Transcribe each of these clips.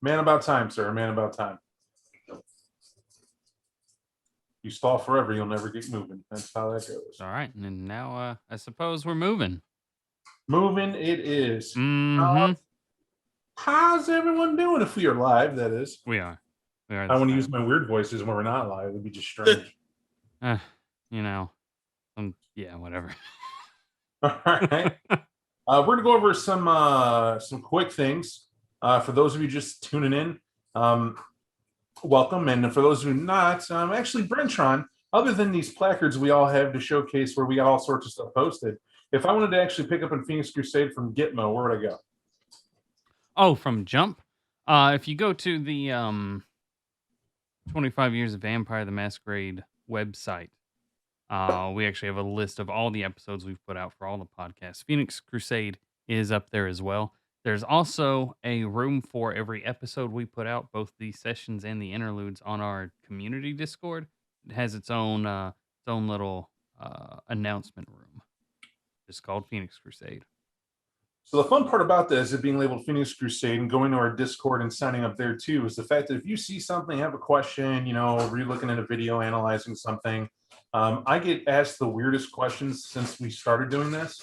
Man about time, sir. Man about time. You stall forever, you'll never get moving. That's how that goes. All right, and now I suppose we're moving. Moving it is. Mm-hmm. How's everyone doing if we are live, that is? We are. We are. I want to use my weird voices when we're not live. It'd be just strange. You know, yeah, whatever. All right. We're going to go over some quick things. For those of you just tuning in, welcome. And for those who are not, actually, Brentron, other than these placards we all have to showcase where we got all sorts of stuff posted, if I wanted to actually pick up in Phoenix Crusade from Gitmo, where would I go? Oh, from Jump? If you go to the 25 Years of Vampire the Masquerade website, we actually have a list of all the episodes we've put out for all the podcasts. Phoenix Crusade is up there as well. There's also a room for every episode we put out, both the sessions and the interludes, on our community Discord. It has its own little announcement room. It's called Phoenix Crusade. So the fun part about this, it being labeled Phoenix Crusade and going to our Discord and signing up there too, is the fact that if you see something, have a question, or you're looking at a video, analyzing something, I get asked the weirdest questions since we started doing this,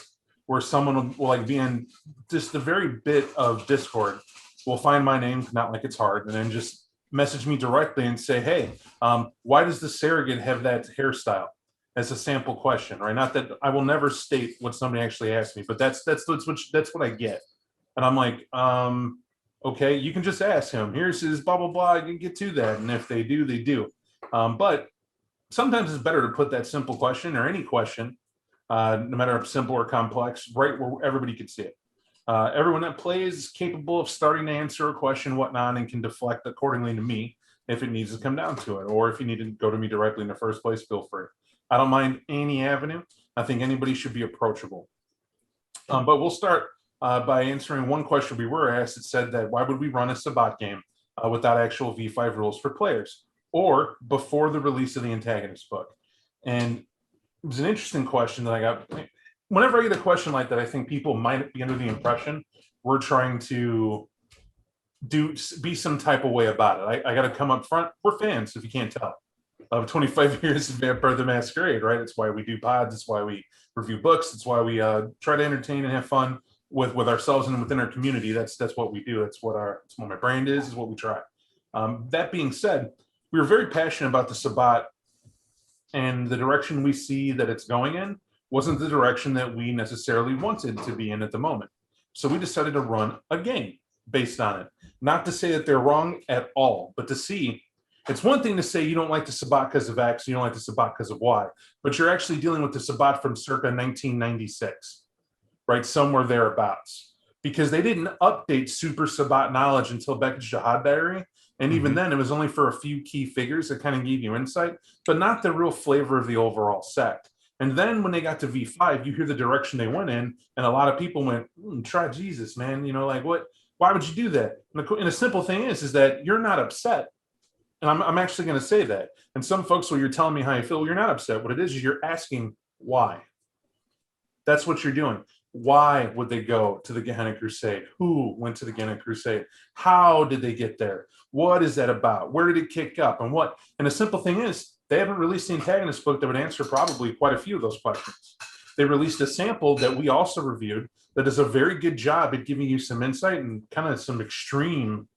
where someone will like be in just the very bit of Discord, will find my name, not like it's hard, and then just message me directly and say, hey, why does the surrogate have that hairstyle? As a sample question, right? Not that I will never state what somebody actually asked me, but that's what I get. And I'm like, okay, you can just ask him. Here's his blah, blah, blah. You can get to that. And if they do, they do. But sometimes it's better to put that simple question or any question, no matter if simple or complex, right where everybody can see it. Everyone that plays is capable of starting to answer a question, whatnot, and can deflect accordingly to me if it needs to come down to it. Or if you need to go to me directly in the first place, feel free. I don't mind any avenue. I think anybody should be approachable. But we'll start by answering one question we were asked. It said that why would we run a Sabbat game without actual V5 rules for players or before the release of the antagonist book? And it was an interesting question that I got. Whenever I get a question like that, I think people might be under the impression we're trying to be some type of way about it. I got to come up front. We're fans, if you can't tell, of 25 years of Vampire the Masquerade, right? It's why we do pods. It's why we review books. It's why we try to entertain and have fun with ourselves and within our community. That's what we do. That's what my brand is what we try. That being said, we were very passionate about the Sabbat, and the direction we see that it's going in wasn't the direction that we necessarily wanted to be in at the moment. So we decided to run a game based on it. Not to say that they're wrong at all, but to see. It's one thing to say you don't like the Sabbat because of X, you don't like the Sabbat because of Y, but you're actually dealing with the Sabbat from circa 1996, right? Somewhere thereabouts. Because they didn't update Super Sabbat knowledge until Beckett's Jihad Diary. And even then, it was only for a few key figures that kind of gave you insight, but not the real flavor of the overall sect. And then when they got to V5, you hear the direction they went in, and a lot of people went, try Jesus, man. Like what? Why would you do that? And the simple thing is that you're not upset. And I'm actually going to say that. And some folks, when you're telling me how you feel, well, you're not upset. What it is you're asking why. That's what you're doing. Why would they go to the Gehenna Crusade? Who went to the Gehenna Crusade? How did they get there? What is that about? Where did it kick up? And what? And the simple thing is, they haven't released the antagonist book that would answer probably quite a few of those questions. They released a sample that we also reviewed that does a very good job at giving you some insight and kind of some extreme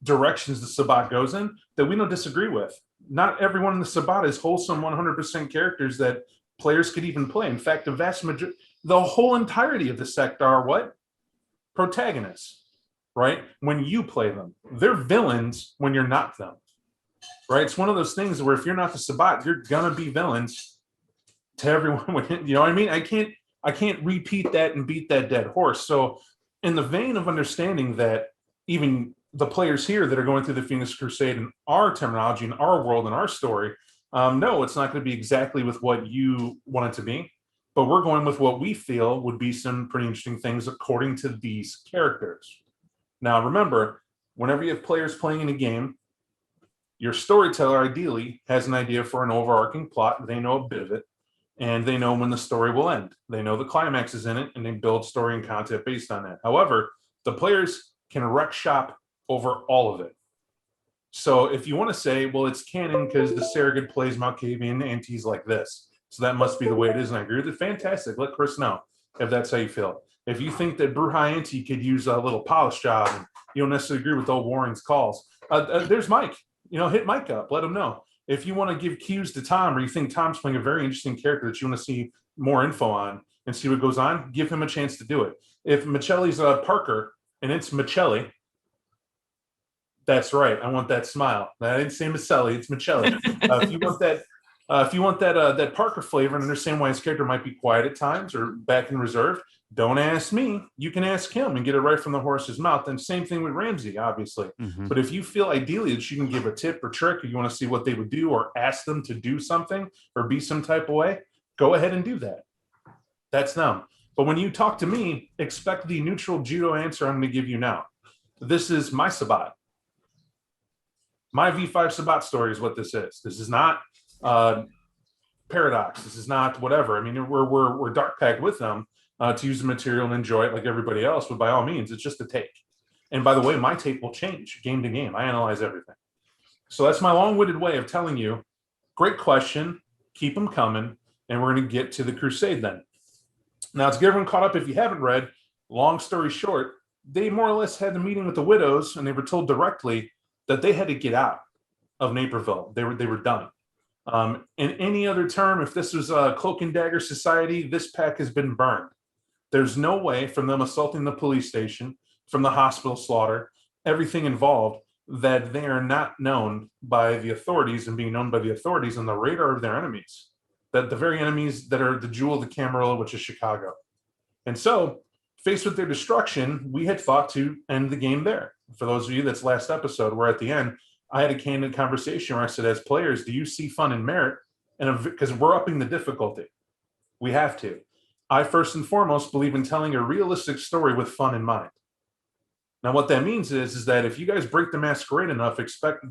directions the Sabbat goes in that we don't disagree with. Not everyone in the Sabbat is wholesome 100% characters that players could even play. In fact, the whole entirety of the sect are what? Protagonists, right? When you play them. They're villains when you're not them, right? It's one of those things where if you're not the Sabbat, you're gonna be villains to everyone. You know what I mean? I can't repeat that and beat that dead horse. So in the vein of understanding that even the players here that are going through the Phoenix Crusade in our terminology, in our world, in our story, no, it's not going to be exactly with what you want it to be, but we're going with what we feel would be some pretty interesting things according to these characters. Now, remember, whenever you have players playing in a game, your storyteller ideally has an idea for an overarching plot. They know a bit of it, and they know when the story will end. They know the climax is in it, and they build story and content based on that. However, the players can wreck shop over all of it. So if you want to say, well, it's canon because the surrogate plays Malkavian and he's like this, so that must be the way it is, and I agree with it, fantastic. Let Chris know if that's how you feel. If you think that Bruhai could use a little polish job and you don't necessarily agree with old Warren's calls, there's Mike. Hit Mike up. Let him know. If you want to give cues to Tom, or you think Tom's playing a very interesting character that you want to see more info on and see what goes on, give him a chance to do it. If Michelli's Parker and it's Michelli, that's right. I want that smile. I didn't say Michelli, it's Michelli. If you want that Parker flavor and understand why his character might be quiet at times or back in reserve, don't ask me. You can ask him and get it right from the horse's mouth. And same thing with Ramsey, obviously. Mm-hmm. But if you feel ideally that you can give a tip or trick, or you want to see what they would do, or ask them to do something or be some type of way, go ahead and do that. That's them. But when you talk to me, expect the neutral judo answer I'm going to give you now. This is my Sabat. My V5 Sabat story is what this is. This is not Paradox. This is not whatever. I mean, we're dark packed with them to use the material and enjoy it like everybody else. But by all means, it's just a take. And by the way, my take will change game to game. I analyze everything. So that's my long-winded way of telling you, great question. Keep them coming. And we're going to get to the Crusade then. Now, to get everyone caught up, if you haven't read, long story short, they more or less had a meeting with the widows, and they were told directly that they had to get out of Naperville. They were done. In any other term, if this was a Cloak and Dagger society, this pack has been burned. There's no way from them assaulting the police station, from the hospital slaughter, everything involved, that they are not known by the authorities and being known by the authorities on the radar of their enemies. That the very enemies that are the jewel of the Camarilla, which is Chicago. And so, faced with their destruction, we had thought to end the game there. For those of you that's last episode, where at the end, I had a candid conversation where I said, as players, do you see fun and merit? And because we're upping the difficulty, we have to. I first and foremost believe in telling a realistic story with fun in mind. Now, what that means is that if you guys break the masquerade enough, expect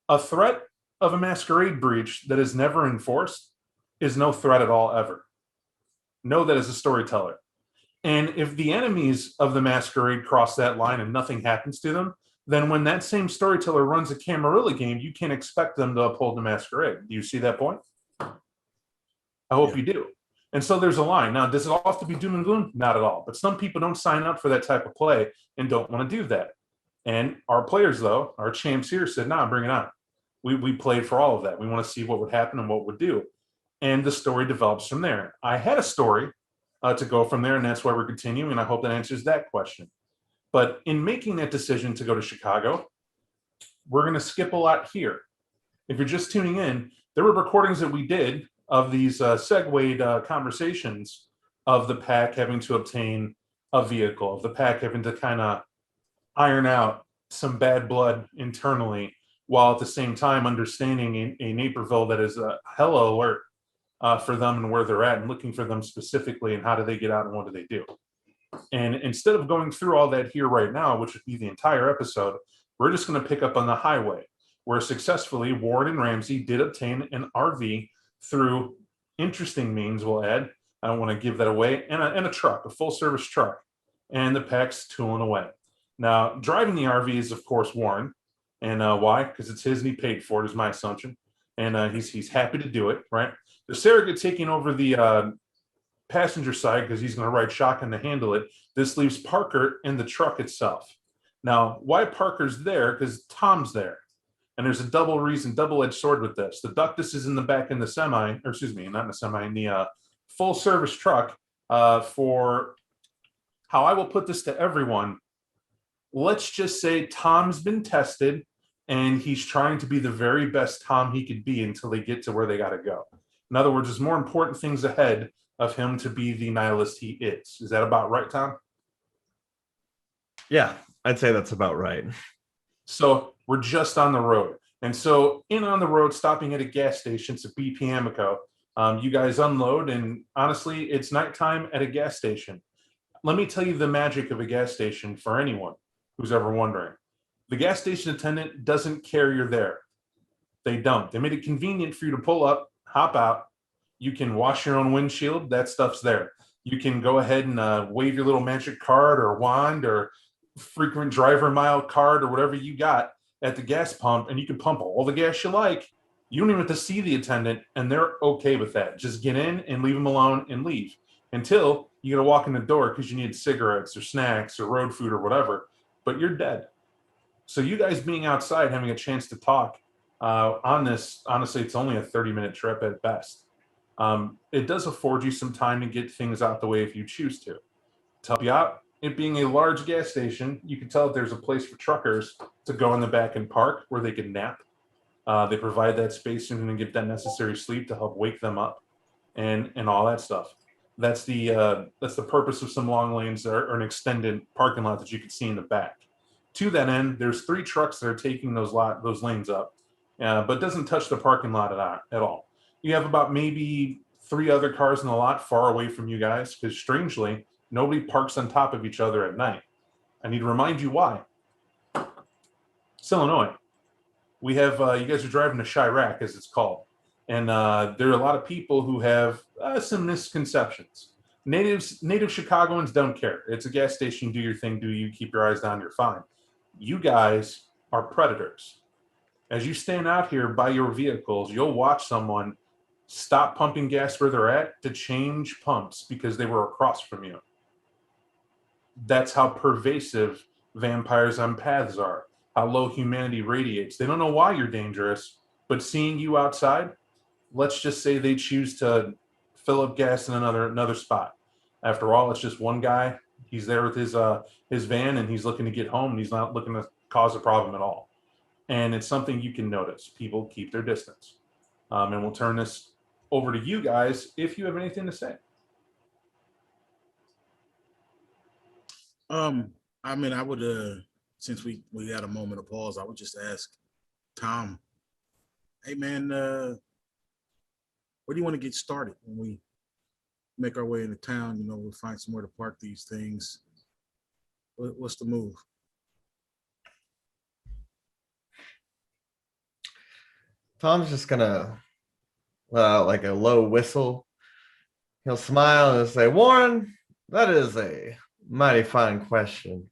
a threat of a masquerade breach that is never enforced is no threat at all ever. Know that as a storyteller. And if the enemies of the masquerade cross that line and nothing happens to them, then when that same storyteller runs a Camarilla game, you can't expect them to uphold the masquerade. Do you see that point? I hope you do. And so there's a line. Now, does it all have to be doom and gloom? Not at all. But some people don't sign up for that type of play and don't want to do that. And our players, though, our champs here said, nah, bring it on. We played for all of that. We want to see what would happen and what would do. And the story develops from there. I had a story to go from there, and that's why we're continuing, and I hope that answers that question. But in making that decision to go to Chicago, we're going to skip a lot here. If you're just tuning in, there were recordings that we did of these segued conversations of the pack having to obtain a vehicle, of the pack having to kind of iron out some bad blood internally, while at the same time understanding a Naperville that is a hella alert for them and where they're at, and looking for them specifically and how do they get out and what do they do. And instead of going through all that here right now, which would be the entire episode, we're just going to pick up on the highway, where successfully Warren and Ramsey did obtain an RV through interesting means, we'll add. I don't want to give that away. And a truck, a full-service truck. And the pack's tooling away. Now, driving the RV is, of course, Warren. And why? Because it's his and he paid for it, is my assumption. And he's happy to do it, right? The surrogate taking over the passenger side because he's going to ride shotgun to handle it. This leaves Parker in the truck itself. Now, why Parker's there? Because Tom's there. And there's a double-edged sword with this. The ductus is in the back in the semi, or excuse me, not in the semi, in the full-service truck for how I will put this to everyone. Let's just say Tom's been tested, and he's trying to be the very best Tom he could be until they get to where they got to go. In other words, there's more important things ahead of him to be the nihilist he is. Is that about right, Tom? Yeah, I'd say that's about right. So we're just on the road. And so on the road, stopping at a gas station, it's a BP Amico. You guys unload, and honestly, it's nighttime at a gas station. Let me tell you the magic of a gas station for anyone who's ever wondering. The gas station attendant doesn't care you're there. They don't. They made it convenient for you to pull up, hop out. You can wash your own windshield. That stuff's there. You can go ahead and wave your little magic card or wand or frequent driver mile card or whatever you got, at the gas pump and you can pump all the gas you like. You don't even have to see the attendant, and they're okay with that. Just get in and leave them alone and leave until you got to walk in the door because you need cigarettes or snacks or road food or whatever, but you're dead. So you guys being outside, having a chance to talk on this, honestly, it's only a 30-minute trip at best. It does afford you some time to get things out the way if you choose to. To help you out, it being a large gas station, you can tell that there's a place for truckers to go in the back and park where they can nap. They provide that space and get that necessary sleep to help wake them up, and all that stuff. That's the purpose of some long lanes or an extended parking lot that you can see in the back. To that end, there's 3 trucks that are taking those lanes up, but doesn't touch the parking lot at all. You have about maybe 3 other cars in the lot far away from you guys, because strangely, nobody parks on top of each other at night. I need to remind you why. It's Illinois. We have you guys are driving to Chirac, as it's called, and there are a lot of people who have some misconceptions. Native Chicagoans don't care. It's a gas station. Do your thing. Do you keep your eyes down? You're fine. You guys are predators. As you stand out here by your vehicles, you'll watch someone stop pumping gas where they're at to change pumps because they were across from you. That's how pervasive vampires on paths are, how low humanity radiates. They don't know why you're dangerous, but seeing you outside, let's just say they choose to fill up gas in another spot. After all, it's just one guy. He's there with his van, and he's looking to get home, and he's not looking to cause a problem at all. And it's something you can notice. People keep their distance. And we'll turn this over to you guys if you have anything to say. I mean, I would, since we had a moment of pause, I would just ask Tom, hey man, where do you want to get started when we make our way into town? You know, we'll find somewhere to park these things. What's the move? Tom's just gonna let out like a low whistle. He'll smile and say, Warren, that is a mighty fine question.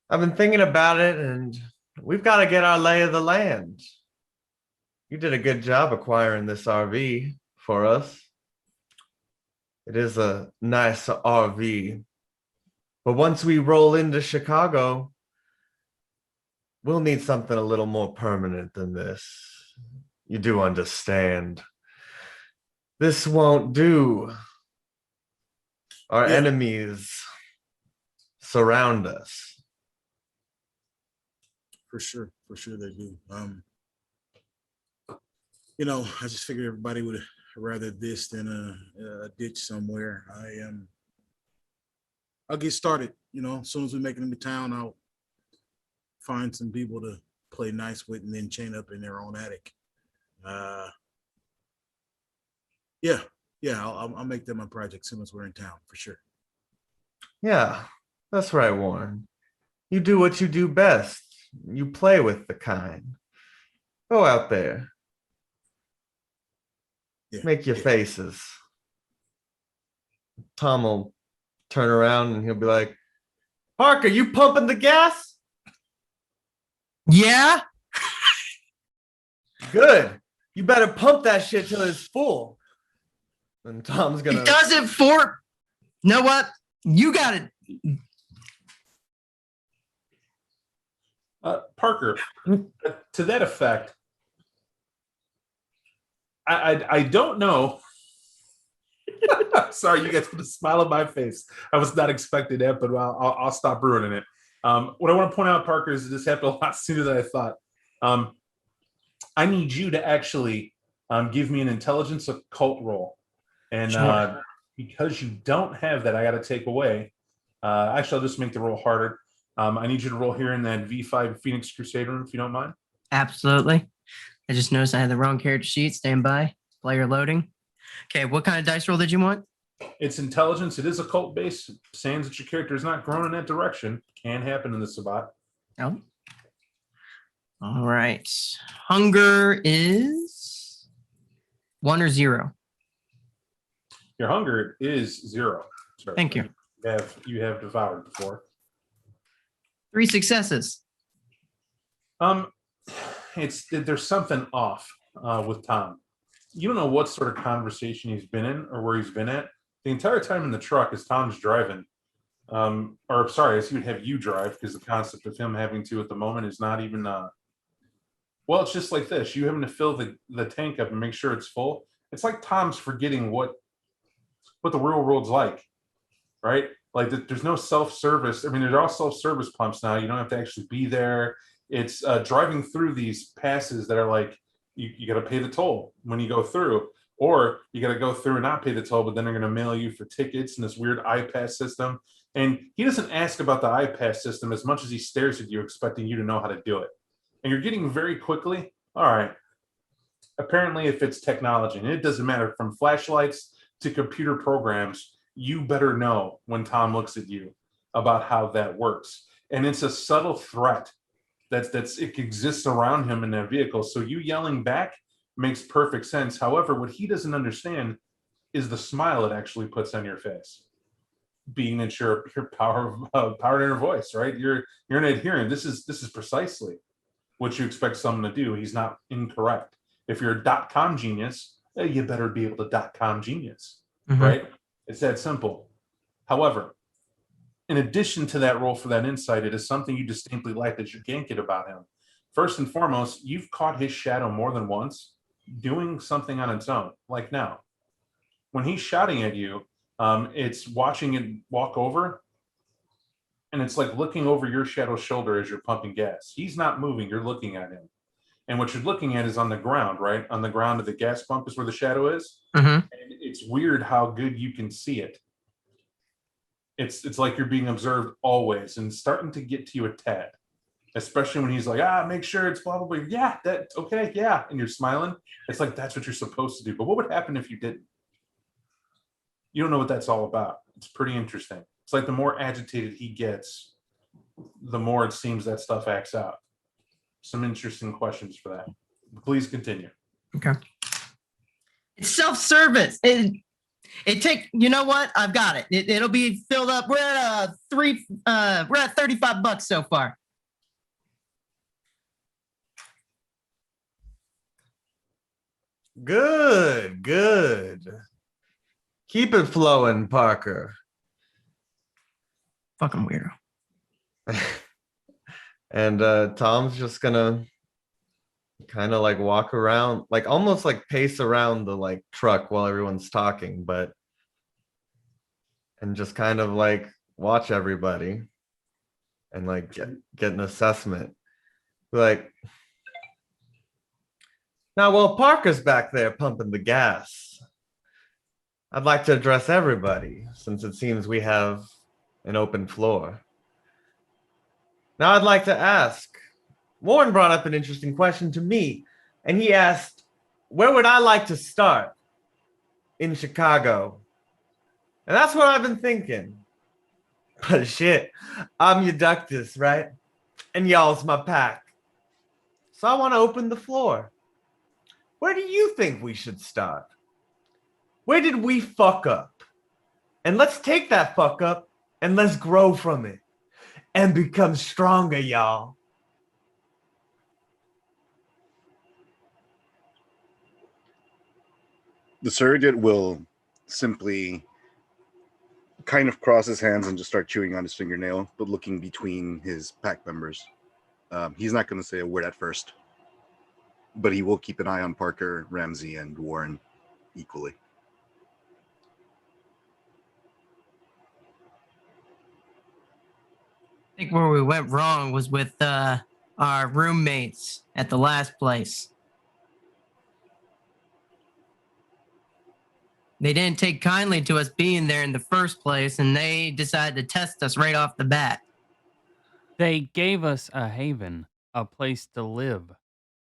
I've been thinking about it, and we've got to get our lay of the land. You did a good job acquiring this RV for us. It is a nice RV. But once we roll into Chicago, we'll need something a little more permanent than this. You do understand. This won't do. Our enemies surround us. For sure they do. You know, I just figured everybody would rather this than a ditch somewhere. I'll get started. You know, as soon as we make it into town, I'll find some people to play nice with and then chain up in their own attic. I'll make that my project as soon as we're in town, for sure. Yeah, that's right, Warren. You do what you do best. You play with the kind. Go out there. Make your faces. Tom will turn around and he'll be like, Parker, you pumping the gas? Yeah. Good. You better pump that shit till it's full. And Tom's gonna. He does it for. You know what? You got it. Parker, to that effect, I don't know. Sorry, you guys put a smile on my face. I was not expecting that, but I'll stop ruining it. What I want to point out, Parker, is this happened a lot sooner than I thought. I need you to actually give me an intelligence occult roll. And sure. Because you don't have that, I got to take away. Actually, I'll just make the roll harder. I need you to roll here in that V5 Phoenix Crusade room, if you don't mind. Absolutely. I just noticed I had the wrong character sheet. Stand by. Player loading. Okay, what kind of dice roll did you want? It's intelligence. It is occult based. Saying that your character is not grown in that direction can happen in this spot. Oh. All right. Hunger is 1 or 0. Your hunger is 0. Sorry, thank you. You have devoured before. 3 successes. Um, there's something off with Tom. You don't know what sort of conversation he's been in or where he's been at the entire time in the truck as Tom's driving. Or sorry, as he would have you drive, because the concept of him having to at the moment is not even. Well, it's just like this: you having to fill the tank up and make sure it's full. It's like Tom's forgetting what the real world's like, right? Like there's no self-service. I mean, there's all self-service pumps now. You don't have to actually be there. It's driving through these passes that are like you got to pay the toll when you go through, or you got to go through and not pay the toll, but then they're going to mail you for tickets and this weird iPass system. And he doesn't ask about the iPass system as much as he stares at you, expecting you to know how to do it. And you're getting very quickly, all right, apparently if it's technology, and it doesn't matter from flashlights to computer programs, you better know when Tom looks at you about how that works. And it's a subtle threat that's it exists around him in that vehicle. So you yelling back makes perfect sense. However, what he doesn't understand is the smile it actually puts on your face. Being that you're power in your voice, right? You're an adherent. This is precisely what you expect someone to do. He's not incorrect. If you're a .com genius, you better be able to .com genius, right? It's that simple. However, in addition to that role for that insight, it is something you distinctly like that you can't get about him. First and foremost, you've caught his shadow more than once doing something on its own, like now. When he's shouting at you, it's watching it walk over, and it's like looking over your shadow's shoulder as you're pumping gas. He's not moving, you're looking at him. And what you're looking at is on the ground, right? On the ground of the gas pump is where the shadow is. And it's weird how good you can see it. It's like you're being observed always, and starting to get to you a tad, especially when he's like, make sure it's blah, blah, blah. Yeah, that's okay. Yeah. And you're smiling. It's like, that's what you're supposed to do. But what would happen if you didn't? You don't know what that's all about. It's pretty interesting. It's like the more agitated he gets, the more it seems that stuff acts out. Some interesting questions for that. Please continue. Okay. It's self-service. You know what? I've got it. It'll be filled up. We're at we're at $35 so far. Good. Keep it flowing, Parker. Fucking weirdo. And Tom's just gonna kind of like walk around, like almost like pace around the like truck while everyone's talking, and just kind of like watch everybody and like get an assessment. Like, now while Parker's back there pumping the gas, I'd like to address everybody since it seems we have an open floor. Now I'd like to ask, Warren brought up an interesting question to me, and he asked, where would I like to start in Chicago? And that's what I've been thinking. But shit, I'm Euductus, right? And y'all's my pack. So I want to open the floor. Where do you think we should start? Where did we fuck up? And let's take that fuck up and let's grow from it and become stronger, y'all. The surrogate will simply kind of cross his hands and just start chewing on his fingernail, but looking between his pack members. He's not going to say a word at first, but he will keep an eye on Parker, Ramsey, and Warren equally. I think where we went wrong was with our roommates at the last place. They didn't take kindly to us being there in the first place, and they decided to test us right off the bat. They gave us a haven, a place to live.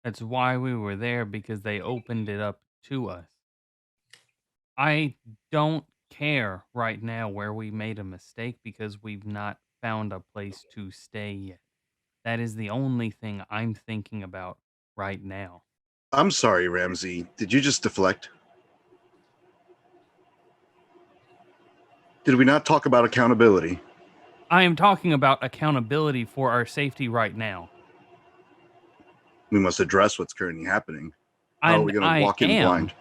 That's why we were there, because they opened it up to us. I don't care right now where we made a mistake, because we've not found a place to stay yet. That is the only thing I'm thinking about right now. I'm sorry, Ramsey. Did you just deflect? Did we not talk about accountability? I am talking about accountability for our safety right now. We must address what's currently happening. How are we And going to I walk in am blind?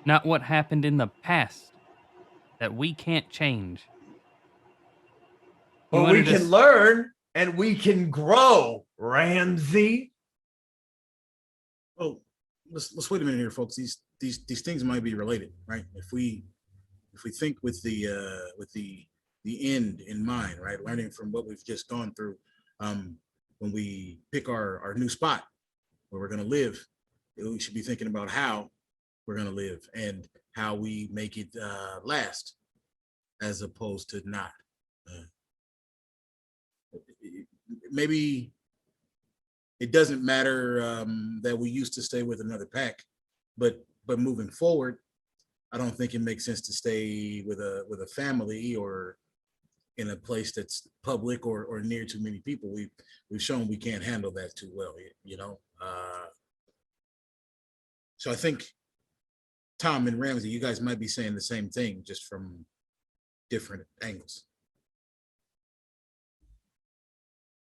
not what happened in the past that we can't change. You But we wanted to can learn and we can grow, Ramsey. Well, let's wait a minute here, folks. These things might be related, right? If we think with the end in mind, right? Learning from what we've just gone through, when we pick our new spot where we're going to live, we should be thinking about how we're going to live and how we make it last, as opposed to not. Maybe it doesn't matter that we used to stay with another pack, but moving forward, I don't think it makes sense to stay with a family or in a place that's public or near too many people. We've shown we can't handle that too well, you know. So I think Tom and Ramsey, you guys might be saying the same thing, just from different angles.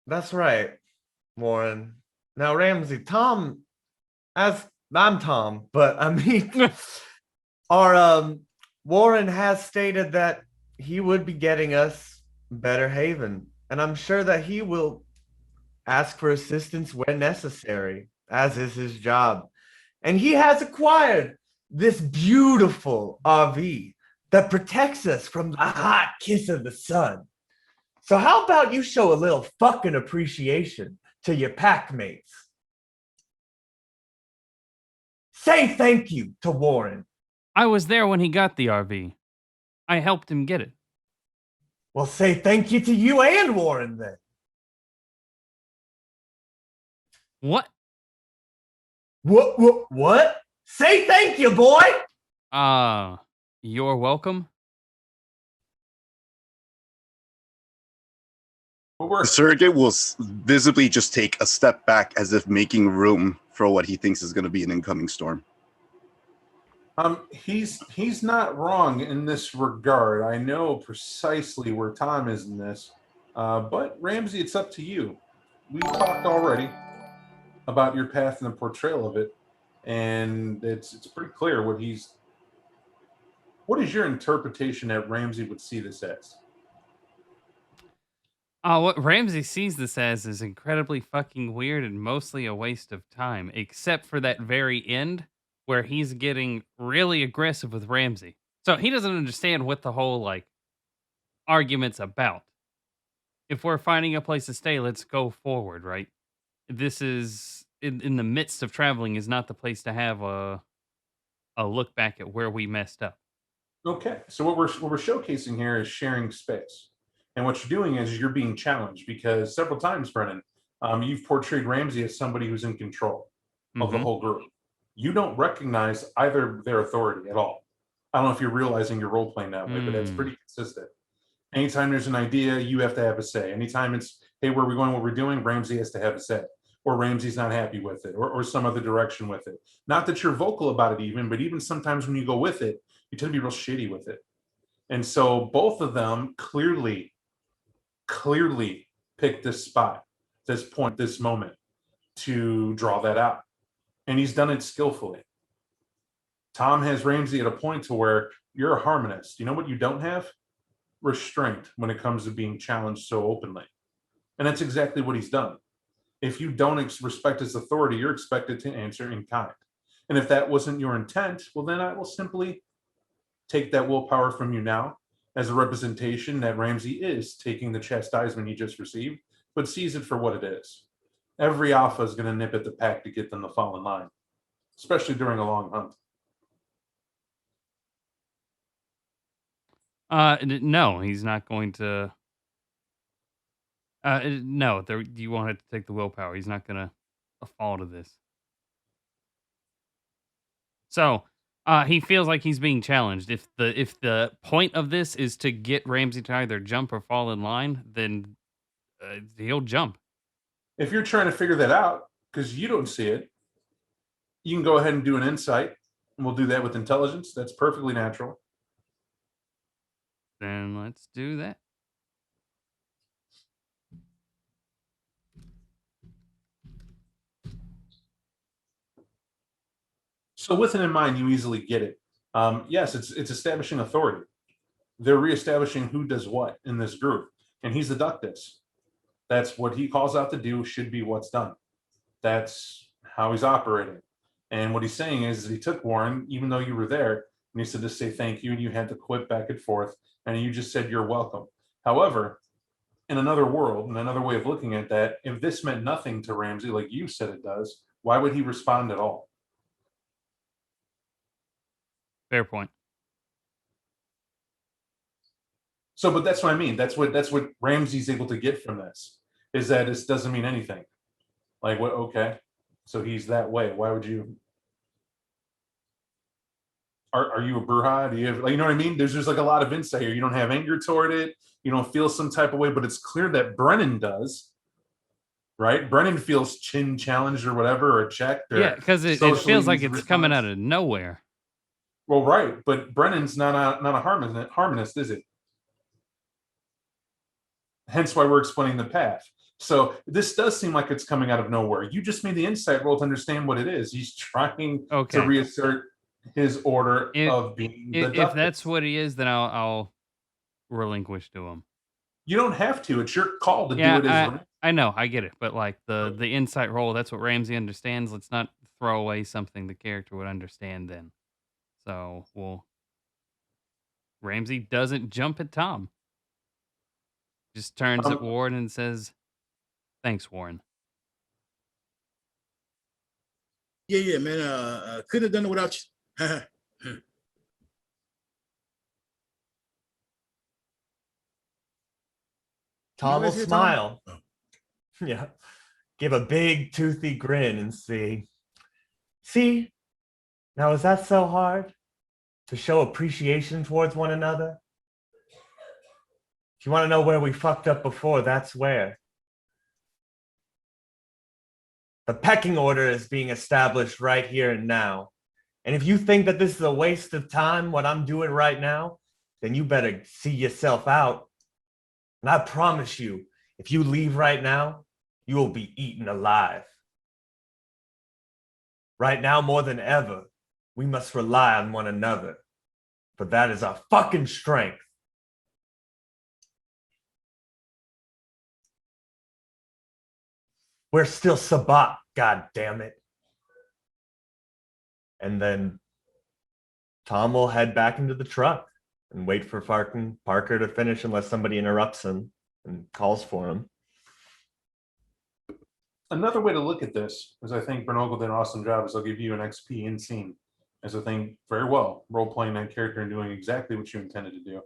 That's right, Warren. Now, Ramsey, Tom, as I'm Tom, but I mean, our Warren has stated that he would be getting us better haven, and I'm sure that he will ask for assistance when necessary, as is his job. And he has acquired this beautiful RV that protects us from the hot kiss of the sun. So how about you show a little fucking appreciation to your pack mates? Say thank you to Warren. I was there when he got the RV. I helped him get it. Well, say thank you to you and Warren then. What? What? Say thank you, boy. You're welcome. The surrogate will visibly just take a step back as if making room for what he thinks is going to be an incoming storm. He's not wrong in this regard. I know precisely where Tom is in this, but Ramsey, it's up to you. We talked already about your path and the portrayal of it, and it's pretty clear what he's. What is your interpretation that Ramsey would see this as? What Ramsey sees this as is incredibly fucking weird and mostly a waste of time, except for that very end where he's getting really aggressive with Ramsey. So he doesn't understand what the whole like argument's about. If we're finding a place to stay, let's go forward, right? This is in the midst of traveling is not the place to have a look back at where we messed up. Okay, so what we're showcasing here is sharing space, and what you're doing is you're being challenged because several times, Brennan, you've portrayed Ramsey as somebody who's in control of the whole group. You don't recognize either their authority at all. I don't know if you're realizing you're role playing that way, but that's pretty consistent. Anytime there's an idea, you have to have a say. Anytime it's, hey, where are we going, what we're doing, Ramsey has to have a say. Or Ramsey's not happy with it, or some other direction with it. Not that you're vocal about it even, but even sometimes when you go with it, you tend to be real shitty with it. And so both of them clearly picked this spot, this point, this moment to draw that out. And he's done it skillfully. Tom has Ramsey at a point to where you're a harmonist. You know what you don't have? Restraint when it comes to being challenged so openly. And that's exactly what he's done. If you don't respect his authority, you're expected to answer in kind. And if that wasn't your intent, well, then I will simply take that willpower from you now as a representation that Ramsey is taking the chastisement he just received, but sees it for what it is. Every alpha is going to nip at the pack to get them to fall in line, especially during a long hunt. No, he's not going to. No, you won't have to take the willpower. He's not going to fall to this. So, he feels like he's being challenged. If the point of this is to get Ramsey to either jump or fall in line, then he'll jump. If you're trying to figure that out because you don't see it, you can go ahead and do an insight, and we'll do that with intelligence. That's perfectly natural. Then let's do that. So with it in mind, you easily get it. Yes, it's establishing authority. They're reestablishing who does what in this group, and he's the ductus. That's what he calls out to do. Should be what's done. That's how he's operating. And what he's saying is he took Warren, even though you were there, and he said to say thank you, and you had to quit back and forth, and you just said you're welcome. However, in another world, in another way of looking at that, if this meant nothing to Ramsey, like you said it does, why would he respond at all? Fair point. So, but that's what I mean. That's what Ramsey's able to get from this, is that this doesn't mean anything. Like, what? Okay, so he's that way. Why would you? Are you a Burha? Do you have, like, you know what I mean? There's just like a lot of insight here. You don't have anger toward it. You don't feel some type of way, but it's clear that Brennan does. Right? Brennan feels chin challenged or whatever, or checked. Or Yeah, because it feels like it's coming out of nowhere. Well, right, but Brennan's not a harmonist, is it? Hence why we're explaining the path. So this does seem like it's coming out of nowhere. You just made the insight roll to understand what it is. He's trying to reassert his order of being the ductus. If that's what he is, then I'll relinquish to him. You don't have to. It's your call to do it. I know, I get it, but like the insight roll, that's what Ramsey understands. Let's not throw away something the character would understand then. So, Ramsey doesn't jump at Tom. Just turns at Warren and says, "Thanks, Warren." Yeah, man. Couldn't have done it without you. Tom will smile. Yeah. Give a big toothy grin and see. See? Now, is that so hard? To show appreciation towards one another? If you want to know where we fucked up before, that's where. The pecking order is being established right here and now. And if you think that this is a waste of time, what I'm doing right now, then you better see yourself out. And I promise you, if you leave right now, you will be eaten alive. Right now, more than ever, we must rely on one another, for that is our fucking strength. We're still Sabat, god damn it. And then Tom will head back into the truck and wait for Parker to finish unless somebody interrupts him and calls for him. Another way to look at this is I think Bernogle did an awesome job is I'll give you an XP in scene. As I think very well, role-playing that character and doing exactly what you intended to do.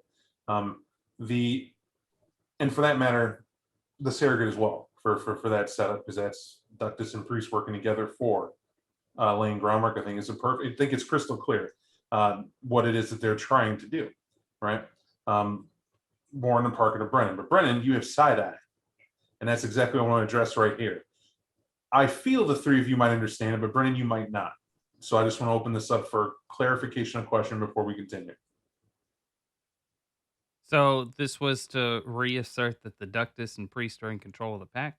And for that matter, the surrogate as well for that setup, because that's Ductus and Priest working together for laying groundwork. I think it's crystal clear what it is that they're trying to do, right? Warren and Parker to Brennan, but Brennan, you have side eye, and that's exactly what I want to address right here. I feel the three of you might understand it, but Brennan, you might not. So I just want to open this up for clarification of question before we continue. So this was to reassert that the Ductus and Priest are in control of the pack?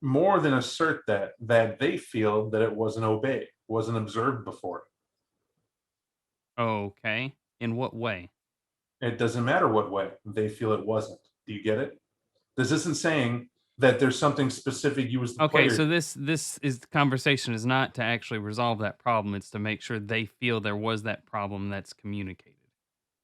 More than assert that they feel that it wasn't obeyed, wasn't observed before. Okay. In what way? It doesn't matter what way. They feel it wasn't. Do you get it? This isn't saying that there's something specific you as the player. So this is the conversation is not to actually resolve that problem. It's to make sure they feel there was that problem that's communicated.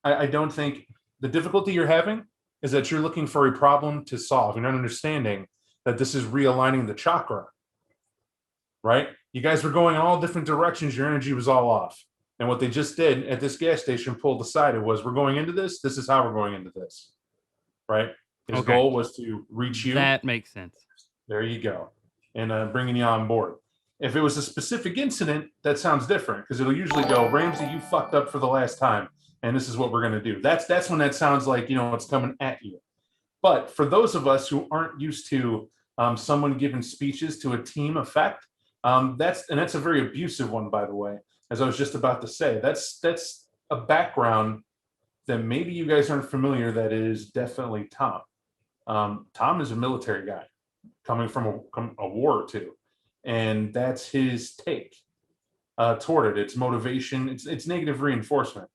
I don't think the difficulty you're having is that you're looking for a problem to solve. You're not understanding that this is realigning the chakra, right? You guys were going in all different directions. Your energy was all off. And what they just did at this gas station pulled aside, it was, we're going into this. This is how we're going into this, right? His goal was to reach you. That makes sense. There you go. And bringing you on board. If it was a specific incident, that sounds different, because it'll usually go, Ramsey, you fucked up for the last time, and this is what we're going to do. That's when that sounds like, it's coming at you. But for those of us who aren't used to someone giving speeches to a team effect, that's a very abusive one, by the way, as I was just about to say. That's a background that maybe you guys aren't familiar, that is definitely Tom. Tom is a military guy coming from a war or two, and that's his take. toward it. It's motivation. It's negative reinforcement.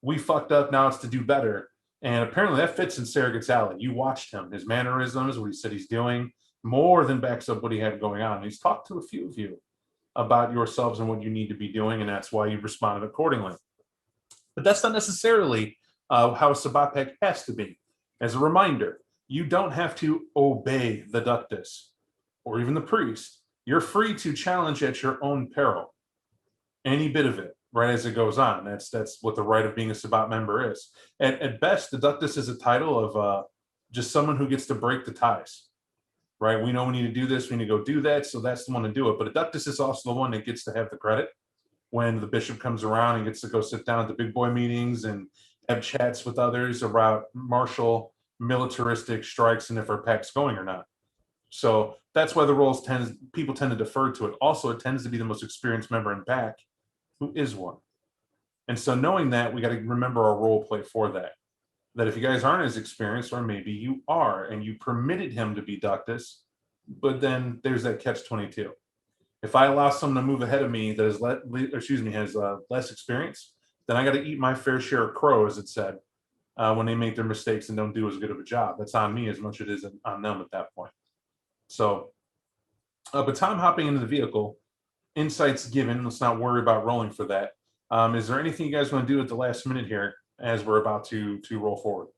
We fucked up. Now it's to do better. And apparently that fits in Surrogate's alley. You watched him, his mannerisms, what he said he's doing, more than backs up what he had going on. And he's talked to a few of you about yourselves and what you need to be doing, and that's why you responded accordingly. But that's not necessarily how a Sabbat pack has to be. As a reminder, you don't have to obey the ductus or even the priest. You're free to challenge at your own peril, any bit of it, right as it goes on. That's what the right of being a Sabbat member is. At best, the ductus is a title of just someone who gets to break the ties, right? We know we need to do this, we need to go do that, so that's the one to do it. But a ductus is also the one that gets to have the credit when the bishop comes around and gets to go sit down at the big boy meetings and have chats with others about martial militaristic strikes and if our pack's going or not. So that's why the roles people tend to defer to it. Also, it tends to be the most experienced member in pack who is one. And so knowing that, we got to remember our role play for that. That if you guys aren't as experienced, or maybe you are, and you permitted him to be ductus, but then there's that catch-22. If I allow someone to move ahead of me that is has less experience, then I got to eat my fair share of crow, as it said, when they make their mistakes and don't do as good of a job. That's on me as much as it is on them at that point. So, but Tom hopping into the vehicle, insights given. Let's not worry about rolling for that. Is there anything you guys want to do at the last minute here as we're about to roll forward?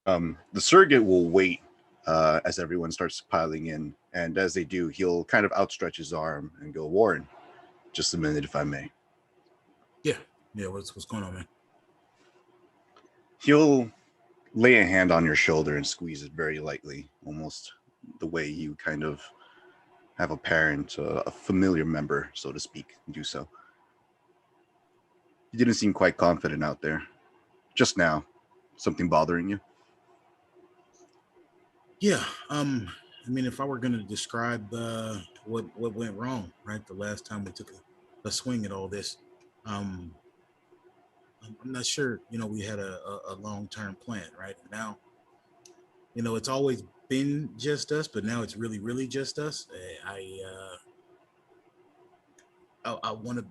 The surrogate will wait as everyone starts piling in, and as they do, he'll kind of outstretch his arm and go, "Warren, just a minute, if I may." Yeah. What's going on, man? He'll lay a hand on your shoulder and squeeze it very lightly, almost the way you kind of have a parent, a familiar member, so to speak, do so. You didn't seem quite confident out there. Just now, something bothering you? Yeah. I mean, if I were going to describe what went wrong, right, the last time we took a swing at all this, I'm not sure. We had a long-term plan, right? Now, it's always been just us, but now it's really, really just us. I want to,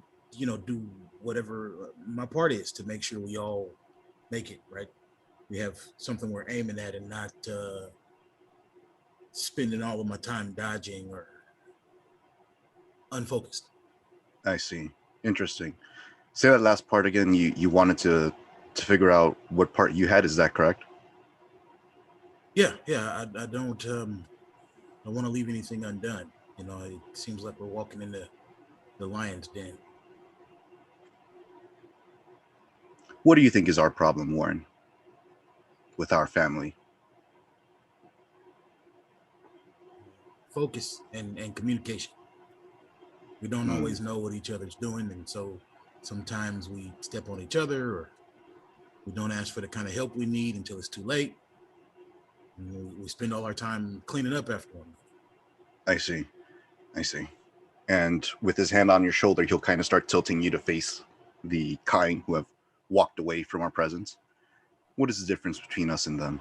do whatever my part is to make sure we all make it, right? We have something we're aiming at and not spending all of my time dodging or unfocused. I see. Interesting. Say that last part again. You wanted to figure out what part you had. Is that correct? Yeah. I don't want to leave anything undone. It seems like we're walking into the lion's den. What do you think is our problem, Warren, with our family? Focus and communication. We don't always know what each other's doing, and so sometimes we step on each other, or we don't ask for the kind of help we need until it's too late. And we spend all our time cleaning up after one. I see. And with his hand on your shoulder, he'll kind of start tilting you to face the kind who have walked away from our presence. What is the difference between us and them?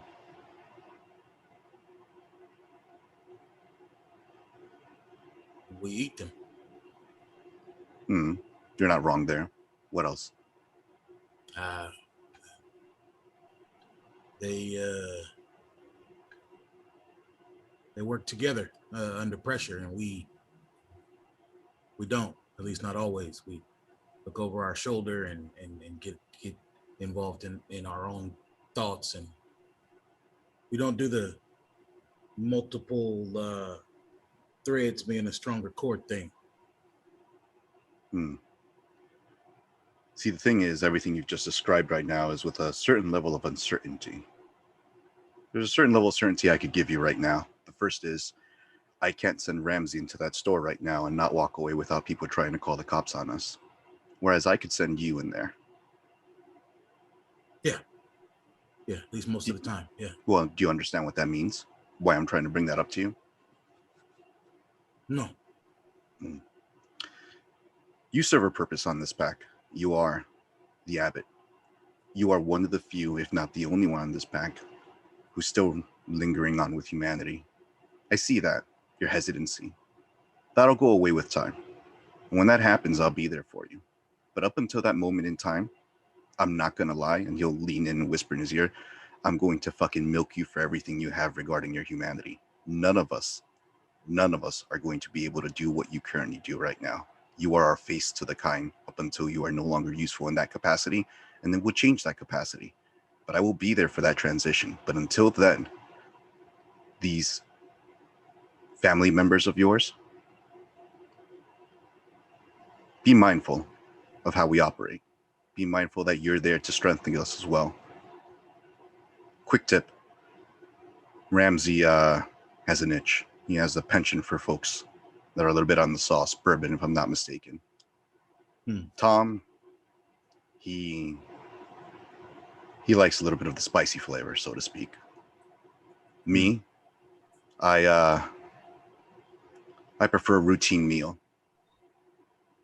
We eat them. You're not wrong there. What else? They work together under pressure, and we don't. At least not always. We look over our shoulder and get involved in our own thoughts, and we don't do the multiple threads being a stronger cord thing. See, the thing is, everything you've just described right now is with a certain level of uncertainty. There's a certain level of certainty I could give you right now. The first is, I can't send Ramsey into that store right now and not walk away without people trying to call the cops on us. Whereas I could send you in there. Yeah, at least most of the time, yeah. Well, do you understand what that means? Why I'm trying to bring that up to you? No. You serve a purpose on this pack. You are the abbot. You are one of the few, if not the only one on this pack, who's still lingering on with humanity. I see that, your hesitancy. That'll go away with time. When that happens, I'll be there for you. But up until that moment in time, I'm not going to lie. And he'll lean in and whisper in his ear, I'm going to fucking milk you for everything you have regarding your humanity. None of us are going to be able to do what you currently do right now. You are our face to the kind up until you are no longer useful in that capacity. And then we'll change that capacity. But I will be there for that transition. But until then, these family members of yours, be mindful of how we operate. Be mindful that you're there to strengthen us as well. Quick tip. Ramsey has an itch. He has a penchant for folks that are a little bit on the sauce, bourbon, if I'm not mistaken. Tom, he likes a little bit of the spicy flavor, so to speak. Me, I prefer a routine meal.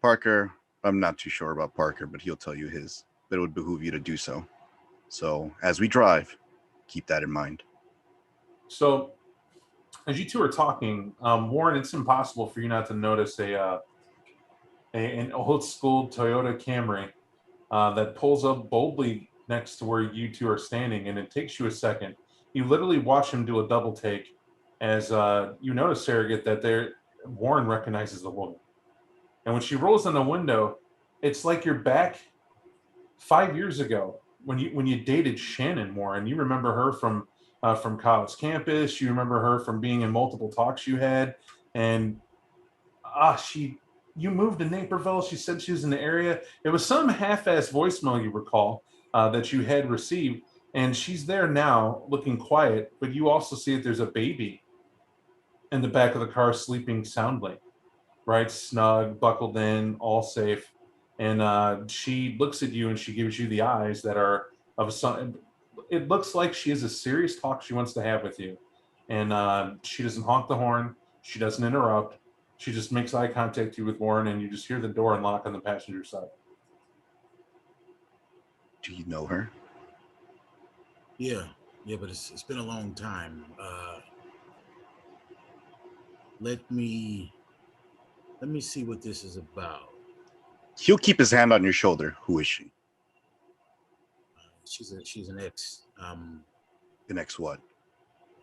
Parker, I'm not too sure about Parker, but he'll tell you his. But it would behoove you to do so. So as we drive, keep that in mind. So, as you two are talking, Warren, it's impossible for you not to notice an old school Toyota Camry that pulls up boldly next to where you two are standing, and it takes you a second. You literally watch him do a double take as you notice, Surrogate, that Warren recognizes the woman. And when she rolls in the window, it's like you're back 5 years ago when you dated Shannon Warren. You remember her from college campus. You remember her from being in multiple talks you had. And you moved to Naperville. She said she was in the area. It was some half-assed voicemail you recall that you had received. And she's there now looking quiet, but you also see that there's a baby in the back of the car sleeping soundly, right? Snug, buckled in, all safe. And she looks at you and she gives you the eyes that are of a son. It looks like she has a serious talk she wants to have with you. And she doesn't honk the horn. She doesn't interrupt. She just makes eye contact with you with Warren, and you just hear the door unlock on the passenger side. Do you know her? Yeah, but it's been a long time. Let me see what this is about. He'll keep his hand on your shoulder. Who is she? She's an ex. An ex what?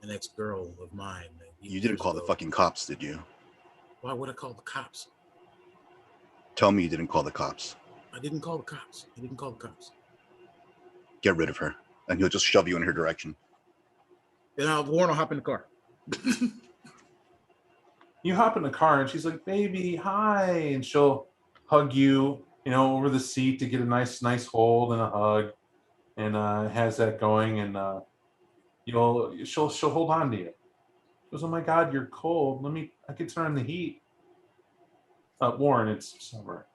An ex girl of mine. You didn't call the fucking cops, did you? Why would I call the cops? Tell me you didn't call the cops. I didn't call the cops. Get rid of her, and he'll just shove you in her direction. Then Warren will hop in the car. You hop in the car, and she's like, "Baby, hi," and she'll hug you, over the seat to get a nice hold and a hug, and has that going, and she'll hold on to you. She goes, "Oh my God, you're cold. I could turn on the heat." Warren, it's summer.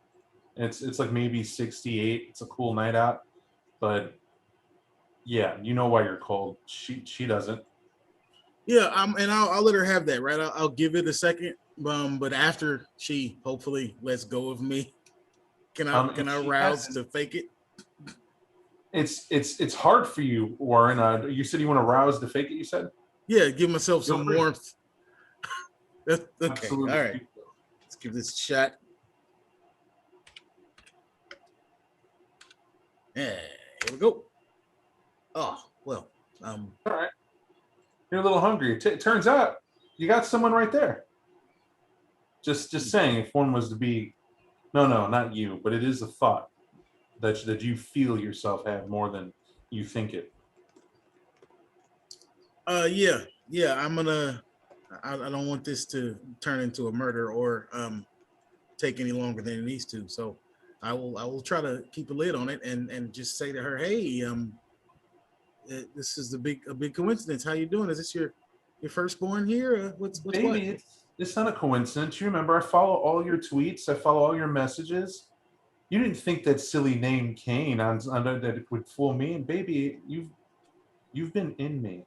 It's like maybe 68. It's a cool night out, but yeah, you know why you're cold. She doesn't. Yeah, and I'll let her have that, right? I'll give it a second, but after she hopefully lets go of me, can I rouse to fake it? It's hard for you, Warren. You said you want to rouse to fake it. You said. Yeah, give myself some warmth. Okay, Absolutely. all right. Let's give this a shot. Yeah, here we go. Oh, well. All right. You're a little hungry. Turns out you got someone right there. Just saying, if one was to be, no, not you, but it is a thought that you feel yourself have more than you think it. Yeah. I don't want this to turn into a murder or take any longer than it needs to. So I will try to keep a lid on it and just say to her, "Hey, this is a big coincidence. How you doing? Is this your firstborn here? What's Baby, it's not a coincidence. You remember, I follow all your tweets. I follow all your messages. You didn't think that silly name Kane that it would fool me. And baby, you've been in me.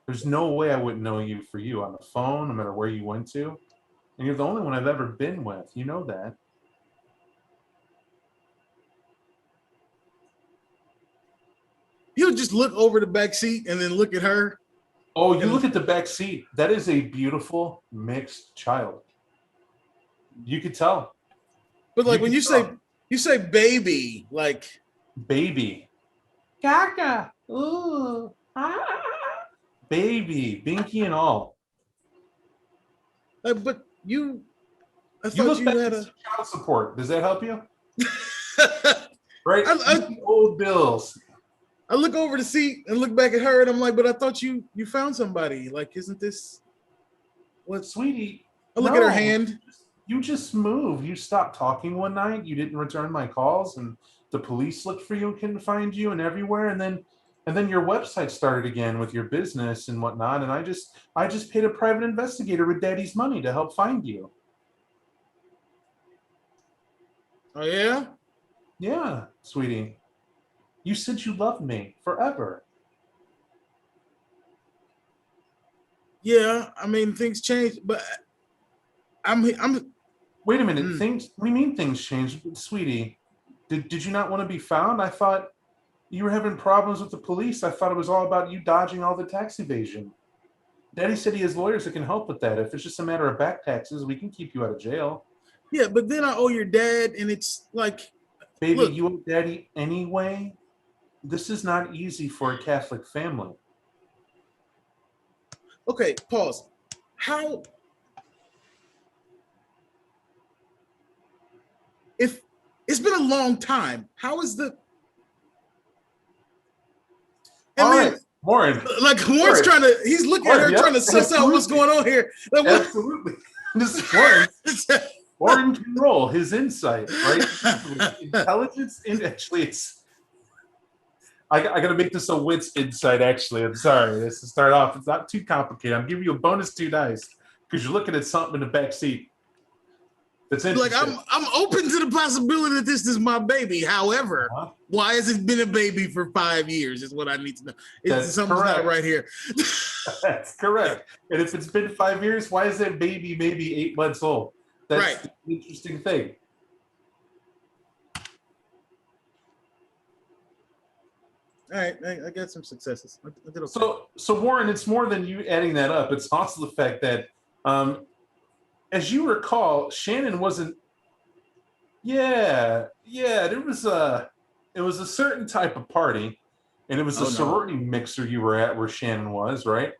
There's no way I wouldn't know you for you on the phone, no matter where you went to. And you're the only one I've ever been with. You know that. He'll just look over the back seat and then look at her. Oh, you look at the back seat. That is a beautiful mixed child. You could tell. But like You when can you say baby, like Baby. Gaga. Ooh. Baby. Binky and all. but you, I You thought look you back had at a. some child support. Does that help you? Right? I Old bills. I look over the seat and look back at her, and I'm like, but I thought you found somebody. Like, isn't this what? Sweetie. I look at her no. hand. You just moved. You stopped talking one night. You didn't return my calls, and the police looked for you and couldn't find you, and everywhere. And then your website started again with your business and whatnot. And I just paid a private investigator with Daddy's money to help find you. Oh yeah. Yeah, sweetie. You said you loved me forever. Yeah, I mean things change, but I'm Wait a minute. Hmm. Things. We mean things changed, sweetie. Did you not want to be found? I thought you were having problems with the police. I thought it was all about you dodging all the tax evasion. Daddy said he has lawyers that can help with that. If it's just a matter of back taxes, we can keep you out of jail. yeah, but then I owe your dad, and it's like, Baby, look, you owe Daddy anyway. This is not easy for a Catholic family. okay, pause. How if it's been a long time? How is the? And All then, right, Warren. like Warren's Warren. trying to, he's looking at her Warren, trying to yep, suss out what's absolutely. going on here. Like, what? Absolutely. This is Warren. Warren can roll his insight, right? Intelligence. Actually, it's. I got to make this a wits insight. Actually, I'm sorry. This to start off. It's not too complicated. I'm giving you a bonus 2 dice because you're looking at something in the back seat. That's interesting. Like I'm open to the possibility that this is my baby. However, Uh-huh. why has it been a baby for 5 years? Is what I need to know. That's Something's correct. not right here. That's correct. And if it's been 5 years, why is that baby maybe 8 months old? That's Right. the interesting thing. All right, I got some successes. I did okay. So Warren, it's more than you adding that up. It's also the fact that, as you recall, Shannon wasn't. Yeah. It was a certain type of party, and it was a sorority mixer you were at where Shannon was, right?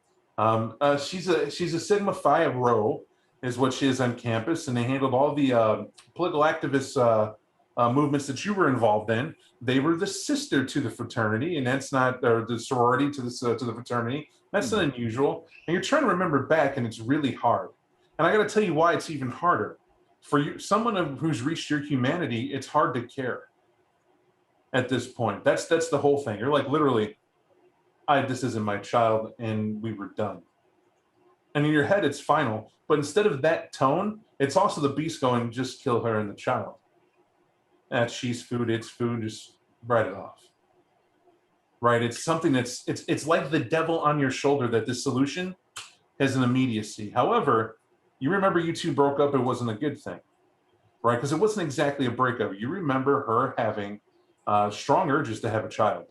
She's a Sigma Phi Rho, is what she is on campus, and they handled all the political activist movements that you were involved in. They were the sister to the fraternity, and that's not or the sorority to the fraternity. That's not unusual. And you're trying to remember back, and it's really hard. And I got to tell you why it's even harder. For you, someone who's reached your humanity, it's hard to care. At this point, that's the whole thing. You're like literally, this isn't my child, and we were done. And in your head, it's final. But instead of that tone, it's also the beast going, just kill her and the child. She's food, it's food, just write it off. Right? It's something it's like the devil on your shoulder that this solution has an immediacy. However, you remember you two broke up, it wasn't a good thing. Right? Because it wasn't exactly a breakup. You remember her having strong urges to have a child.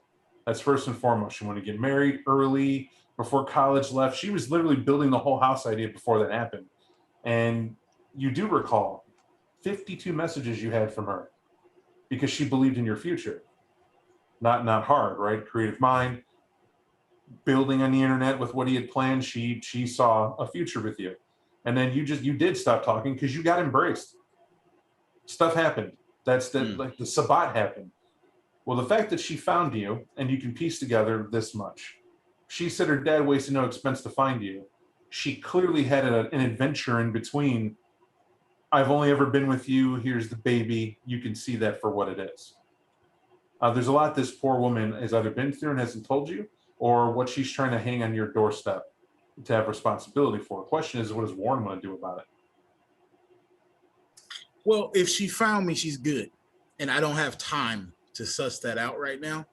That's first and foremost. She wanted to get married early, before college left. She was literally building the whole house idea before that happened. And you do recall 52 messages you had from her because she believed in your future. Not hard, right? Creative mind, building on the internet with what he had planned. She saw a future with you. And then you did stop talking because you got embraced. Stuff happened. Like the Sabbat happened. Well, the fact that she found you and you can piece together this much. She said her dad wasted no expense to find you. She clearly had an adventure in between. I've only ever been with you. Here's the baby. You can see that for what it is. There's a lot this poor woman has either been through and hasn't told you, or what she's trying to hang on your doorstep to have responsibility for. The question is, what does Warren want to do about it? Well, if she found me, she's good. And I don't have time to suss that out right now.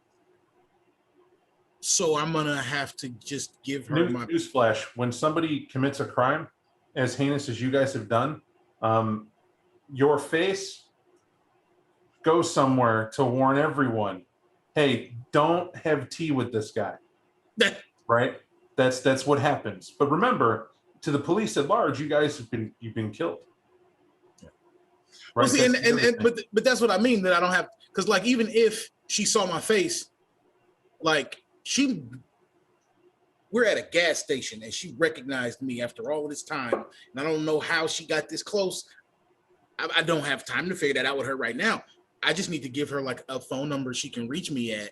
So I'm going to have to just give her my... Newsflash, when somebody commits a crime as heinous as you guys have done, your face goes somewhere to warn everyone, hey, don't have tea with this guy. Right? That's what happens. But remember, to the police at large, you've been killed. Right? Well, see, That's the other thing. but that's what I mean, that I don't have, because like even if she saw my face, like we're at a gas station and she recognized me after all of this time, and I don't know how she got this close. I don't have time to figure that out with her right now. I just need to give her like a phone number she can reach me at,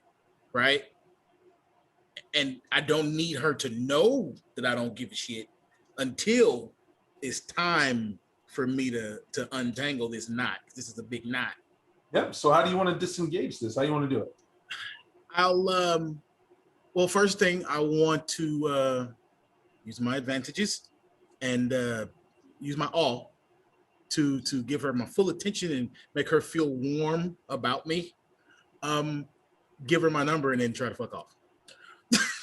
right? And I don't need her to know that I don't give a shit until it's time for me to untangle this knot. This is a big knot. Yep. So how do you want to disengage this? How do you want to do it? I'll well, first thing, I want to use my advantages and use my all to give her my full attention and make her feel warm about me. Give her my number and then try to fuck off.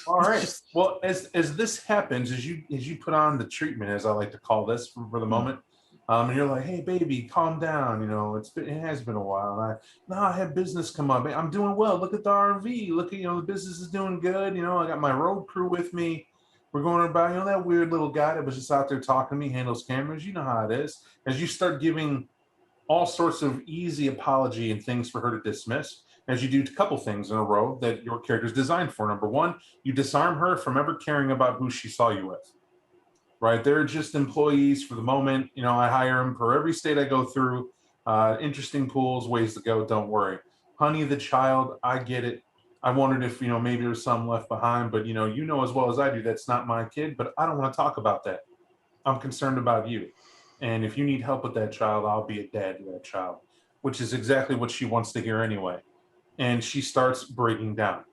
All right. Well, as this happens, as you put on the treatment, as I like to call this for the moment, and you're like, hey baby, calm down. You know, it has been a while. I had business come up. I'm doing well. Look at the RV. Look at, the business is doing good. I got my road crew with me. We're going about, that weird little guy that was just out there talking to me, handles cameras. You know how it is. As you start giving all sorts of easy apology and things for her to dismiss, as you do a couple things in a row that your character is designed for. Number one, you disarm her from ever caring about who she saw you with. Right? They're just employees for the moment. I hire them per every state I go through. Interesting pools, ways to go. Don't worry. Honey, the child, I get it. I wondered if, maybe there's some left behind, but, as well as I do, that's not my kid, but I don't want to talk about that. I'm concerned about you. And if you need help with that child, I'll be a dad to that child, which is exactly what she wants to hear anyway. And she starts breaking down.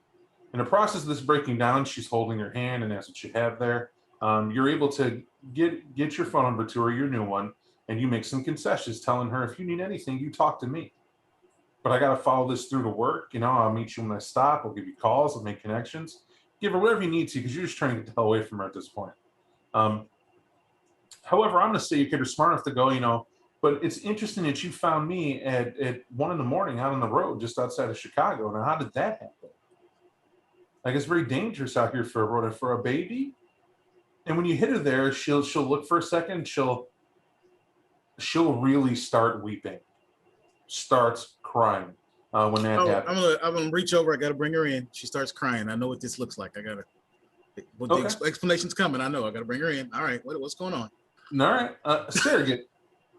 In the process of this breaking down, she's holding her hand, and that's what you have there. You're able to get your phone number to her, your new one, and you make some concessions, telling her, if you need anything, you talk to me. But I got to follow this through to work. I'll meet you when I stop. I'll give you calls. I'll make connections. Give her whatever you need to, because you're just trying to get the hell away from her at this point. However, I'm going to say your kid is smart enough to go, but it's interesting that you found me at 1 a.m. out on the road just outside of Chicago. Now, how did that happen? Like, it's very dangerous out here for a baby. And when you hit her there, she'll look for a second. She'll really start weeping, starts crying when that happens. I'm gonna reach over. I gotta bring her in. She starts crying. I know what this looks like. The explanation's coming. I know. I gotta bring her in. All right. What's going on? All right, Surrogate,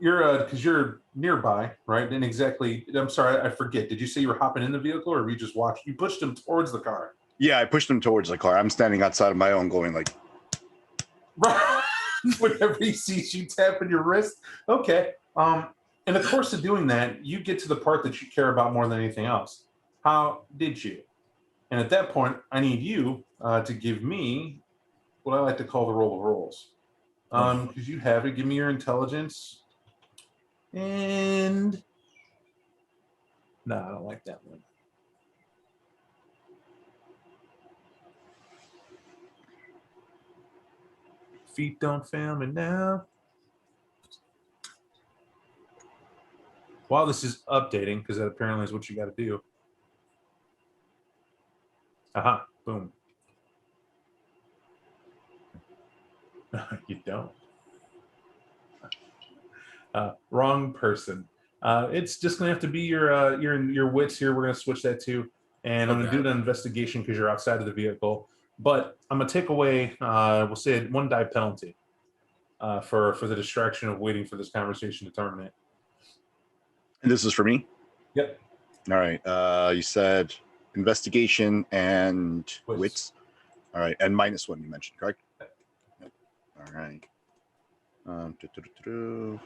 you're because you're nearby, right? And exactly. I'm sorry, I forget. Did you say you were hopping in the vehicle, or you just watched? You pushed him towards the car. Yeah, I pushed him towards the car. I'm standing outside of my own, going like. Right. Whenever he sees you tapping your wrist. Okay. In the course of doing that, you get to the part that you care about more than anything else. How did you? And at that point, I need you to give me what I like to call the roll of rolls. Because you have it. Give me your intelligence. And no, I don't like that one. Feet don't fail me now. While this is updating, because that apparently is what you got to do. Aha, boom. You don't. Wrong person. It's just gonna have to be your wits here. We're gonna switch that to, and I'm gonna do the investigation because you're outside of the vehicle. But I'm gonna take away, we'll say, 1 die penalty for the distraction of waiting for this conversation to terminate. And this is for me? Yep. All right. You said investigation and wits. All right, and -1 you mentioned, correct? Yep. All right. 4-2.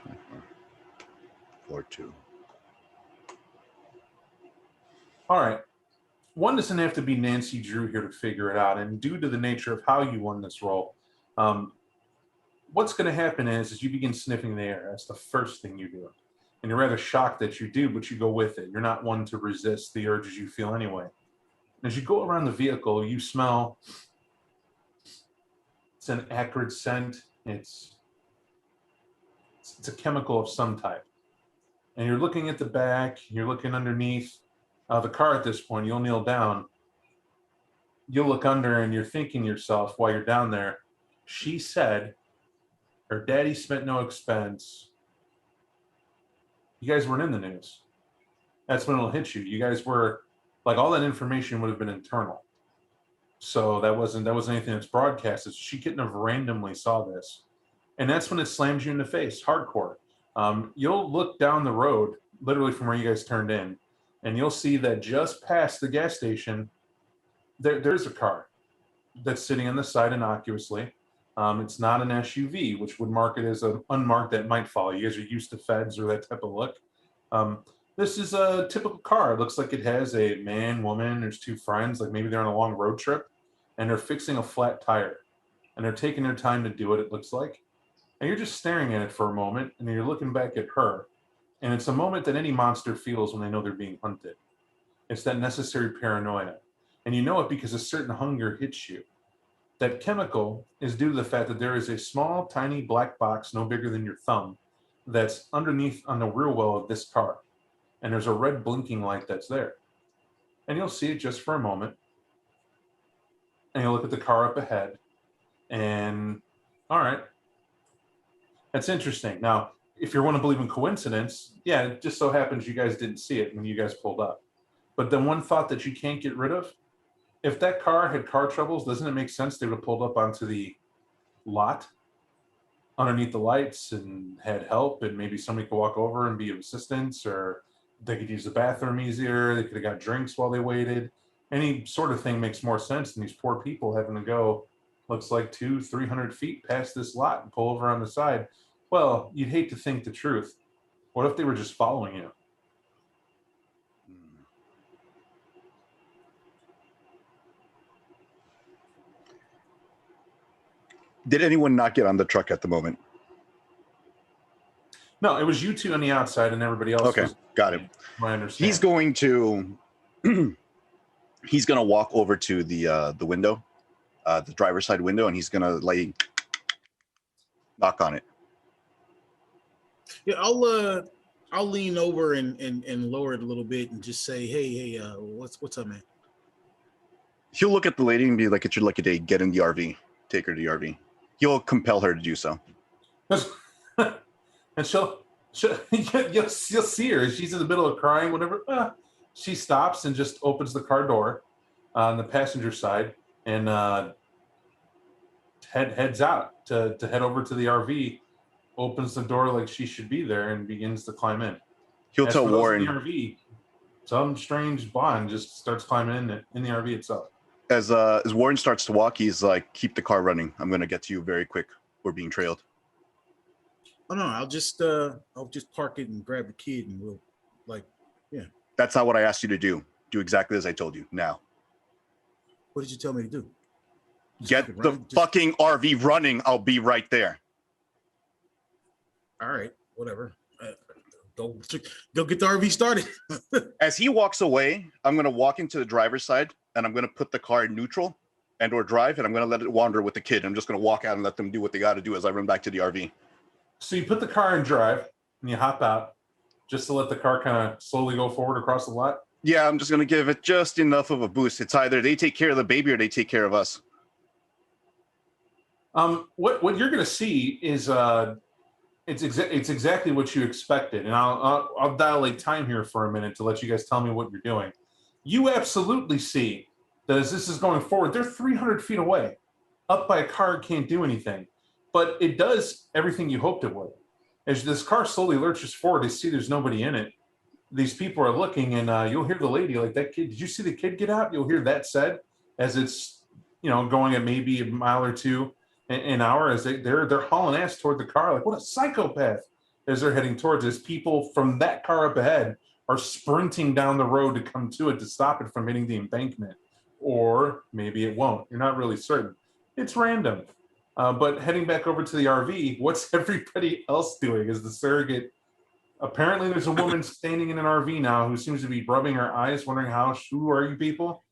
All right. One doesn't have to be Nancy Drew here to figure it out. And due to the nature of how you won this role, what's going to happen is you begin sniffing the air. That's the first thing you do. And you're rather shocked that you do, but you go with it. You're not one to resist the urges you feel anyway. As you go around the vehicle, you smell, it's an acrid scent. It's a chemical of some type. And you're looking at the back, you're looking underneath the car at this point. You'll kneel down. You'll look under and you're thinking to yourself while you're down there, she said her daddy spent no expense You guys weren't in the news. That's when it'll hit you. You guys were like, all that information would have been internal. So that wasn't anything that's broadcasted. She couldn't have randomly saw this. And that's when it slams you in the face, hardcore. You'll look down the road, literally from where you guys turned in, and you'll see that just past the gas station, there's a car that's sitting on the side innocuously. It's not an SUV, which would mark it as an unmarked that might follow. You guys are used to feds or that type of look. This is a typical car. It looks like it has a man, woman, there's two friends, like maybe they're on a long road trip, and they're fixing a flat tire. And they're taking their time to do it looks like. And you're just staring at it for a moment, and then you're looking back at her. And it's a moment that any monster feels when they know they're being hunted. It's that necessary paranoia. And you know it because a certain hunger hits you. That chemical is due to the fact that there is a small, tiny black box, no bigger than your thumb, that's underneath on the rear wheel of this car. And there's a red blinking light that's there. And you'll see it just for a moment. And you'll look at the car up ahead. And, all right. That's interesting. Now, if you want to believe in coincidence, yeah, it just so happens you guys didn't see it when you guys pulled up. But the one thought that you can't get rid of, if that car had car troubles, doesn't it make sense they would have pulled up onto the lot underneath the lights and had help, and maybe somebody could walk over and be of assistance, or they could use the bathroom easier, they could have got drinks while they waited. Any sort of thing makes more sense than these poor people having to go, looks like 200-300 feet past this lot and pull over on the side. Well, you'd hate to think the truth. What if they were just following you? Did anyone not get on the truck at the moment? No, it was you two on the outside and everybody else. Okay, got it. I understand. He's going to walk over to the window, the driver's side window, and he's gonna like knock on it. Yeah, I'll lean over and lower it a little bit and just say, hey, what's up, man? He'll look at the lady and be like, "It's your lucky day. Get in the RV. Take her to the RV." He'll compel her to do so. And you'll see her. She's in the middle of crying, whatever. She stops and just opens the car door on the passenger side and heads out to head over to the RV, opens the door like she should be there, and begins to climb in. He'll tell Warren. The RV, some strange bond just starts climbing in the RV itself. As Warren starts to walk, he's like, "Keep the car running. I'm going to get to you very quick. We're being trailed." Oh no, I'll just park it and grab the kid and we'll yeah. That's not what I asked you to do. Do exactly as I told you. Now. What did you tell me to do? Get the fucking RV running. I'll be right there. All right, whatever. Go get the RV started. As he walks away, I'm going to walk into the driver's side and I'm going to put the car in neutral and or drive, and I'm going to let it wander with the kid. I'm just going to walk out and let them do what they got to do as I run back to the RV. So you put the car in drive and you hop out just to let the car kind of slowly go forward across the lot? Yeah, I'm just going to give it just enough of a boost. It's either they take care of the baby or they take care of us. What you're going to see is it's exactly what you expected. And I'll dilate time here for a minute to let you guys tell me what you're doing. You absolutely see that as this is going forward, they're 300 feet away. Up by a car, can't do anything. But it does everything you hoped it would. As this car slowly lurches forward, they see there's nobody in it. These people are looking, and you'll hear the lady, like, "That kid, did you see the kid get out?" You'll hear that said as it's, going at maybe a mile or two an hour, as they're hauling ass toward the car, like, what a psychopath, as they're heading towards this. People from that car up ahead are sprinting down the road to come to it to stop it from hitting the embankment. Or maybe it won't. You're not really certain. It's random. But heading back over to the RV, what's everybody else doing? Is the surrogate... Apparently there's a woman standing in an RV now who seems to be rubbing her eyes, wondering who are you people?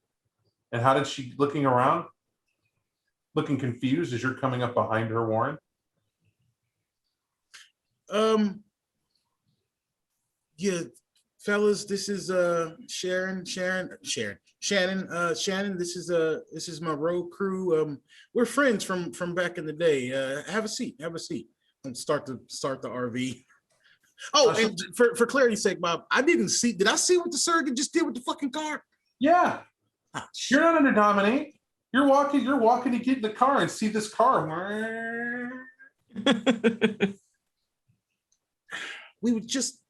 And how did she, looking around, looking confused as you're coming up behind her, Warren? Yeah, fellas, this is Shannon, this is my road crew. We're friends from back in the day. Have a seat. And start the RV. Oh, and for clarity's sake, Bob, I didn't see. Did I see what the surrogate just did with the fucking car? Yeah. Ah, You're not under dominate. You're walking to get in the car and see this car. We would just.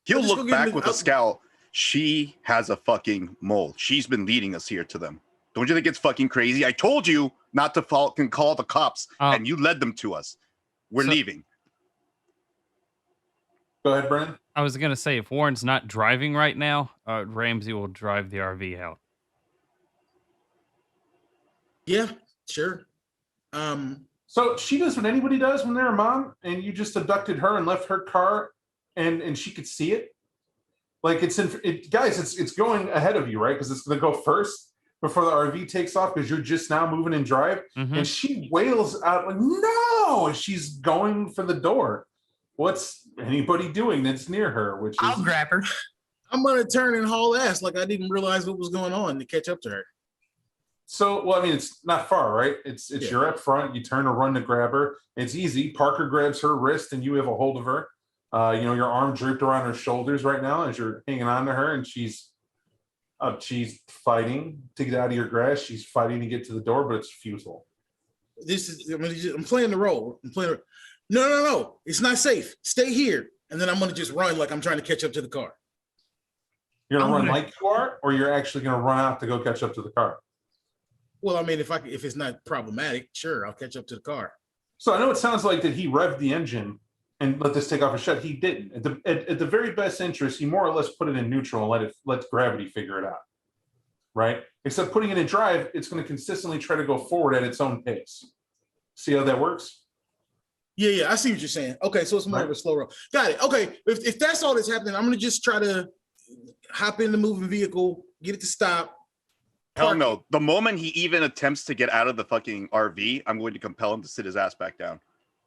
He'll I'll just go look get in back the- with a scowl. She has a fucking mole. She's been leading us here to them. Don't you think it's fucking crazy? I told you not to call the cops, and you led them to us. We're leaving. Go ahead, Brennan. I was gonna say, if Warren's not driving right now, Ramsey will drive the RV out. Yeah, sure. So she does what anybody does when they're a mom, and you just abducted her and left her car, and she could see it. Like guys, it's going ahead of you, right? Because it's going to go first before the RV takes off because you're just now moving in drive, and she wails out like no, and she's going for the door. What's anybody doing that's near her? Which is I'll grab her. I'm gonna turn and haul ass like I didn't realize what was going on to catch up to her. so. Well, I mean, it's not far, right? It's you're up front. You turn to run to grab her. It's easy. Parker grabs her wrist, and you have a hold of her. Your arm drooped around her shoulders right now as you're hanging on to her, and she's fighting to get out of your grasp. She's fighting to get to the door, but it's futile. I'm playing the role. No. It's not safe. Stay here. And then I'm going to just run like I'm trying to catch up to the car. You're going to run like you are, or you're actually going to run out to go catch up to the car? Well, I mean, if it's not problematic, sure, I'll catch up to the car. So I know it sounds like that he revved the engine and let this take off a shot. He didn't. At the very best interest, he more or less put it in neutral and let gravity figure it out. Right? Except putting it in drive, it's going to consistently try to go forward at its own pace. See how that works? Yeah, I see what you're saying. Okay, so it's more of a slow roll. Got it. Okay, if that's all that's happening, I'm going to just try to hop in the moving vehicle, get it to stop. Hell no. The moment he even attempts to get out of the fucking RV, I'm going to compel him to sit his ass back down.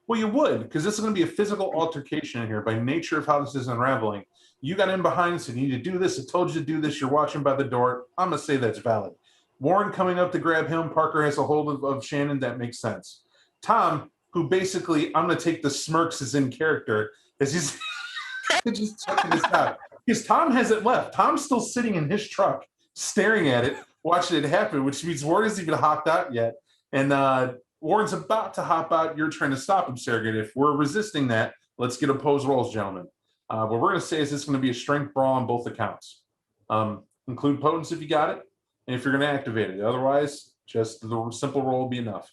Well, you would, because this is going to be a physical altercation in here by nature of how this is unraveling. You got in behind, so you need to do this. I told you to do this. You're watching by the door. I'm going to say that's valid. Warren coming up to grab him. Parker has a hold of Shannon. That makes sense. Tom, who basically, I'm going to take the smirks as in character, as he's just checking this out. Because Tom hasn't left. Tom's still sitting in his truck, staring at it, watching it happen, which means Warren hasn't even hopped out yet. And Warren's about to hop out. You're trying to stop him, Surrogate. If we're resisting that, let's get opposed rolls, gentlemen. What we're going to say is it's going to be a strength brawl on both accounts. Include potence if you got it, and if you're going to activate it. Otherwise, just the simple roll will be enough.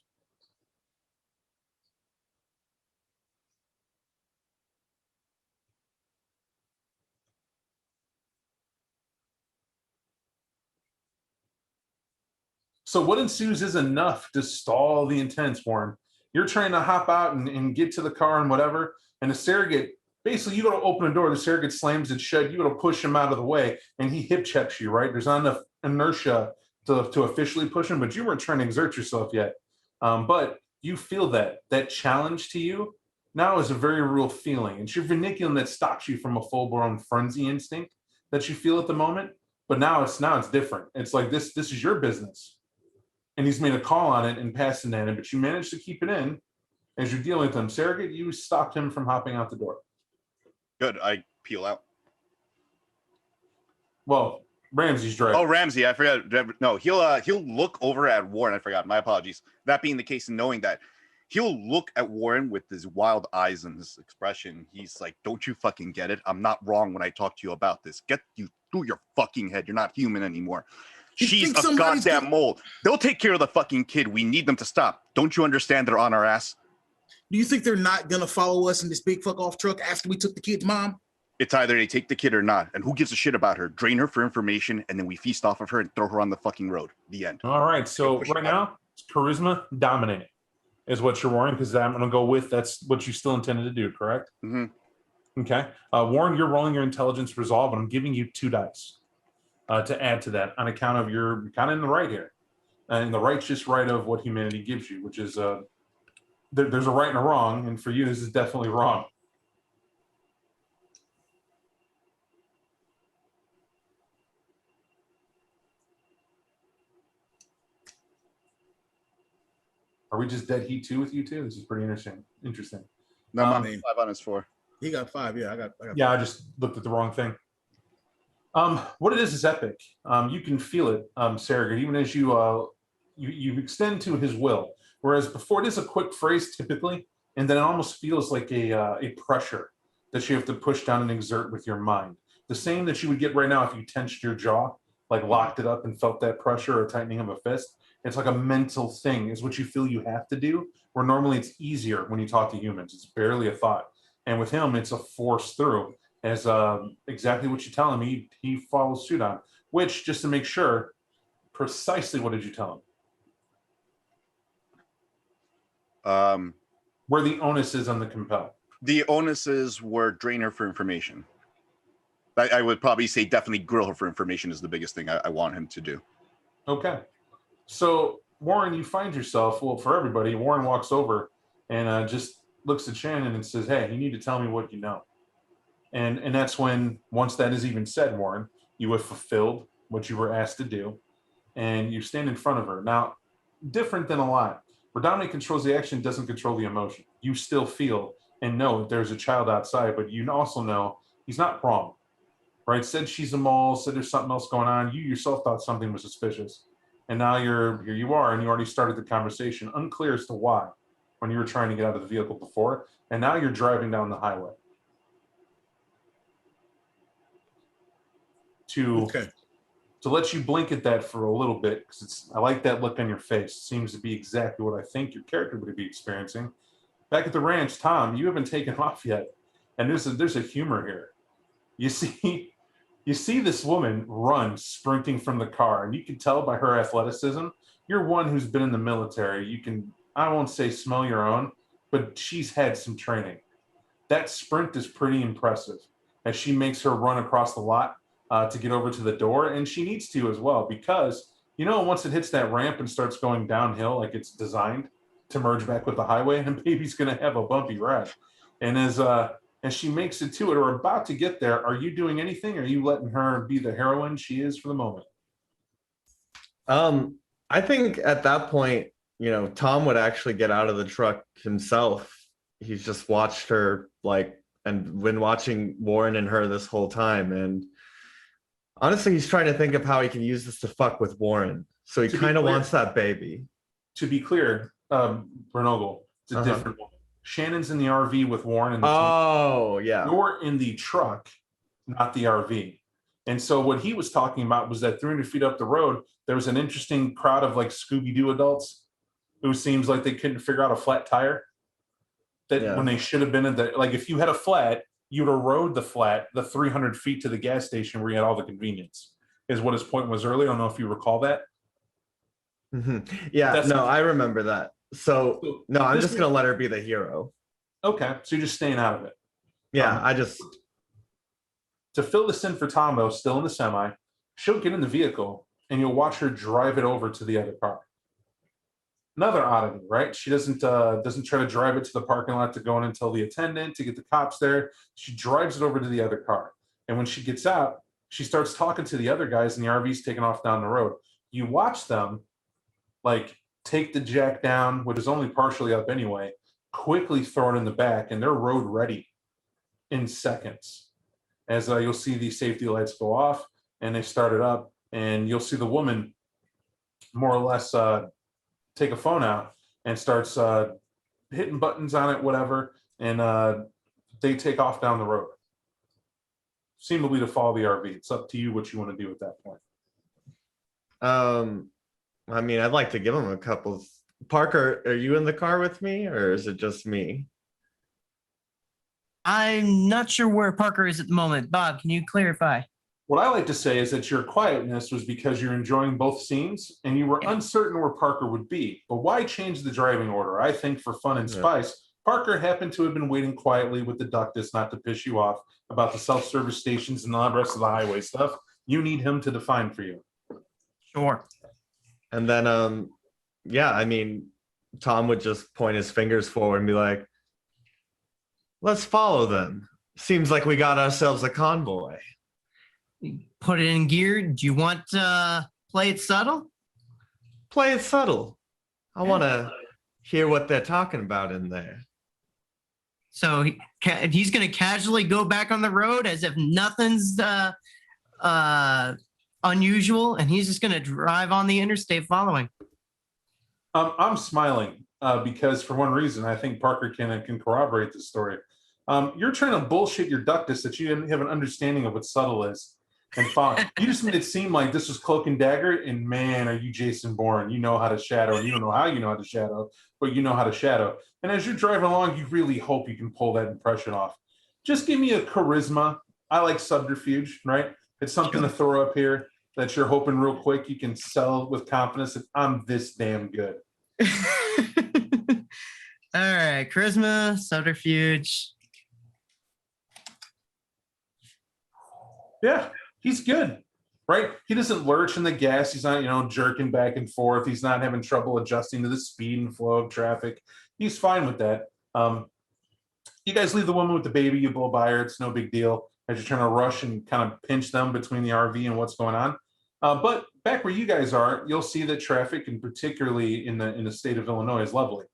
So what ensues is enough to stall the intents, Warren. You're trying to hop out and get to the car and whatever, and the surrogate, basically you go to open a door, the surrogate slams it shut, you go to push him out of the way, and he hip checks you, right? There's not enough inertia to officially push him, but you weren't trying to exert yourself yet. But you feel that challenge to you now is a very real feeling. It's your verniculum that stops you from a full-blown frenzy instinct that you feel at the moment, but now it's different. It's like this is your business. And he's made a call on it and passed it in, but you managed to keep it in as you're dealing with him. Surrogate, you stopped him from hopping out the door. Good. I peel out. Well, Ramsey's driving. Oh, Ramsey, I forgot. No, he'll look over at Warren. I forgot. My apologies. That being the case, and knowing that, he'll look at Warren with his wild eyes and his expression. He's like, "Don't you fucking get it? I'm not wrong when I talk to you about this. Get you through your fucking head. You're not human anymore. She's a goddamn mole. They'll take care of the fucking kid. We need them to stop. Don't you understand they're on our ass?" Do you think they're not going to follow us in this big fuck off truck after we took the kid's mom? It's either they take the kid or not. And who gives a shit about her? Drain her for information, and then we feast off of her and throw her on the fucking road. The end. All right. So right now, it's charisma dominate is what you're Warren, because I'm going to go with that's what you still intended to do, correct? Mm-hmm. Okay. Warren, you're rolling your intelligence resolve, and I'm giving you 2 dice to add to that on account of you're kind of in the right here. And the right's just right of what humanity gives you, which is there's a right and a wrong. And for you, this is definitely wrong. Are we just dead heat 2 with you two? This is pretty interesting. No, Um, I'm I mean- 5 on his 4. He got 5. Yeah, I got. Yeah, I just looked at the wrong thing. What it is epic. You can feel it, Sarah, even as you extend to his will. Whereas before, it is a quick phrase typically, and then it almost feels like a pressure that you have to push down and exert with your mind. The same that you would get right now if you tensed your jaw, like locked it up and felt that pressure or tightening of a fist. It's like a mental thing, is what you feel you have to do, where normally it's easier when you talk to humans. It's barely a thought. And with him, it's a force through, as exactly what you tell him, he follows suit on. Which, just to make sure, precisely what did you tell him? Where the onus is on the compel. The onuses were drain her for information. I would probably say definitely grill her for information is the biggest thing I want him to do. Okay. So, Warren, you find yourself, well, for everybody, Warren walks over and just looks at Shannon and says, hey, you need to tell me what you know. And that's when, once that is even said, Warren, you have fulfilled what you were asked to do, and you stand in front of her. Now, different than a lot. Where Dominic controls the action, doesn't control the emotion. You still feel and know that there's a child outside, but you also know he's not wrong, right? Said she's a mole, said there's something else going on. You yourself thought something was suspicious. And now here you are, and you already started the conversation, unclear as to why, when you were trying to get out of the vehicle before, and now you're driving down the highway. Okay. To let you blink at that for a little bit, because I like that look on your face. It seems to be exactly what I think your character would be experiencing. Back at the ranch, Tom, you haven't taken off yet, and there's a humor here. You see this woman run sprinting from the car, and you can tell by her athleticism. You're one who's been in the military. You can, I won't say smell your own, but she's had some training. That sprint is pretty impressive as she makes her run across the lot to get over to the door, and she needs to as well, because once it hits that ramp and starts going downhill like it's designed to merge back with the highway, and baby's going to have a bumpy ride. And as she makes it to it or about to get there, are you doing anything, or are you letting her be the heroine she is for the moment? I think at that point, Tom would actually get out of the truck himself. He's just watched her and been watching Warren and her this whole time. And honestly, he's trying to think of how he can use this to fuck with Warren. So he kind of wants that baby. To be clear, Bernogle, it's a different one. Shannon's in the RV with Warren and the team. Yeah. You're in the truck, not the RV. And so what he was talking about was that 300 feet up the road, there was an interesting crowd of like Scooby-Doo adults who seems like they couldn't figure out a flat tire. When they should have been if you had a flat, you'd have rode the flat the 300 feet to the gas station where you had all the convenience, is what his point was earlier. I don't know if you recall that. Mm-hmm. Yeah, no, I remember that. So no, I'm just going to let her be the hero. Okay, so you're just staying out of it. Yeah, to fill this in for Tom, though, still in the semi, she'll get in the vehicle and you'll watch her drive it over to the other car. Another oddity, right? She doesn't try to drive it to the parking lot to go in and tell the attendant to get the cops there. She drives it over to the other car. And when she gets out, she starts talking to the other guys, and the RV's taking off down the road. You watch them take the jack down, which is only partially up anyway, quickly throw it in the back, and they're road ready in seconds. As you'll see the safety lights go off and they start it up, and you'll see the woman more or less take a phone out and starts hitting buttons on it, whatever, and they take off down the road. Seemingly to follow the RV. It's up to you what you want to do at that point. I mean, I'd like to give him a couple. Parker, are you in the car with me, or is it just me? I'm not sure where Parker is at the moment. Bob, can you clarify? What I like to say is that your quietness was because you're enjoying both scenes and you were uncertain where Parker would be. But why change the driving order? I think for fun and spice, Parker happened to have been waiting quietly with the ductus, not to piss you off about the self-service stations and all the rest of the highway stuff. You need him to define for you. Sure. And then, I mean, Tom would just point his fingers forward and be like, let's follow them. Seems like we got ourselves a convoy. Put it in gear. Do you want to play it subtle? Play it subtle. I want to hear what they're talking about in there. So he's going to casually go back on the road as if nothing's unusual, and he's just going to drive on the interstate following. I'm smiling because for one reason, I think Parker can corroborate this story. You're trying to bullshit your ductus that you didn't have an understanding of what subtle is. And fine. You just made it seem like this was cloak and dagger, and man, are you Jason Bourne? You know how to shadow, and you don't know how you know how to shadow, but you know how to shadow. And as you're driving along, you really hope you can pull that impression off. Just give me a charisma. I like subterfuge, right? It's something to throw up here that you're hoping real quick you can sell with confidence that I'm this damn good. All right, charisma, subterfuge. Yeah, he's good, right? He doesn't lurch in the gas. He's not, jerking back and forth. He's not having trouble adjusting to the speed and flow of traffic. He's fine with that. You guys leave the woman with the baby. You blow by her. It's no big deal as you're trying to rush and kind of pinch them between the RV and what's going on. But back where you guys are, you'll see that traffic, and particularly in the state of Illinois, is lovely.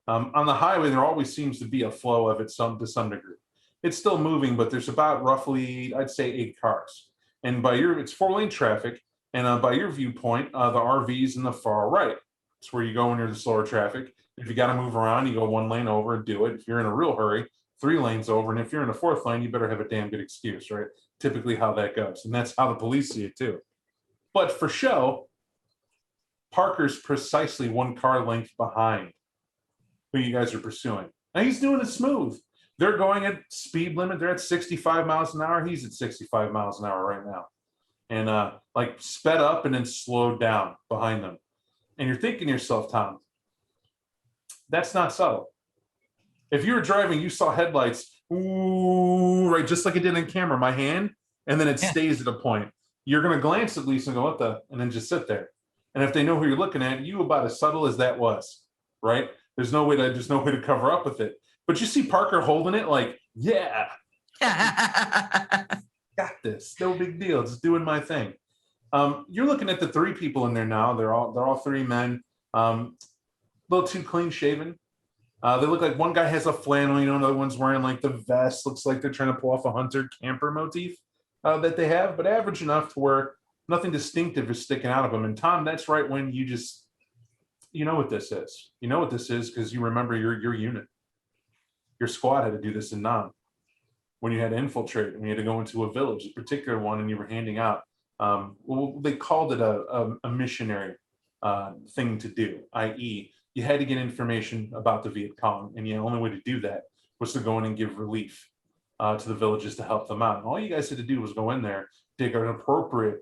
On the highway, there always seems to be a flow of it to some degree. It's still moving, but there's about roughly, I'd say, 8 cars. And it's 4-lane traffic. And by your viewpoint, the RV's in the far right. It's where you go when you're the slower traffic. If you got to move around, you go 1 lane over and do it. If you're in a real hurry, 3 lanes over. And if you're in a 4th lane, you better have a damn good excuse, right? Typically how that goes. And that's how the police see it too. But for show, Parker's precisely 1 car length behind who you guys are pursuing. Now he's doing it smooth. They're going at speed limit. They're at 65 miles an hour. He's at 65 miles an hour right now. And sped up and then slowed down behind them. And you're thinking to yourself, Tom, that's not subtle. If you were driving, you saw headlights, ooh, right, just like it did in camera, my hand, and then it stays at a point. You're going to glance at least and go, what the, and then just sit there. And if they know who you're looking at, you about as subtle as that was, right? There's no way to cover up with it. But you see Parker holding it like, yeah, got this. No big deal. Just doing my thing. You're looking at the 3 people in there now. They're all 3 men. A little too clean shaven. They look like one guy has a flannel, another one's wearing like the vest. Looks like they're trying to pull off a hunter camper motif that they have, but average enough to where nothing distinctive is sticking out of them. And Tom, that's right when you just, you know what this is. You know what this is because you remember your unit. Your squad had to do this in Nam. When you had to infiltrate, when you had to go into a village, a particular one, and you were handing out, they called it a missionary thing to do, i.e., you had to get information about the Viet Cong, and the only way to do that was to go in and give relief to the villages to help them out. And all you guys had to do was go in there, dig an appropriate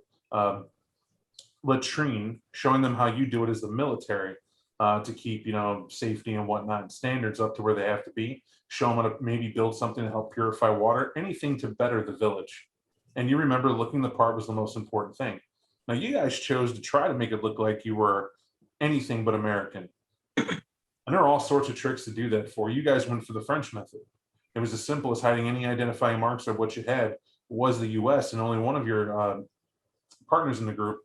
latrine, showing them how you do it as the military to keep, safety and whatnot, standards up to where they have to be. Show them how to maybe build something to help purify water, anything to better the village. And you remember looking the part was the most important thing. Now, you guys chose to try to make it look like you were anything but American. And there are all sorts of tricks to do that for. You guys went for the French method. It was as simple as hiding any identifying marks of what you had was the U.S. And only one of your partners in the group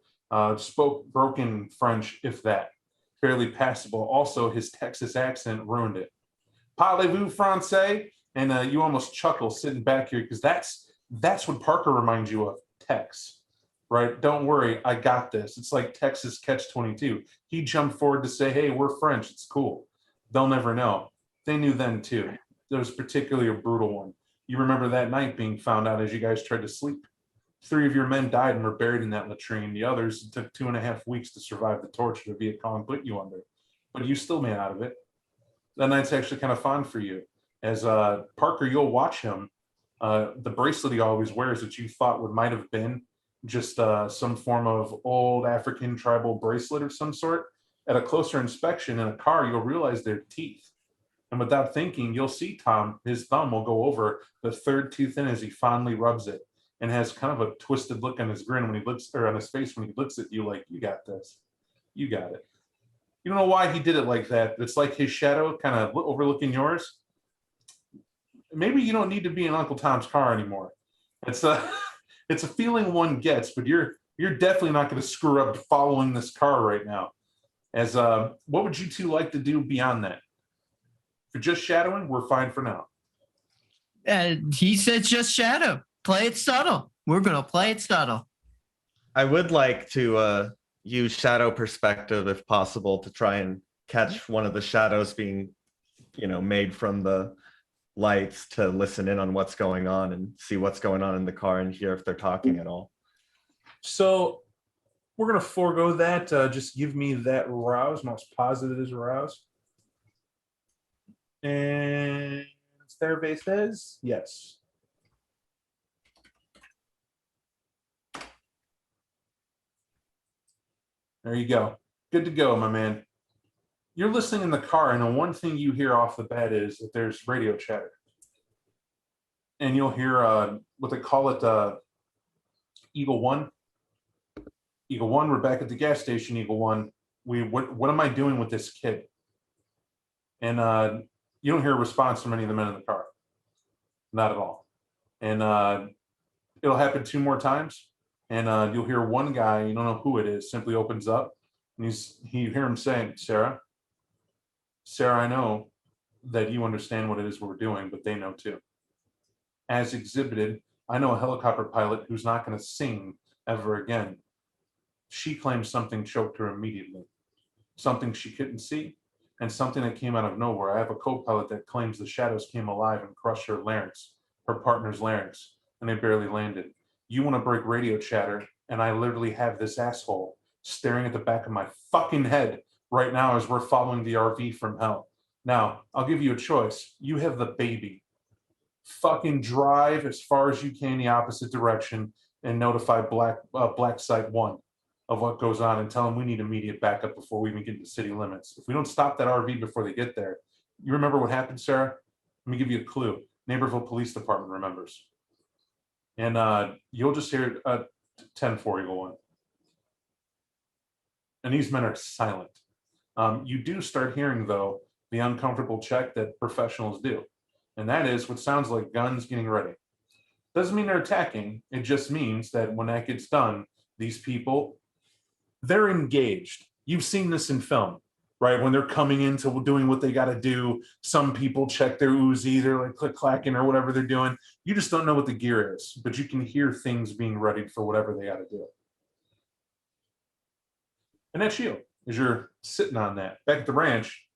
spoke broken French, if that. Fairly passable. Also, his Texas accent ruined it. Parlez-vous français? And you almost chuckle sitting back here because that's what Parker reminds you of, Tex, right? Don't worry, I got this. It's like Texas Catch-22. He jumped forward to say, hey, we're French. It's cool. They'll never know. They knew then, too. There was particularly a brutal one. You remember that night being found out as you guys tried to sleep. 3 of your men died and were buried in that latrine. The others, it took 2.5 weeks to survive the torture the Viet Cong put you under. But you still made out of it. That night's actually kind of fun for you. As Parker, you'll watch him. The bracelet he always wears that you thought might have been just some form of old African tribal bracelet of some sort. At a closer inspection in a car, you'll realize they're teeth. And without thinking, you'll see Tom, his thumb will go over the 3rd tooth in as he fondly rubs it and has kind of a twisted look on his grin when he looks, or on his face when he looks at you like, you got this. You got it. You don't know why he did it like that. It's like his shadow kind of overlooking yours. Maybe you don't need to be in Uncle Tom's car anymore. It's a feeling one gets, but you're definitely not going to screw up following this car right now. As what would you two like to do beyond that? For just shadowing, we're fine for now. He said just shadow. Play it subtle. We're gonna play it subtle. I would like to use shadow perspective if possible to try and catch one of the shadows being, made from the lights to listen in on what's going on and see what's going on in the car and hear if they're talking at all. So we're going to forego that. Just give me that rouse. Most positive is rouse. And Starbase says yes. There you go. Good to go, my man. You're listening in the car, and the one thing you hear off the bat is that there's radio chatter. And you'll hear what they call it, Eagle One. Eagle One, we're back at the gas station, Eagle One. What am I doing with this kid? And you don't hear a response from any of the men in the car. Not at all. And it'll happen 2 more times. And you'll hear one guy, you don't know who it is, simply opens up. And you hear him saying, Sarah, I know that you understand what it is we're doing, but they know too. As exhibited, I know a helicopter pilot who's not going to sing ever again. She claims something choked her immediately, something she couldn't see, and something that came out of nowhere. I have a co-pilot that claims the shadows came alive and crushed her larynx, her partner's larynx, and they barely landed. You want to break radio chatter, and I literally have this asshole staring at the back of my fucking head right now as we're following the RV from hell. Now, I'll give you a choice. You have the baby. Fucking drive as far as you can the opposite direction and notify Black Site 1 of what goes on and tell them we need immediate backup before we even get into city limits. If we don't stop that RV before they get there, you remember what happened, Sarah? Let me give you a clue. Naperville Police Department remembers. And you'll just hear 10-4 Eagle One. And these men are silent. You do start hearing, though, the uncomfortable check that professionals do. And that is what sounds like guns getting ready. Doesn't mean they're attacking. It just means that when that gets done, these people, they're engaged. You've seen this in film, right? When they're coming into doing what they got to do, some people check their Uzi, they're like click-clacking or whatever they're doing. You just don't know what the gear is, but you can hear things being readied for whatever they got to do. And that's you, as you're sitting on that. Back at the ranch,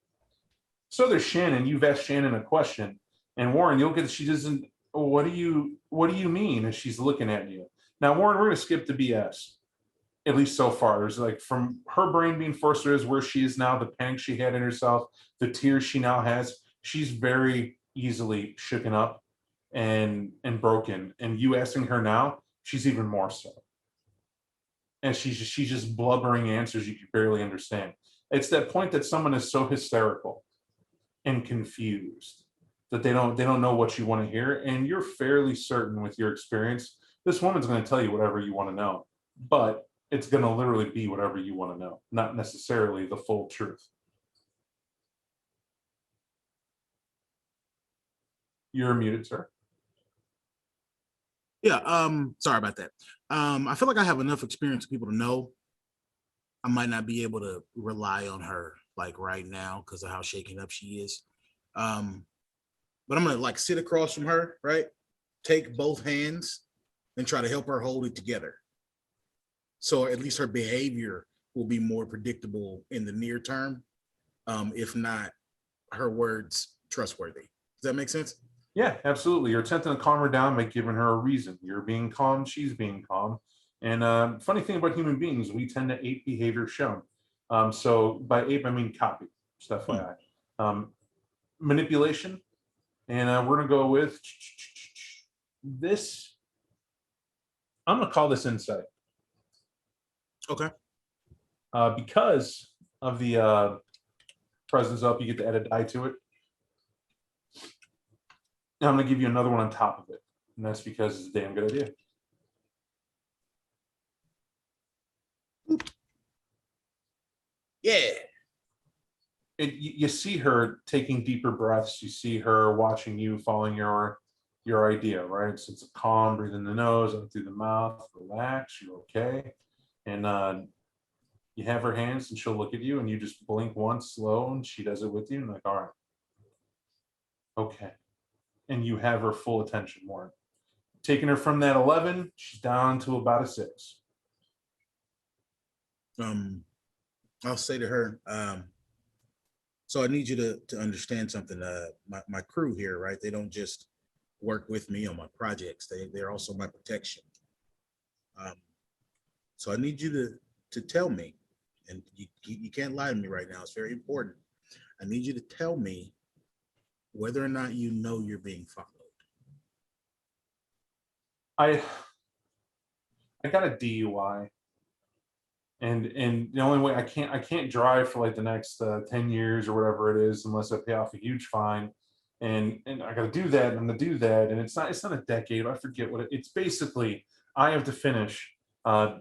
so there's Shannon. You've asked Shannon a question. And Warren, you'll get, she doesn't, what do you mean? As she's looking at you. Now, Warren, we're going to skip the BS, at least so far. There's like from her brain being forced is where she is now, the panic she had in herself, the tears she now has. She's very easily shooken up and broken. And you asking her now, she's even more so. And she's just blubbering answers you can barely understand. It's that point that someone is so hysterical and confused that they don't know what you want to hear, and you're fairly certain with your experience this woman's going to tell you whatever you want to know, but it's going to literally be whatever you want to know, not necessarily the full truth. You're muted, sir. Yeah, sorry about that. I feel like I have enough experience for people to know I might not be able to rely on her like right now because of how shaken up she is. But I'm gonna like sit across from her, right? Take both hands and try to help her hold it together. So at least her behavior will be more predictable in the near term, if not her words trustworthy. Does that make sense? Yeah, absolutely. You're attempting to calm her down by giving her a reason. You're being calm, she's being calm. And funny thing about human beings, we tend to ape behavior shown. So by ape, I mean copy, just FYI. Manipulation. And we're going to go with this. I'm going to call this insight. Okay. Because of the presence up, you get to add a die to it. And I'm going to give you another one on top of it. And that's because it's a damn good idea. Yeah. You see her taking deeper breaths. You see her watching you, following your idea, right? So it's a calm, breathe in the nose, out through the mouth, relax, you're okay. And you have her hands and she'll look at you and you just blink once slow and she does it with you and like, all right. Okay. and you have her full attention, Warren. Taking her from that 11, she's down to about a 6. I'll say to her, so I need you to understand something. My crew here, right? They don't just work with me on my projects. They're also my protection. So I need you to tell me, and you can't lie to me right now. It's very important. I need you to tell me whether or not you know you're being followed. I got a DUI, and the only way I can't drive for like the next 10 years or whatever it is unless I pay off a huge fine, and I got to do that and I'm gonna do that, and it's not a decade. I forget what it's basically. I have to finish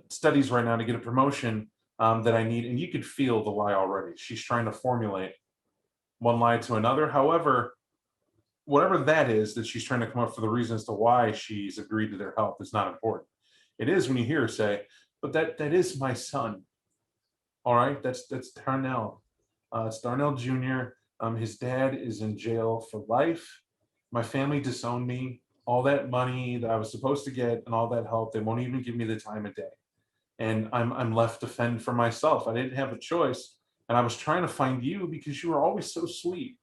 studies right now to get a promotion that I need, and you could feel the lie already. She's trying to formulate one lie to another. However, whatever that is that she's trying to come up for the reason as to why she's agreed to their help is not important. It is when you hear her say, but that is my son. All right, that's Darnell. It's Darnell Jr. His dad is in jail for life. My family disowned me. All that money that I was supposed to get and all that help, they won't even give me the time of day. And I'm left to fend for myself. I didn't have a choice. And I was trying to find you because you were always so sweet.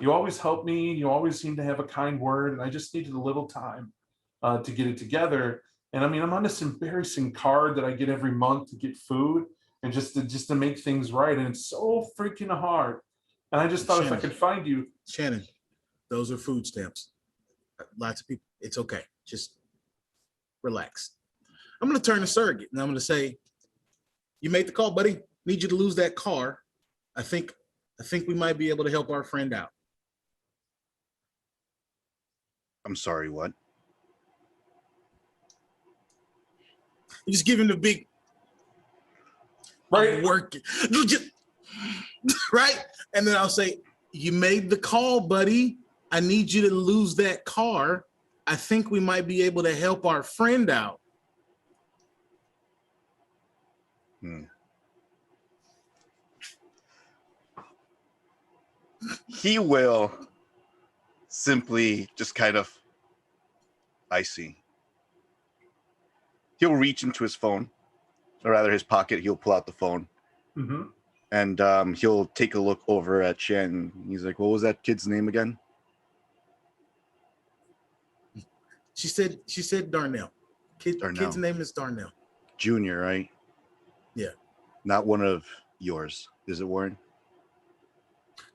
You always help me. You always seem to have a kind word. And I just needed a little time to get it together. And I mean, I'm on this embarrassing card that I get every month to get food and just to make things right. And it's so freaking hard. And I just thought if I could find you. Shannon, those are food stamps. Lots of people. It's okay. Just relax. I'm going to turn to surrogate and I'm going to say, you made the call, buddy. Need you to lose that car. I think we might be able to help our friend out. I'm sorry, what? You just give him the big Right. work. Right? And then I'll say, you made the call, buddy. I need you to lose that car. I think we might be able to help our friend out. He will simply just kind of, I see. He'll reach into his phone, or rather his pocket. He'll pull out the phone, and he'll take a look over at Shannon. He's like, what was that kid's name again? She said Darnell. Darnell. Kid's name is Darnell. Junior, right? Yeah. Not one of yours, is it, Warren?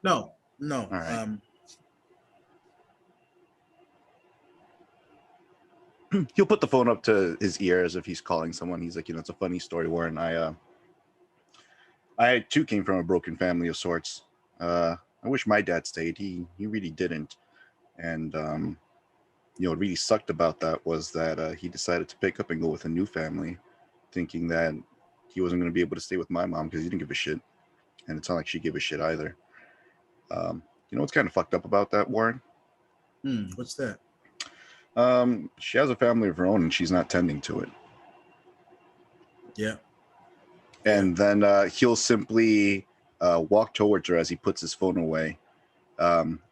No. All right. He'll put the phone up to his ear as if he's calling someone. He's like, it's a funny story, Warren. I too came from a broken family of sorts. I wish my dad stayed. He really didn't. And what really sucked about that was that he decided to pick up and go with a new family, thinking that he wasn't going to be able to stay with my mom because he didn't give a shit. And it's not like she gave a shit either. What's kind of fucked up about that, Warren? What's that? She has a family of her own and she's not tending to it. Yeah. And then he'll simply walk towards her as he puts his phone away,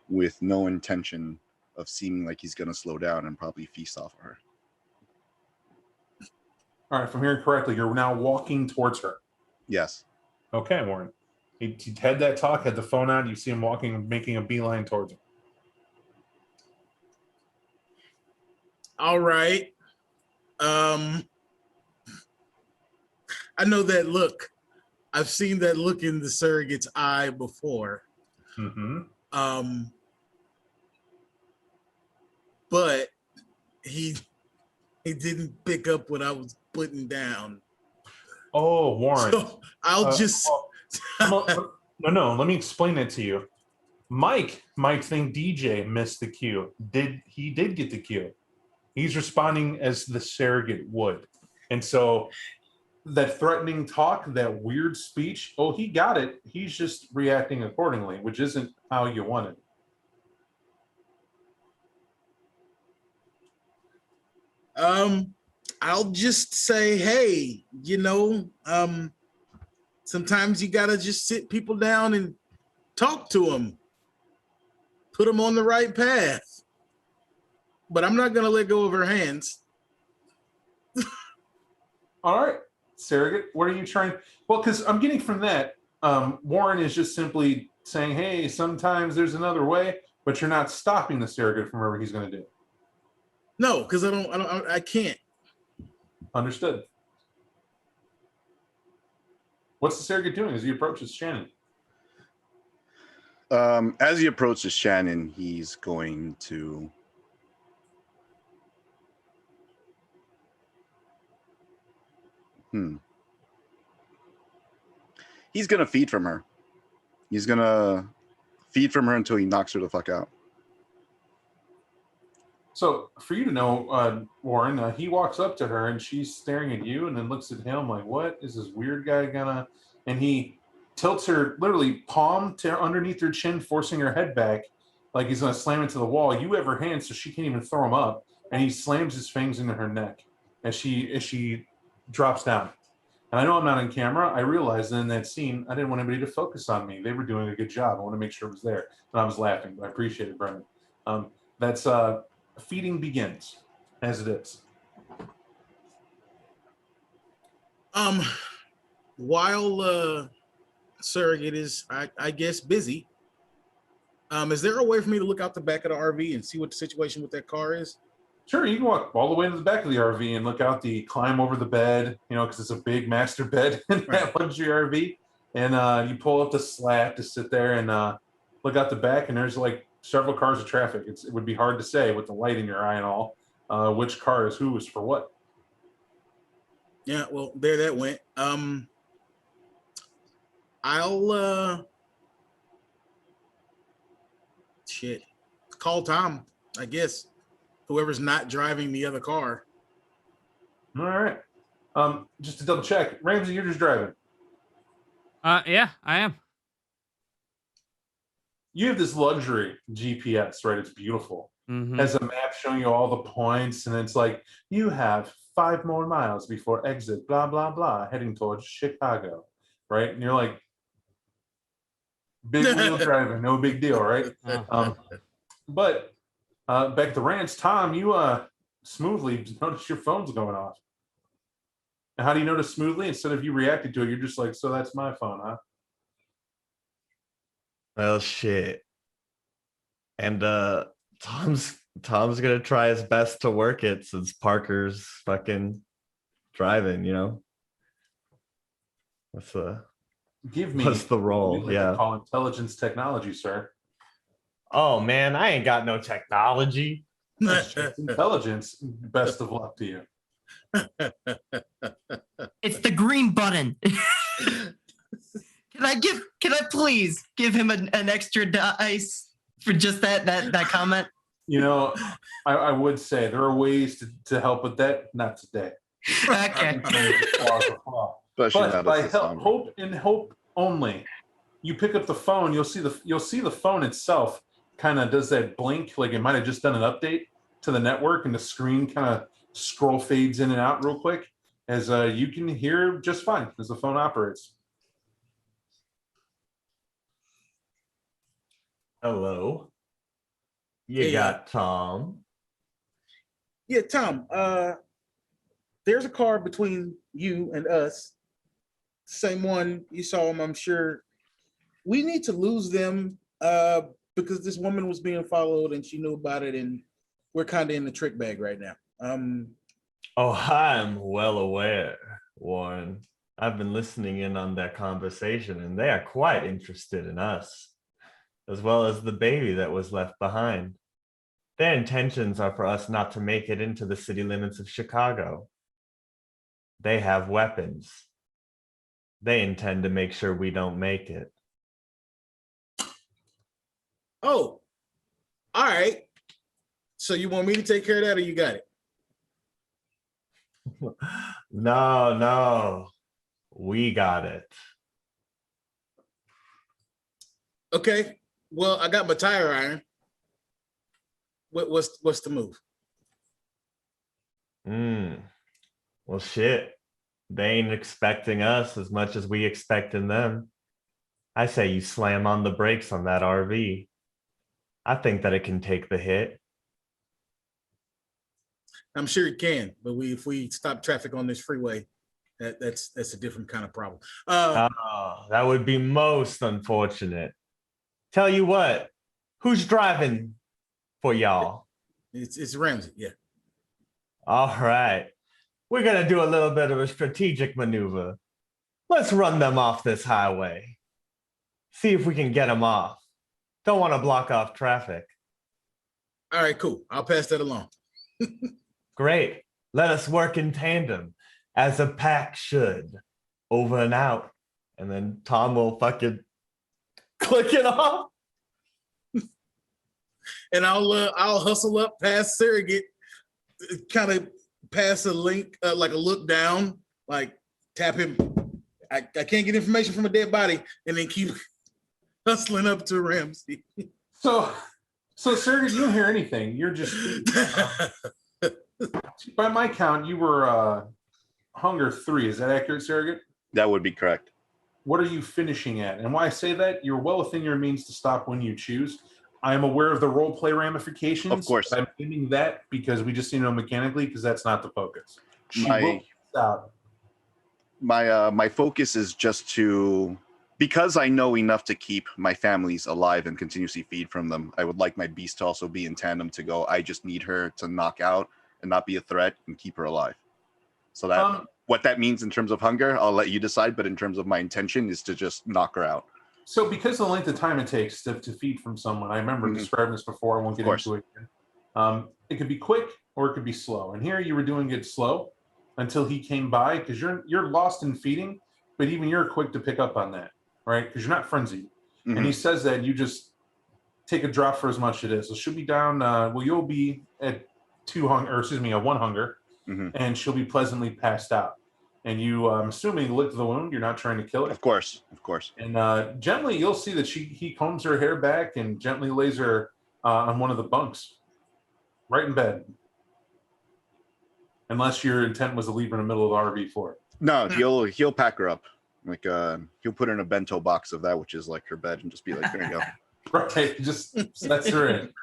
with no intention of seeming like he's going to slow down and probably feast off of her. All right, if I'm hearing correctly, you're now walking towards her. Yes. Okay, Warren. He had that talk, had the phone on. You see him walking, making a beeline towards her. All right. I know that look. I've seen that look in the surrogate's eye before. But he didn't pick up what I was putting down. Oh, Warren. So I'll just no, let me explain it to you. Mike might think DJ missed the cue. He did get the cue. He's responding as the surrogate would. And so that threatening talk, that weird speech, he got it. He's just reacting accordingly, which isn't how you want it. I'll just say, hey, sometimes you gotta just sit people down and talk to them, put them on the right path. but I'm not gonna let go of her hands. All right, Surrogate, what are you trying? Well, because I'm getting from that, Warren is just simply saying, hey, sometimes there's another way, but you're not stopping the Surrogate from whatever he's going to do. No, because I can't. Understood. What's the Surrogate doing as he approaches Shannon? As he approaches Shannon, he's going to he's gonna feed from her. He's gonna feed from her until he knocks her the fuck out. So for you to know, Warren, he walks up to her and she's staring at you and then looks at him like, what is this weird guy gonna? And he tilts her literally palm to underneath her chin, forcing her head back like he's gonna slam into the wall. You have her hands so she can't even throw him up, and he slams his fangs into her neck as she drops down. And I know I'm not on camera. I realized in that scene, I didn't want anybody to focus on me. They were doing a good job. I want to make sure it was there. And I was laughing, but I appreciate it, Brendan. That's feeding begins as it is. While Surrogate is, I guess, busy, is there a way for me to look out the back of the RV and see what the situation with that car is? Sure, you can walk all the way to the back of the RV and look out climb over the bed, because it's a big master bed in that luxury RV. And you pull up the slat to sit there and look out the back, and there's like several cars of traffic. It would be hard to say with the light in your eye and all, which car is who is for what. Yeah, well, there that went. I'll call Tom, I guess. Whoever's not driving the other car. All right. Just to double check, Ramsey, you're just driving. Yeah, I am. You have this luxury GPS, right? It's beautiful. Mhm. Has a map showing you all the points, and it's like you have 5 more miles before exit, blah blah blah, heading towards Chicago, right? And you're like, big wheel driving, no big deal, right? But back at the ranch, Tom, you smoothly notice your phone's going off. And how do you notice smoothly? Instead of you reacting to it, you're just like, so that's my phone, huh? Well, shit. And Tom's gonna try his best to work it since Parker's fucking driving. What's the role? Like Yeah. call intelligence technology, sir. Oh man, I ain't got no technology. Intelligence. Best of luck to you. It's the green button. Can I please give him an extra dice for just that comment? I would say there are ways to help with that. Not today. Okay. But by hope only, you pick up the phone. You'll see the phone itself kind of does that blink, like it might have just done an update to the network, and the screen kind of scroll fades in and out real quick as you can hear just fine as the phone operates. Hello. You got Tom. Yeah, Tom. There's a car between you and us. Same one you saw him, I'm sure. We need to lose them because this woman was being followed and she knew about it, and we're kind of in the trick bag right now. Oh, I'm well aware, Warren. I've been listening in on their conversation, and they are quite interested in us, as well as the baby that was left behind. Their intentions are for us not to make it into the city limits of Chicago. They have weapons. They intend to make sure we don't make it. Oh, all right. So you want me to take care of that, or you got it? No. We got it. Okay. Well, I got my tire iron. What's the move? Well, shit. They ain't expecting us as much as we expecting them. I say you slam on the brakes on that RV. I think that it can take the hit. I'm sure it can, but if we stop traffic on this freeway, that's a different kind of problem. Oh, that would be most unfortunate. Tell you what, who's driving for y'all? It's Ramsey, yeah. All right. We're going to do a little bit of a strategic maneuver. Let's run them off this highway. See if we can get them off. Don't want to block off traffic. All right, cool. I'll pass that along. Great. Let us work in tandem as a pack should. Over and out. And then Tom will fucking click it off. And I'll hustle up past Surrogate, kind of pass a link, like a look down, like tap him. I can't get information from a dead body, and then keep hustling up to Ramsey. So Surrogate, you don't hear anything. You're just by my count, you were hunger 3. Is that accurate, Surrogate? That would be correct. What are you finishing at? And why I say that, you're well within your means to stop when you choose. I am aware of the role play ramifications. Of course. I'm aiming that because we just need to know mechanically, because that's not the focus. She will stop. My focus is just to, because I know enough to keep my families alive and continuously feed from them. I would like my beast to also be in tandem to go. I just need her to knock out and not be a threat and keep her alive. So that what that means in terms of hunger, I'll let you decide. But in terms of my intention is to just knock her out. So because of the length of time it takes to feed from someone, I remember describing this before, I won't get into it again. It could be quick or it could be slow. And here you were doing it slow until he came by, because you're lost in feeding, but even you're quick to pick up on that, right? Because you're not frenzied. And he says that you just take a drop for as much as it is. So she'll be down, you'll be at 1 hunger, and she'll be pleasantly passed out. And you, I'm assuming, lick the wound. You're not trying to kill it. Of course. And gently, you'll see that he combs her hair back and gently lays her on one of the bunks, right in bed. Unless your intent was to leave her in the middle of the RV floor. No, he'll pack her up. Like he'll put her in a bento box of that, which is like her bed, and just be like, there you go. Right, just sets her in.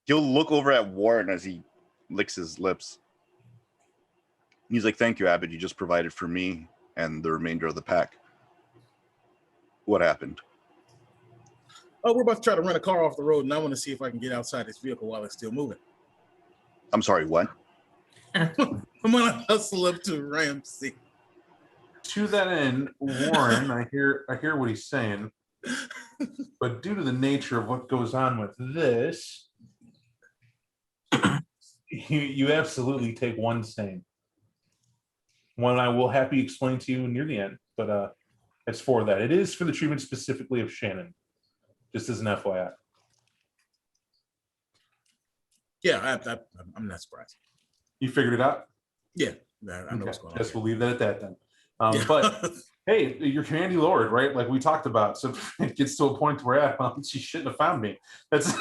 He'll look over at Warren as he licks his lips. He's like, thank you, Abbott. You just provided for me and the remainder of the pack. What happened? Oh, we're about to try to run a car off the road, and I want to see if I can get outside this vehicle while it's still moving. I'm sorry, what? I'm going to hustle up to Ramsey. To that end, Warren, I hear what he's saying, but due to the nature of what goes on with this, you absolutely take one stain. One I will happily explain to you near the end, but it's for that. It is for the treatment specifically of Shannon, just as an FYI. Yeah, I'm not surprised. You figured it out? Yeah, I know what's going on. Guess we'll leave that at that then. But hey, you're Candy Lord, right? Like we talked about. So it gets to a point where she shouldn't have found me. That's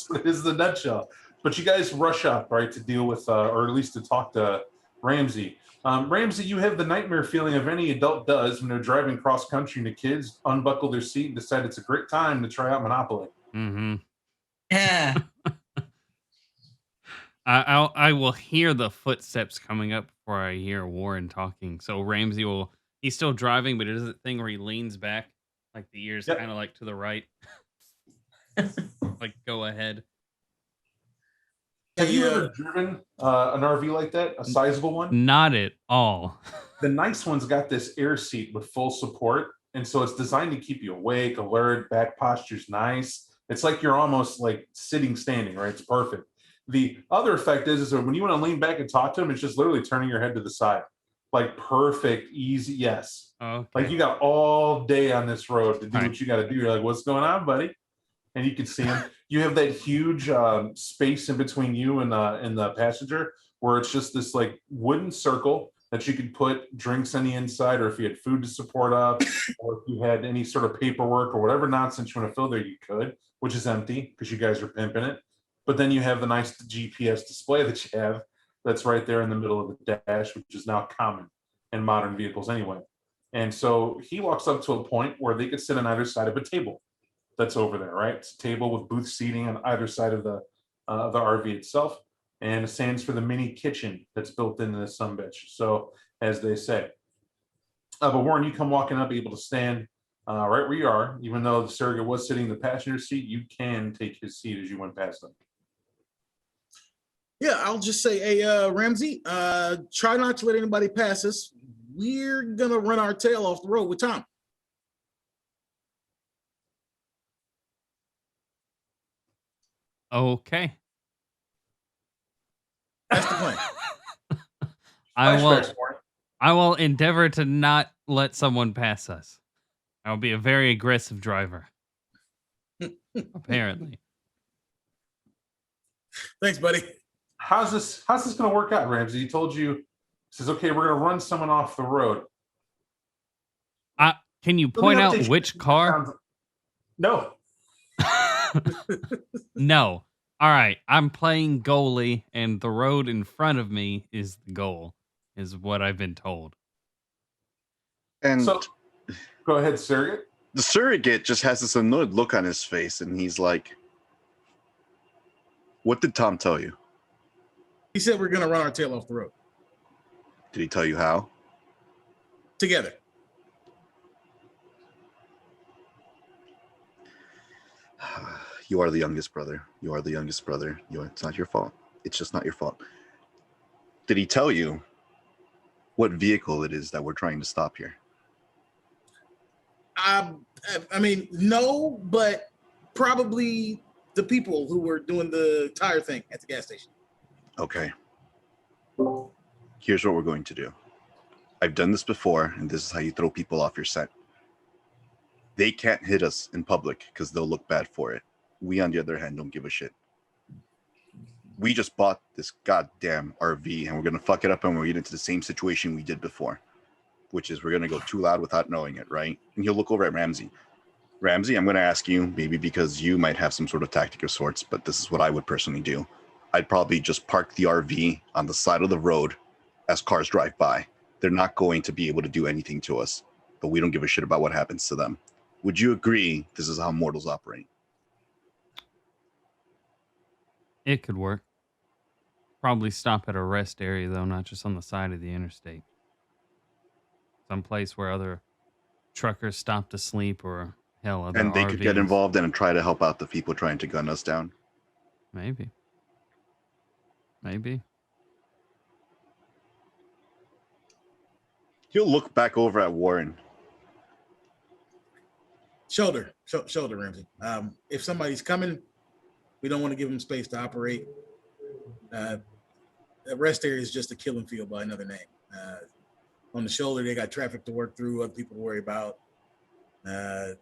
what it is in a nutshell. But you guys rush up, right, to deal with, or at least to talk to Ramsey. Ramsey, you have the nightmare feeling of any adult does when they're driving cross country and the kids unbuckle their seat and decide it's a great time to try out Monopoly. Yeah. I will hear the footsteps coming up before I hear Warren talking. So Ramsey he's still driving, but it is a thing where he leans back, like the ears kind of like to the right. Like go ahead. Have you ever driven an RV like that, a sizable one? Not at all. The nice one's got this air seat with full support, and so it's designed to keep you awake, alert, back posture's nice. It's like you're almost like sitting, standing, right? It's perfect. The other effect is that when you want to lean back and talk to him, it's just literally turning your head to the side. Like perfect, easy, yes. Okay. Like you got all day on this road to do what you got to do. You're like, what's going on, buddy? And you can see him. You have that huge space in between you and the passenger where it's just this like wooden circle that you could put drinks on the inside, or if you had food to support up, or if you had any sort of paperwork or whatever nonsense you want to fill there, you could, which is empty because you guys are pimping it. But then you have the nice GPS display that you have that's right there in the middle of the dash, which is now common in modern vehicles anyway. And so he walks up to a point where they could sit on either side of a table that's over there, right? It's a table with booth seating on either side of the the RV itself, and it stands for the mini kitchen that's built into this sumbitch. So, as they say. But Warren, you come walking up, able to stand right where you are. Even though the surrogate was sitting in the passenger seat, you can take his seat as you went past him. Yeah, I'll just say, hey, Ramsey, try not to let anybody pass us. We're gonna run our tail off the road with Tom. Okay. That's the plan. Flashbacks, Warren. I will endeavor to not let someone pass us. I'll be a very aggressive driver. Apparently. Thanks, buddy. How's this going to work out, Ramsey? He told you, he says, okay, we're going to run someone off the road. Can you Let me point out update you. which car? No. No. All right. I'm playing goalie, and the road in front of me is the goal, is what I've been told. And So, go ahead, surrogate. the surrogate just has this annoyed look on his face, and he's like, "What did Tom tell you? He said we're gonna run our tail off the road Did he tell you how?" together. You are the youngest brother. You are the youngest brother. It's not your fault. It's just not your fault. Did he tell you what vehicle it is that we're trying to stop here? I mean, no, but probably the people who were doing the tire thing at the gas station. Okay. Here's what we're going to do. I've done this before, and this is how you throw people off your scent. They can't hit us in public because they'll look bad for it. We, on the other hand, don't give a shit. We just bought this goddamn RV, and we're going to fuck it up, and we're get into the same situation we did before, which is we're going to go too loud without knowing it, right? And he'll look over at Ramsey. Ramsey, I'm going to ask you, maybe because you might have some sort of tactic of sorts, but this is what I would personally do. I'd probably just park the RV on the side of the road as cars drive by. They're not going to be able to do anything to us, but we don't give a shit about what happens to them. Would you agree this is how mortals operate? It could work. Probably stop at a rest area, though, not just on the side of the interstate. Some place where other truckers stop to sleep, or hell, other And they RVs. could get involved and try to help out the people trying to gun us down. Maybe. He'll look back over at Warren. Shoulder, Ramsey. If somebody's coming, we don't want to give them space to operate. The rest area is just a killing field by another name. On the shoulder, they got traffic to work through, other people to worry about. The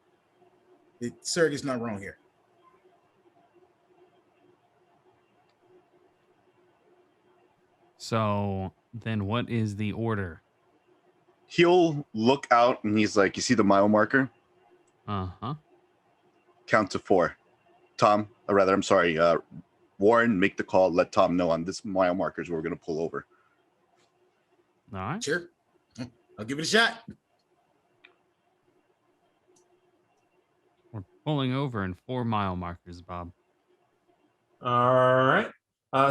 surrogate's not wrong here. So then what is the order? He'll look out and he's like, you see the mile marker? Uh-huh. Count to 4. Tom, or rather, I'm sorry, Warren, make the call. Let Tom know on this mile markers where we're going to pull over. All right. Sure. I'll give it a shot. We're pulling over in 4 mile markers, Bob. All right.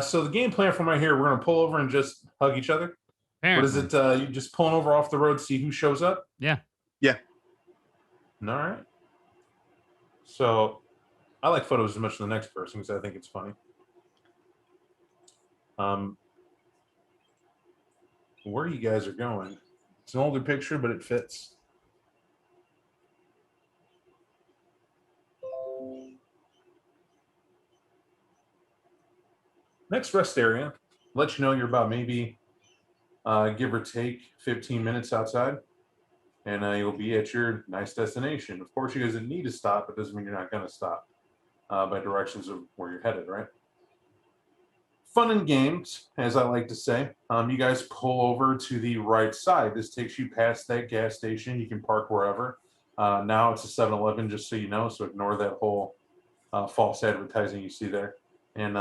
So the game plan from right here, we're going to pull over and just hug each other. Apparently. What is it? You just pulling over off the road, see who shows up? Yeah. All right. So I like photos as much as the next person because I think it's funny. Where you guys are going? It's an older picture, but it fits. Next rest area, let you know you're about maybe give or take 15 minutes outside, and you'll be at your nice destination. Of course, you guys didn't need to stop. It doesn't mean you're not going to stop by directions of where you're headed, right? Fun and games, as I like to say. You guys pull over to the right side. This takes you past that gas station. You can park wherever. Now it's a 7-Eleven, just so you know, so ignore that whole false advertising you see there. And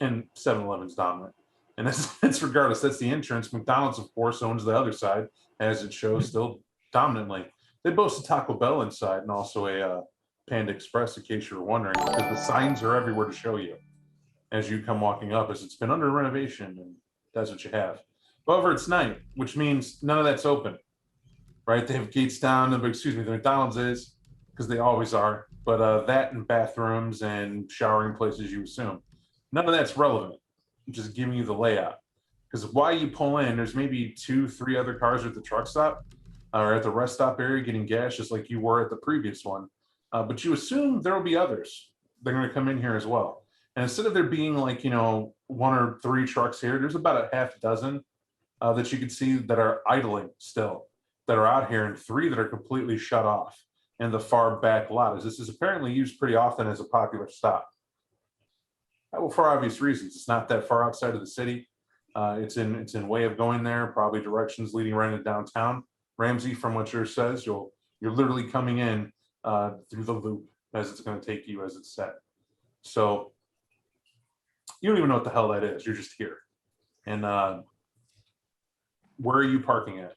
7-Eleven's dominant. And that's regardless. That's the entrance. McDonald's, of course, owns the other side, as it shows, still dominantly. They boast a Taco Bell inside and also a Panda Express, in case you were wondering, because the signs are everywhere to show you as you come walking up, as it's been under renovation, and that's what you have. However, it's night, which means none of that's open, right? They have gates down, the McDonald's is, because they always are, but that and bathrooms and showering places, you assume. None of that's relevant. I'm just giving you the layout. Because while you pull in, there's maybe 2-3 other cars at the truck stop or at the rest stop area getting gas, just like you were at the previous one. But you assume there will be others. They're going to come in here as well. And instead of there being like, 1 or 3 trucks here, there's about a half dozen that you can see that are idling still, that are out here, and 3 that are completely shut off in the far back lot, as this is apparently used pretty often as a popular stop. Well, for obvious reasons. It's not that far outside of the city. It's in way of going there, probably directions leading right into downtown. Ramsey, from what yours says, you're literally coming in through the loop as it's going to take you as it's set. So you don't even know what the hell that is. You're just here. And where are you parking at?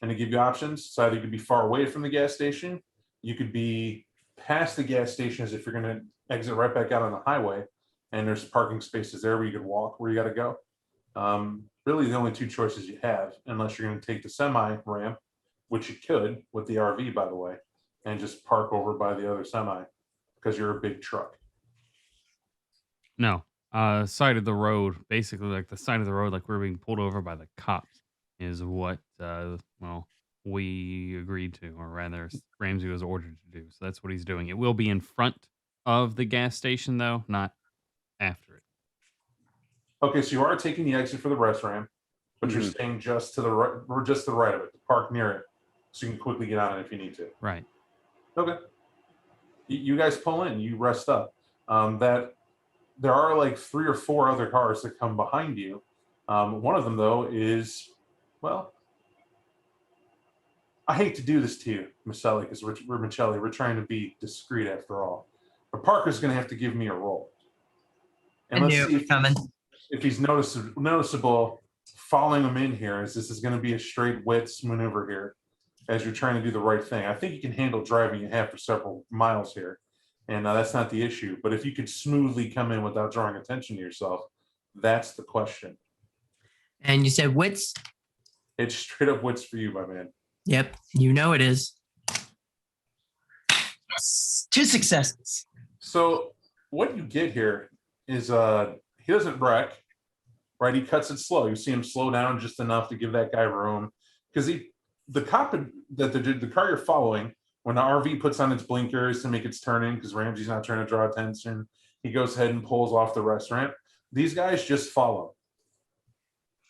And to give you options, so either you could be far away from the gas station, you could be past the gas station as if you're going to exit right back out on the highway, and there's parking spaces there where you could walk where you got to go. Really the only 2 choices you have, unless you're going to take the semi ramp, which you could with the RV, by the way, and just park over by the other semi because you're a big truck. No, side of the road, basically like the side of the road, like we're being pulled over by the cops, is what we agreed to, or rather Ramsey was ordered to do. So that's what he's doing. It will be in front of the gas station though, not after it. Okay, so you are taking the exit for the rest ramp, but you're staying just to the right, or just to the right of it, to park near it, so you can quickly get on it if you need to. Right. Okay. You guys pull in, you rest up. That there are like 3 or 4 other cars that come behind you. One of them though is, well, I hate to do this to you, Michelli, because we're trying to be discreet after all. But Parker's going to have to give me a roll. And let's see if he's noticeable following him in here, as this is going to be a straight wits maneuver here as you're trying to do the right thing. I think you can handle driving at half for several miles here, and that's not the issue. But if you could smoothly come in without drawing attention to yourself, that's the question. And you said wits? It's straight up wits for you, my man. Yep, you know it is. 2 successes. So what you get here is he doesn't wreck, right? He cuts it slow. You see him slow down just enough to give that guy room, because the cop that the car you're following, when the RV puts on its blinkers to make its turn in, because Ramsey's not trying to draw attention, he goes ahead and pulls off the rest ramp. These guys just follow,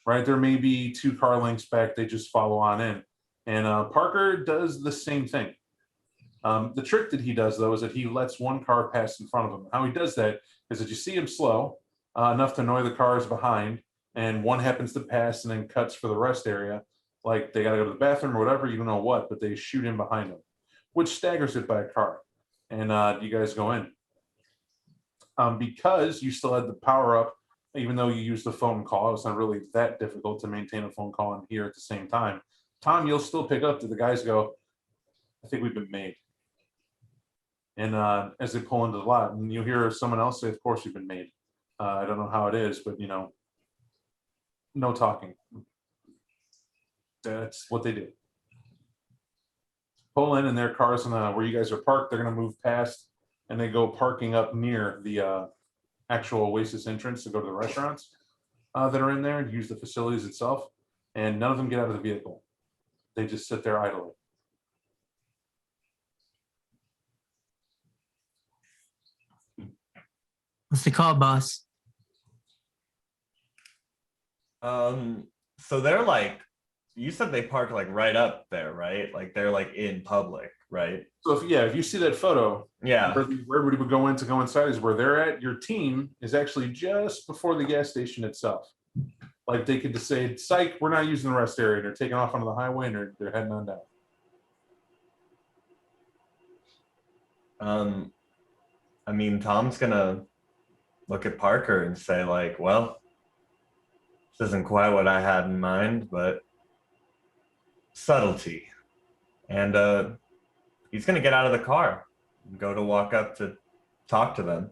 right? There may be 2 car lengths back. They just follow on in. And Parker does the same thing. The trick that he does, though, is that he lets 1 car pass in front of him. How he does that is that you see him slow enough to annoy the cars behind, and one happens to pass and then cuts for the rest area. Like they got to go to the bathroom or whatever, you don't know what, but they shoot in behind them, which staggers it by a car. And you guys go in. Because you still had the power up, even though you used the phone call, it's not really that difficult to maintain a phone call in here at the same time. Tom, you'll still pick up. The guys go, I think we've been made. And as they pull into the lot, and you'll hear someone else say, of course you've been made. I don't know how it is, but no talking. That's what they do. Pull in their cars, and where you guys are parked, they're going to move past, and they go parking up near the actual Oasis entrance to go to the restaurants that are in there and use the facilities itself. And none of them get out of the vehicle. They just sit there idly. What's the call, boss? So they're like, you said they park like right up there, right? Like they're like in public, right? So if you see that photo, Yeah. where everybody would go inside is where they're at. Your team is actually just before the gas station itself. Like they could just say, psych, we're not using the rest area. And they're taking off onto the highway and they're heading on down. I mean, Tom's gonna look at Parker and say like, well, this isn't quite what I had in mind, but subtlety. And he's gonna get out of the car go to walk up to talk to them.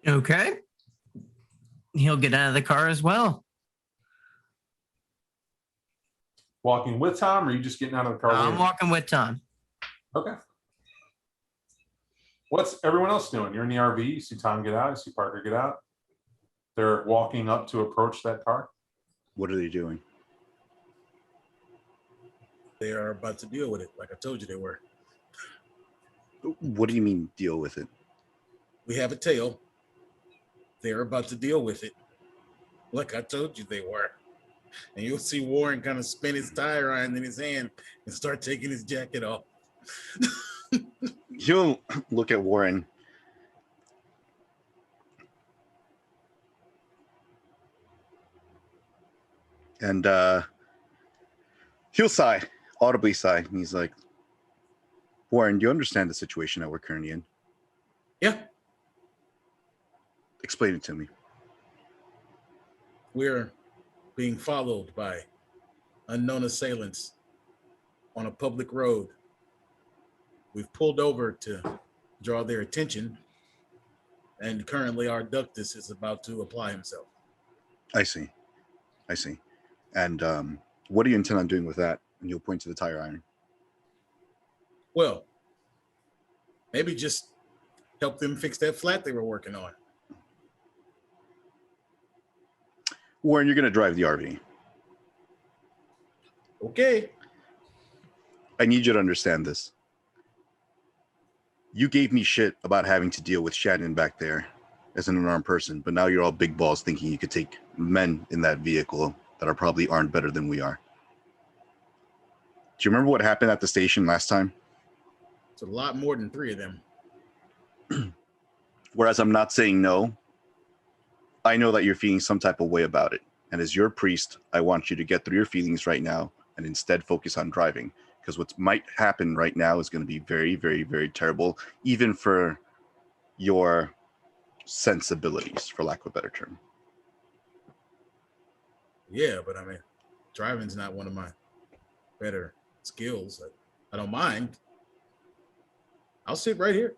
Okay. He'll get out of the car as well. Walking with Tom, or are you just getting out of the car? I'm with walking with Tom. Okay. What's everyone else doing? You're in the RV. You see Tom get out. You see Parker get out. They're walking up to approach that car. What are they doing? They are about to deal with it, like I told you they were. What do you mean deal with it? We have a tail. They're about to deal with it, like I told you they were. And you'll see Warren kind of spin his tire iron in his hand and start taking his jacket off. He'll look at Warren. And he'll sigh, audibly sigh. And he's like, Warren, do you understand the situation that we're currently in? Yeah, Explain it to me. we're being followed by unknown assailants on a public road. We've pulled over to draw their attention, and currently our ductus is about to apply himself. I see. And what do you intend on doing with that? And you'll point to the tire iron. Well, maybe just help them fix that flat they were working on. Warren, you're going to drive the RV. Okay. I need you to understand this. You gave me shit about having to deal with Shannon back there as an unarmed person, but now you're all big balls thinking you could take men in that vehicle that are probably aren't better than we are. Do you remember what happened at the station last time? It's a lot more than 3 of them. Whereas I'm not saying no, I know that you're feeling some type of way about it. And as your priest, I want you to get through your feelings right now and instead focus on driving. Because what might happen right now is going to be very, very, very terrible, even for your sensibilities, for lack of a better term. Yeah, but I mean, driving's not one of my better skills. I don't mind. I'll sit right here.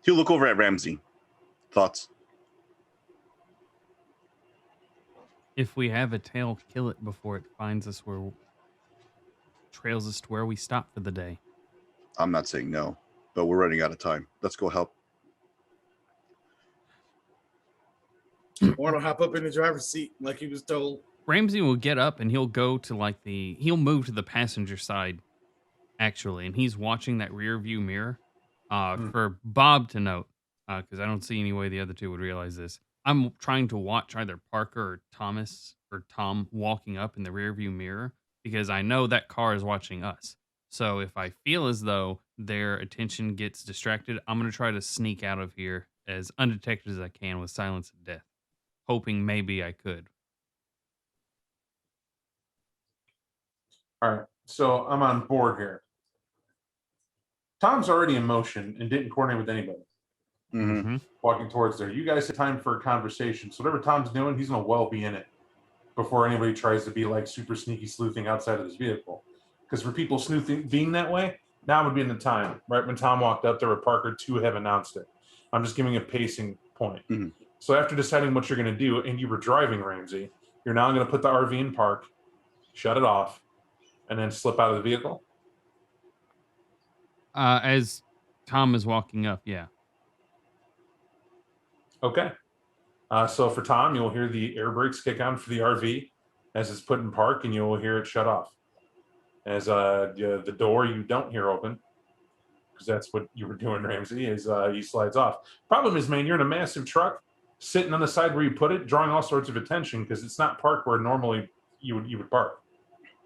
He'll look over at Ramsey. Thoughts? If we have a tail, kill it before it finds us trails us to where we stop for the day. I'm not saying no, but we're running out of time. Let's go help. Warren will hop up in the driver's seat like he was told. Ramsey will get up and he'll go to he'll move to the passenger side, actually, and he's watching that rear view mirror. For Bob to note, because I don't see any way the other two would realize this. I'm trying to watch either Parker or Thomas or Tom walking up in the rearview mirror because I know that car is watching us. So if I feel as though their attention gets distracted, I'm going to try to sneak out of here as undetected as I can with silence and death, hoping maybe I could. All right, so I'm on board here. Tom's already in motion and didn't coordinate with anybody. Mm-hmm. Walking towards there. You guys have time for a conversation. So whatever Tom's doing, he's going to well be in it before anybody tries to be like super sneaky sleuthing outside of this vehicle. Because for people sleuthing being that way, now would be in the time. Right when Tom walked up there, Parker to have announced it. I'm just giving a pacing point. Mm-hmm. So after deciding what you're going to do, and you were driving, Ramsey, you're now going to put the RV in park, shut it off, and then slip out of the vehicle? As Tom is walking up, yeah. Okay. So for Tom, you'll hear the air brakes kick on for the RV as it's put in park, and you'll hear it shut off. As the door you don't hear open, because that's what you were doing, Ramsey, is he slides off. Problem is, man, you're in a massive truck sitting on the side where you put it, drawing all sorts of attention because it's not parked where normally you would park.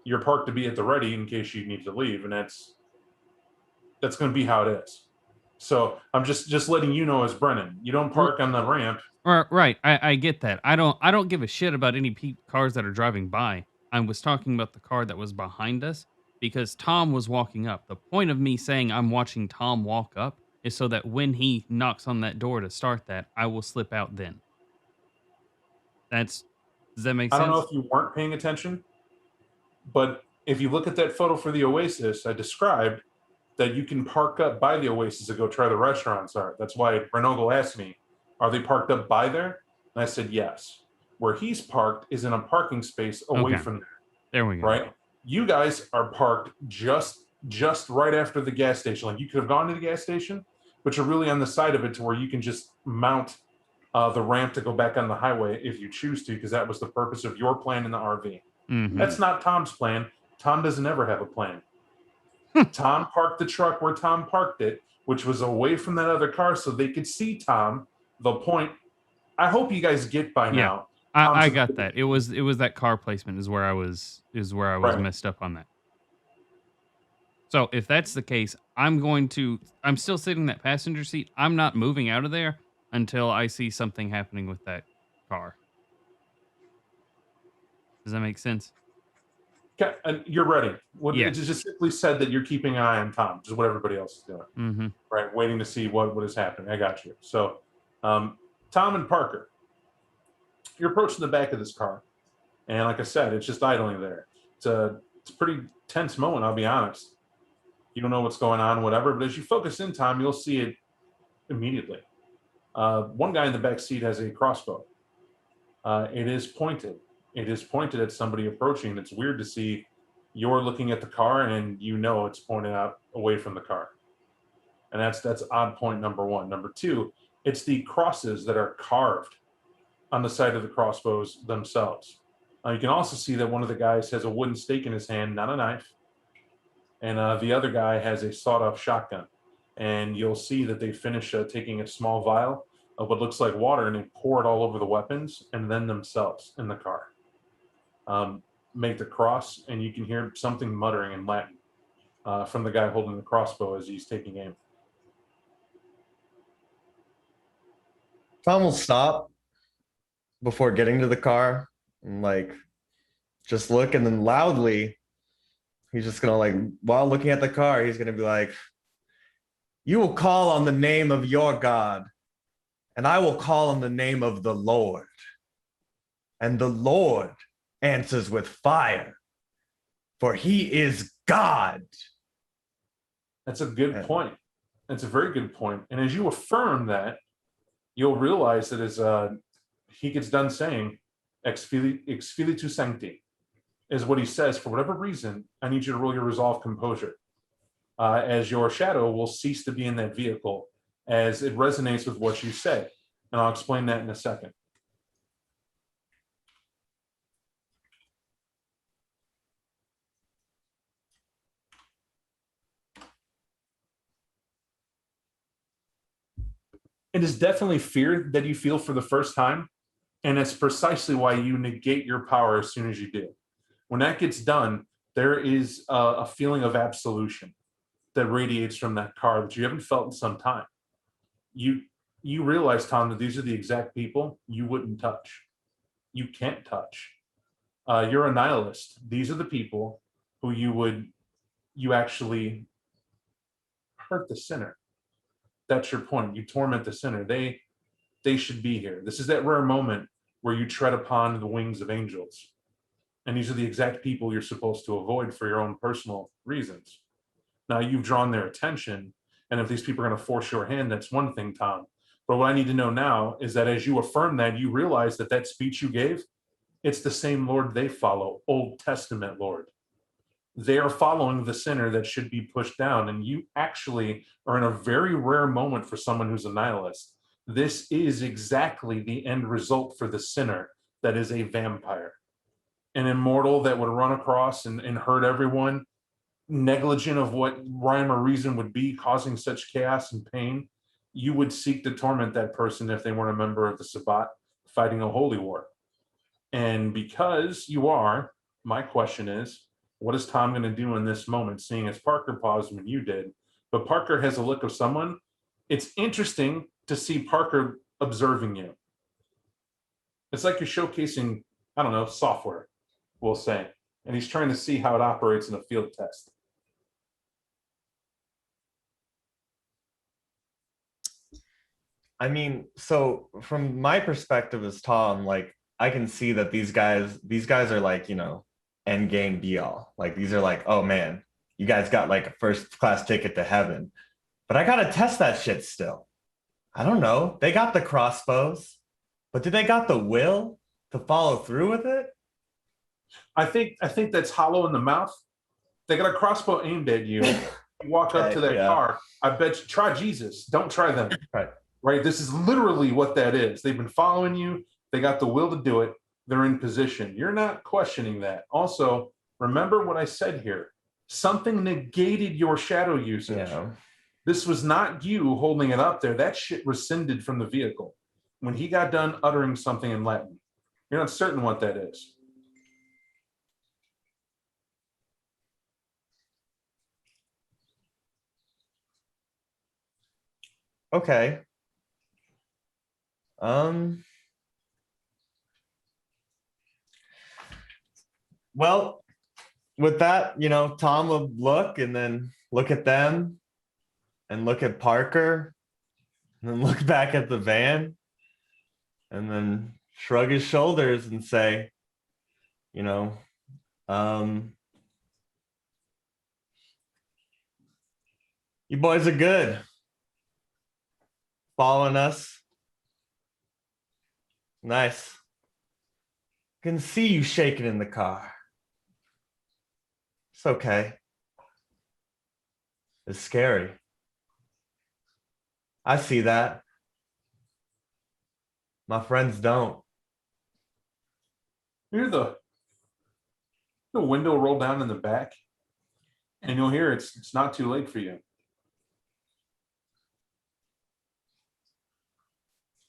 You're parked to be at the ready in case you need to leave, and that's going to be how it is. So I'm just letting you know as Brennan, you don't park on the ramp. Right, I get that. I don't give a shit about any cars that are driving by. I was talking about the car that was behind us because Tom was walking up. The point of me saying I'm watching Tom walk up is so that when he knocks on that door to start that, I will slip out then. That's Does that make I sense? don't know if you weren't paying attention, but if you look at that photo for the Oasis, I described that you can park up by the Oasis and go try the restaurants are. That's why Renogle asked me, are they parked up by there? And I said, yes. Where he's parked is in a parking space away Okay. from there, There we go. right? You guys are parked just right after the gas station. Like you could have gone to the gas station, but you're really on the side of it to where you can just mount the ramp to go back on the highway if you choose to, because that was the purpose of your plan in the RV. Mhm. That's not Tom's plan. Tom doesn't ever have a plan. Tom parked the truck where Tom parked it, which was away from that other car so they could see Tom. The point, I hope you guys get by Yeah. now. I Tom's got that. It was that car placement is where I was Right. messed up on that. So if that's the case, I'm still sitting in that passenger seat. I'm not moving out of there until I see something happening with that car. Does that make sense? Okay, and you're ready. It Yes. just simply said that you're keeping an eye on Tom, just what everybody else is doing. Mm-hmm. Right, waiting to see what is happening. I got you. So, Tom and Parker, you're approaching the back of this car, and like I said, it's just idling there. It's a pretty tense moment. I'll be honest. You don't know what's going on, whatever. But as you focus in, Tom, you'll see it immediately. One guy in the back seat has a crossbow. It is pointed. It is pointed at somebody approaching. It's weird to see you're looking at the car and you know it's pointed out away from the car. And that's odd point number one. Number two, it's the crosses that are carved on the side of the crossbows themselves. You can also see that one of the guys has a wooden stake in his hand, not a knife, and the other guy has a sawed-off shotgun. And you'll see that they finish taking a small vial of what looks like water and they pour it all over the weapons and then themselves in the car. Make the cross, and you can hear something muttering in Latin from the guy holding the crossbow as he's taking aim. Tom will stop before getting to the car and like just look, and then loudly, he's just gonna like, while looking at the car, he's gonna be like, "You will call on the name of your God, and I will call on the name of the Lord. And the Lord answers with fire, for he is God." That's a good point. That's a very good point. And as you affirm that, you'll realize that as he gets done saying, ex filitu sancti, is what he says. For whatever reason, I need you to roll your resolve composure. As your shadow will cease to be in that vehicle as it resonates with what you say. And I'll explain that in a second. It is definitely fear that you feel for the first time. And it's precisely why you negate your power as soon as you do. When that gets done, there is a feeling of absolution that radiates from that car that you haven't felt in some time. You realize, Tom, that these are the exact people you wouldn't touch. You can't touch. You're a nihilist. These are the people who you actually hurt the sinner. That's your point. You torment the sinner. They should be here. This is that rare moment where you tread upon the wings of angels. And these are the exact people you're supposed to avoid for your own personal reasons. Now you've drawn their attention, and if these people are going to force your hand, that's one thing, Tom. But what I need to know now is that as you affirm that, you realize that that speech you gave, it's the same Lord they follow, Old Testament Lord. They are following the sinner that should be pushed down, and you actually are in a very rare moment for someone who's a nihilist. This is exactly the end result for the sinner that is a vampire. An immortal that would run across and hurt everyone, negligent of what rhyme or reason would be, causing such chaos and pain. You would seek to torment that person if they weren't a member of the Sabbat fighting a holy war. And because you are, my question is, what is Tom going to do in this moment, seeing as Parker paused when you did? But Parker has a look of someone. It's interesting to see Parker observing you. It's like you're showcasing, I don't know, software, we'll say. And he's trying to see how it operates in a field test. I mean, so from my perspective as Tom, like I can see that these guys are like, end game be all. Like these are like, oh man, you guys got like a first class ticket to heaven. But I gotta test that shit still. I don't know. They got the crossbows, but did they got the will to follow through with it? I think that's hollow in the mouth. They got a crossbow aimed at you. You walk up to that car. I bet you try Jesus. Don't try them. Right. This is literally what that is. They've been following you. They got the will to do it. They're in position. You're not questioning that. Also, remember what I said here. Something negated your shadow usage. Yeah. This was not you holding it up there. That shit rescinded from the vehicle when he got done uttering something in Latin. You're not certain what that is. Okay. Well, with that, Tom would look and then look at them and look at Parker and then look back at the van and then shrug his shoulders and say, you boys are good. Following us. Nice. Can see you shaking in the car. It's okay. It's scary. I see that. My friends don't. Hear the window roll down in the back, and you'll hear it's not too late for you.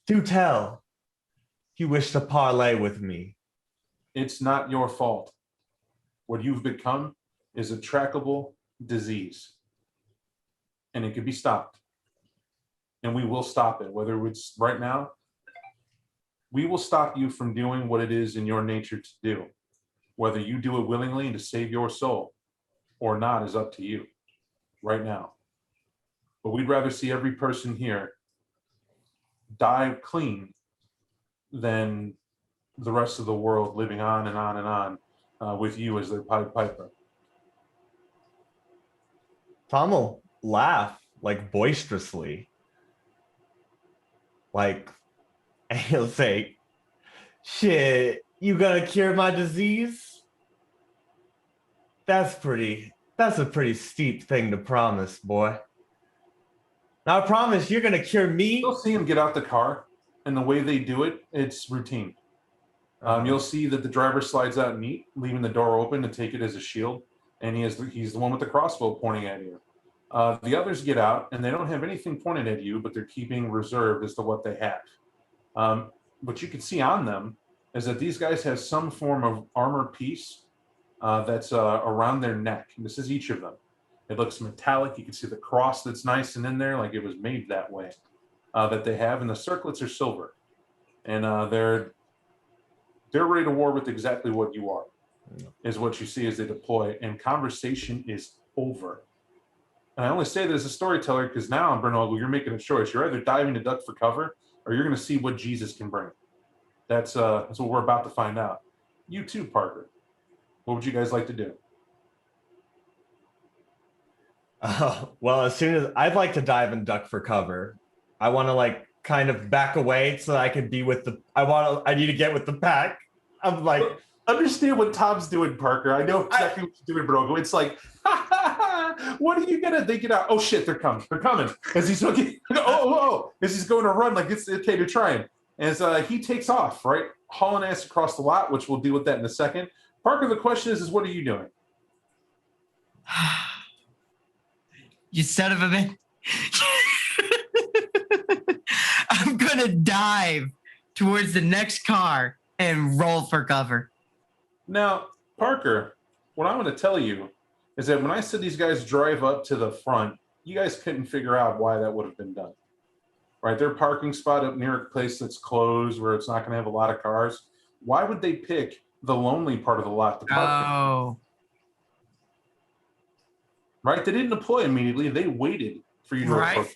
Do tell. You wish to parlay with me. It's not your fault. What you've become is a trackable disease, and it can be stopped. And we will stop it, whether it's right now. We will stop you from doing what it is in your nature to do. Whether you do it willingly to save your soul or not is up to you right now. But we'd rather see every person here die clean than the rest of the world living on and on and on with you as their Pied Piper. Tom will laugh like boisterously. Like, and he'll say, shit, you gonna cure my disease? That's a pretty steep thing to promise, boy. Now I promise you're gonna cure me. You'll see him get out the car, and the way they do it, it's routine. You'll see that the driver slides out neat, leaving the door open to take it as a shield, and he's the one with the crossbow pointing at you. The others get out, and they don't have anything pointed at you, but they're keeping reserve as to what they have. What you can see on them is that these guys have some form of armor piece that's around their neck. And this is each of them. It looks metallic. You can see the cross that's nice and in there, like it was made that way, that they have. And the circlets are silver. And they're ready to war with exactly what you are, is what you see as they deploy. And conversation is over. And I only say that as a storyteller because now, Bernal, you're making a choice. You're either diving to duck for cover or you're going to see what Jesus can bring. That's what we're about to find out. You too, Parker. What would you guys like to do? Well, as soon as I'd like to dive and duck for cover, I want to kind of back away so that I can be with I need to get with the pack. I'm like, understand what Tom's doing, Parker. I know exactly what you're doing, bro. It's like, what are you gonna? They get out. Oh shit, they're coming. They're coming. As he's looking, as he's going to run, like it's okay to try him. As he takes off, right, hauling ass across the lot, which we'll deal with that in a second. Parker, the question is what are you doing? You son of a bitch. I'm gonna dive towards the next car and roll for cover. Now, Parker, what I'm going to tell you is that when I said these guys drive up to the front, you guys couldn't figure out why that would have been done. Right? Their parking spot up near a place that's closed where it's not going to have a lot of cars. Why would they pick the lonely part of the lot to park? Oh. Right? They didn't deploy immediately. They waited for you to approach.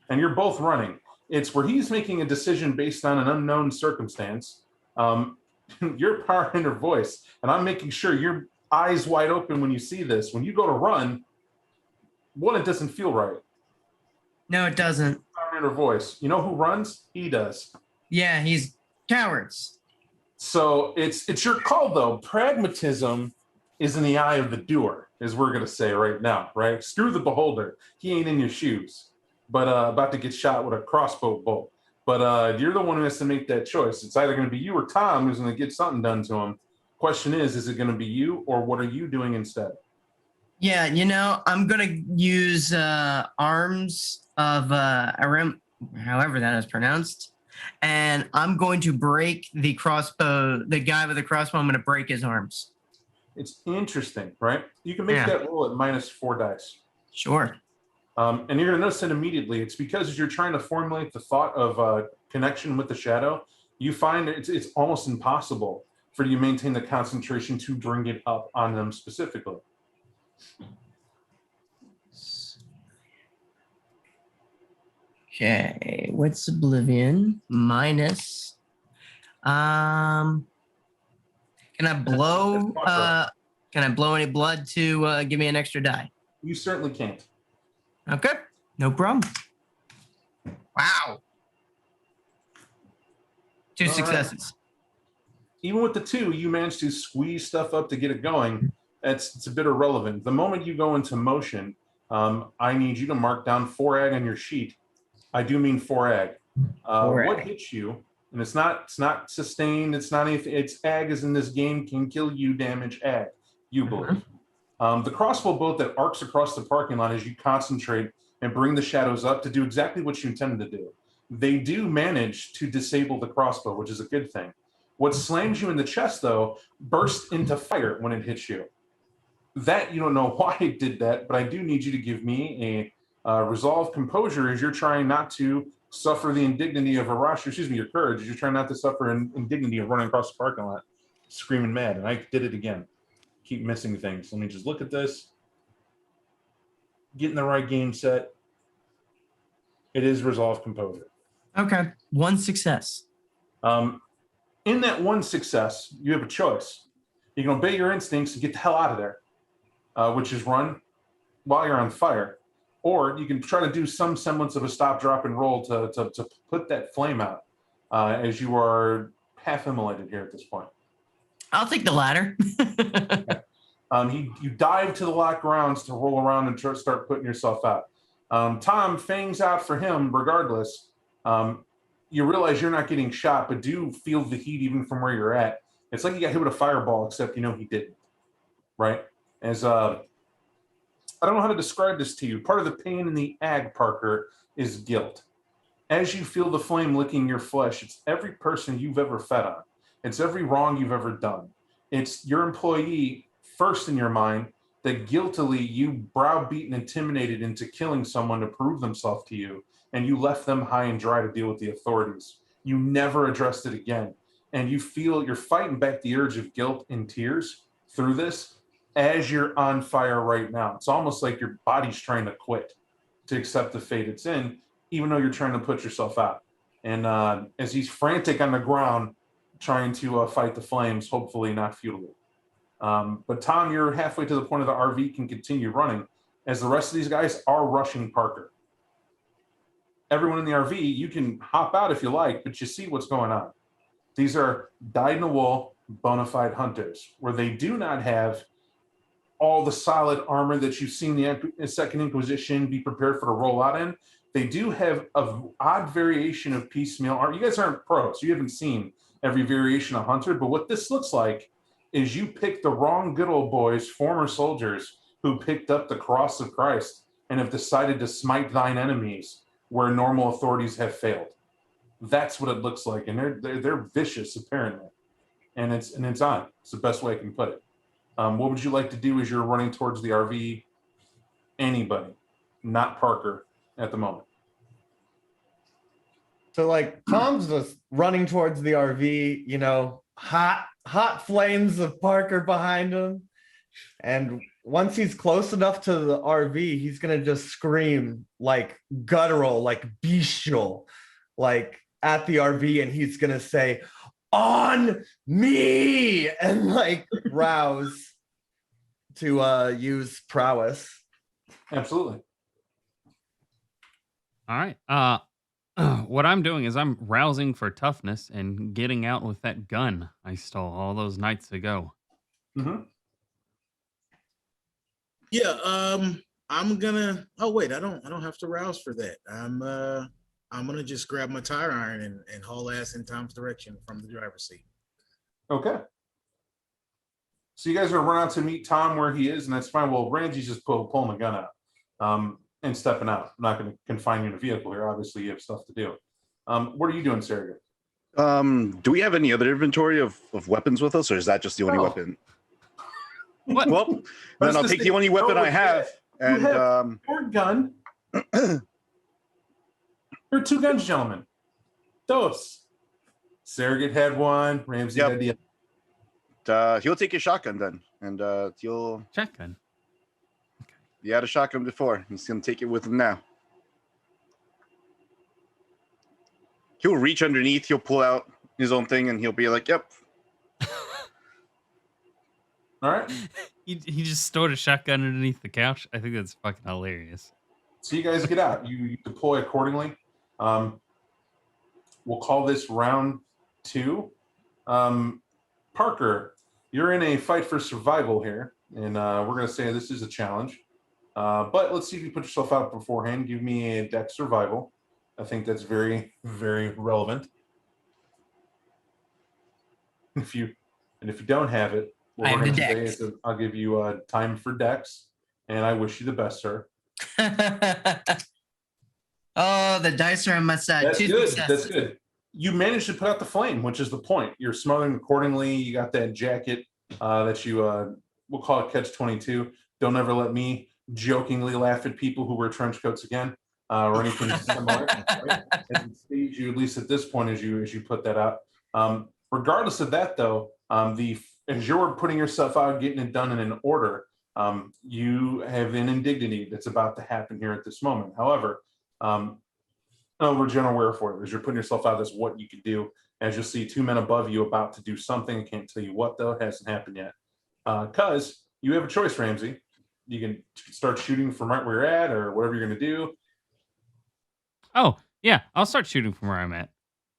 And you're both running. It's where he's making a decision based on an unknown circumstance, You're powering her voice, and I'm making sure your eyes wide open when you see this. When you go to run, one, it doesn't feel right. No, it doesn't. Powering her voice. You know who runs? He does. Yeah, he's cowards. So it's your call though. Pragmatism is in the eye of the doer, as we're gonna say right now, right? Screw the beholder. He ain't in your shoes, but about to get shot with a crossbow bolt. But you're the one who has to make that choice. It's either gonna be you or Tom who's gonna get something done to him. Question is it gonna be you, or what are you doing instead? Yeah, I'm gonna use arms of however that is pronounced, and I'm going to break the crossbow. The guy with the crossbow, I'm gonna break his arms. It's interesting, right? You can make that roll at -4 dice. Sure. And you're going to notice that immediately. It's because as you're trying to formulate the thought of connection with the shadow, you find it's almost impossible for you to maintain the concentration to bring it up on them specifically. Okay, what's Oblivion minus? Can I blow? Can I blow any blood to give me an extra die? You certainly can't. Okay, no problem. Wow. Two successes. Even with the 2, you managed to squeeze stuff up to get it going. It's a bit irrelevant. The moment you go into motion, I need you to mark down 4 ag on your sheet. I do mean 4 ag. What hits you? And it's not sustained. It's not anything. It's ag as in this game can kill you, damage ag. You believe. The crossbow bolt that arcs across the parking lot as you concentrate and bring the shadows up to do exactly what you intended to do. They do manage to disable the crossbow, which is a good thing. What slams you in the chest, though, bursts into fire when it hits you. That, you don't know why it did that, but I do need you to give me a resolve composure as you're trying not to suffer the indignity of your courage, as you're trying not to suffer indignity of running across the parking lot, screaming mad. And I did it again. Keep missing things. Let me just look at this. Getting the right game set. It is resolve composure. Okay, 1 success. In that 1 success, you have a choice. You can obey your instincts and get the hell out of there, which is run while you're on fire. Or you can try to do some semblance of a stop, drop, and roll to put that flame out as you are half immolated here at this point. I'll take the latter. You dive to the locked grounds to roll around and start putting yourself out. Tom, fangs out for him regardless. You realize you're not getting shot, but do feel the heat even from where you're at. It's like you got hit with a fireball, except you know he didn't, right? As I don't know how to describe this to you. Part of the pain in the ag, Parker, is guilt. As you feel the flame licking your flesh, it's every person you've ever fed on. It's every wrong you've ever done. It's your employee first in your mind that guiltily you browbeat and intimidated into killing someone to prove themselves to you, and you left them high and dry to deal with the authorities. You never addressed it again. And you feel you're fighting back the urge of guilt and tears through this as you're on fire right now. It's almost like your body's trying to quit to accept the fate it's in, even though you're trying to put yourself out. And as he's frantic on the ground, trying to fight the flames, hopefully not futilely. But Tom, you're halfway to the point of the RV can continue running as the rest of these guys are rushing Parker. Everyone in the RV, you can hop out if you like, but you see what's going on. These are dyed-in-the-wool, bona fide hunters, where they do not have all the solid armor that you've seen the Second Inquisition be prepared for the rollout in. They do have an odd variation of piecemeal armor. You guys aren't pros. You haven't seen every variation of hunter, but what this looks like is you picked the wrong good old boys, former soldiers, who picked up the cross of Christ and have decided to smite thine enemies where normal authorities have failed. That's what it looks like, and they're vicious apparently, and it's on. It's the best way I can put it. What would you like to do as you're running towards the RV? Anybody, not Parker, at the moment. So like Tom's just running towards the RV, you know, hot flames of Parker behind him, and once he's close enough to the RV, he's gonna just scream like guttural, like bestial, like at the RV, and he's gonna say, on me and like rouse to use prowess. Absolutely. All right. What I'm doing is I'm rousing for toughness and getting out with that gun I stole all those nights ago. Mm-hmm. Yeah, I'm gonna. Oh wait, I don't have to rouse for that. I'm gonna just grab my tire iron and haul ass in Tom's direction from the driver's seat. Okay. So you guys are run out to meet Tom where he is, and that's fine. Well, Randy's just pulling the gun out and stepping out. I'm not going to confine you in a vehicle here. Obviously, you have stuff to do. What are you doing, Sergey? Do we have any other inventory of weapons with us, or is that just the only No. weapon? What? Well, then I'll take the only weapon I have. And your gun. There are two guns, gentlemen. Dos. Surrogate had one. Ramsey Yep. had the other. he'll take his shotgun then, and he'll. Shotgun. He had a shotgun before. He's gonna take it with him now. He'll reach underneath. He'll pull out his own thing, and he'll be like, "Yep." All right. He just stored a shotgun underneath the couch. I think that's fucking hilarious. So you guys get out. You deploy accordingly. We'll call this round 2. Parker, you're in a fight for survival here, and we're going to say this is a challenge. But let's see if you put yourself out beforehand. Give me a dex survival. I think that's very, very relevant. If you don't have it, what I we're have going the to say dex. is I'll give you time for dex, and I wish you the best, sir. Oh, the dice are on my side. That's Two good. successes. That's good. You managed to put out the flame, which is the point. You're smothering accordingly. You got that jacket that you we'll call it catch 22. Don't ever let me jokingly laugh at people who wear trench coats again or anything similar. Right? And stage you, at least at this point, as you put that out. Regardless of that, though, as you're putting yourself out, getting it done in an order, you have an indignity that's about to happen here at this moment. However, we're general aware for it. As you're putting yourself out, that's what you can do. As you'll see, 2 men above you about to do something. I can't tell you what, though. It hasn't happened yet. Because you have a choice, Ramsey. You can start shooting from right where you're at or whatever you're going to do. Oh, yeah. I'll start shooting from where I'm at.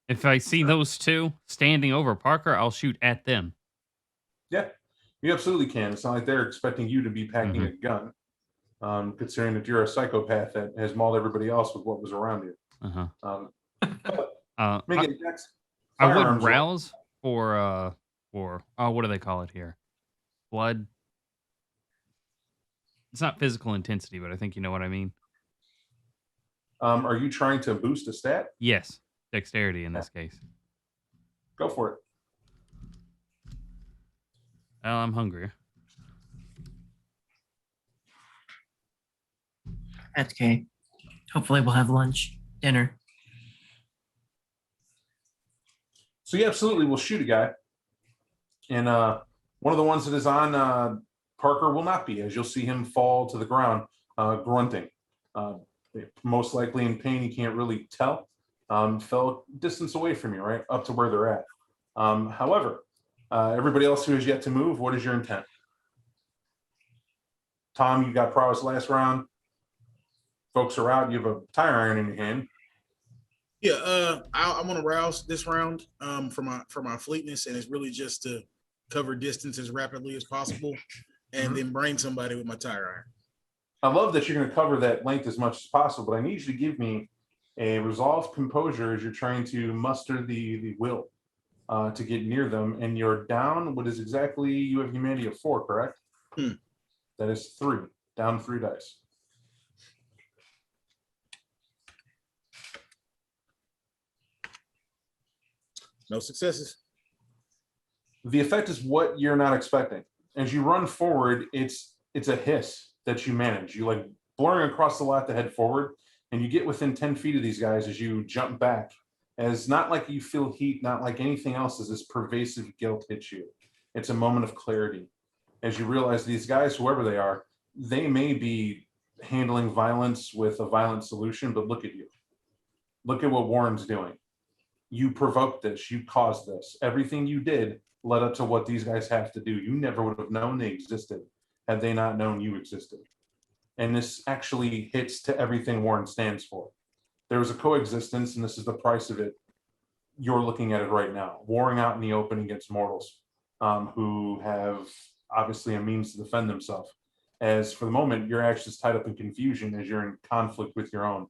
If I see those two standing over Parker, I'll shoot at them. Yeah, you absolutely can. It's not like they're expecting you to be packing a gun, considering that you're a psychopath that has mauled everybody else with what was around you. I would rouse for what do they call it here? Blood. It's not physical intensity, but I think you know what I mean. Are you trying to boost a stat? Yes, dexterity in this case. Go for it. Well, I'm hungry. That's okay. Hopefully we'll have lunch, dinner. So you absolutely will shoot a guy. And one of the ones that is on Parker will not be, as you'll see him fall to the ground, grunting. Most likely in pain, you can't really tell. Fell distance away from you, right? Up to where they're at. However, everybody else who has yet to move, what is your intent? Tom, you got prowess last round. Folks are out. You have a tire iron in your hand. Yeah, I want to rouse this round for my fleetness, and it's really just to cover distance as rapidly as possible, and then brain somebody with my tire iron. I love that you're going to cover that length as much as possible, but I need you to give me a resolved composure as you're trying to muster the will to get near them, and you're down. What is exactly? You have humanity of 4, correct? That is 3. Down 3 dice. No successes. The effect is what you're not expecting. As you run forward, it's a hiss that you manage. You like blurring across the lot to head forward, and you get within 10 feet of these guys as you jump back. As not like you feel heat, not like anything else, as this pervasive guilt hits you. It's a moment of clarity. As you realize these guys, whoever they are, they may be handling violence with a violent solution, but look at you. Look at what Warren's doing. You provoked this. You caused this. Everything you did led up to what these guys have to do. You never would have known they existed had they not known you existed. And this actually hits to everything Warren stands for. There was a coexistence, and this is the price of it. You're looking at it right now, warring out in the open against mortals who have obviously a means to defend themselves. As for the moment, your action is tied up in confusion as you're in conflict with your own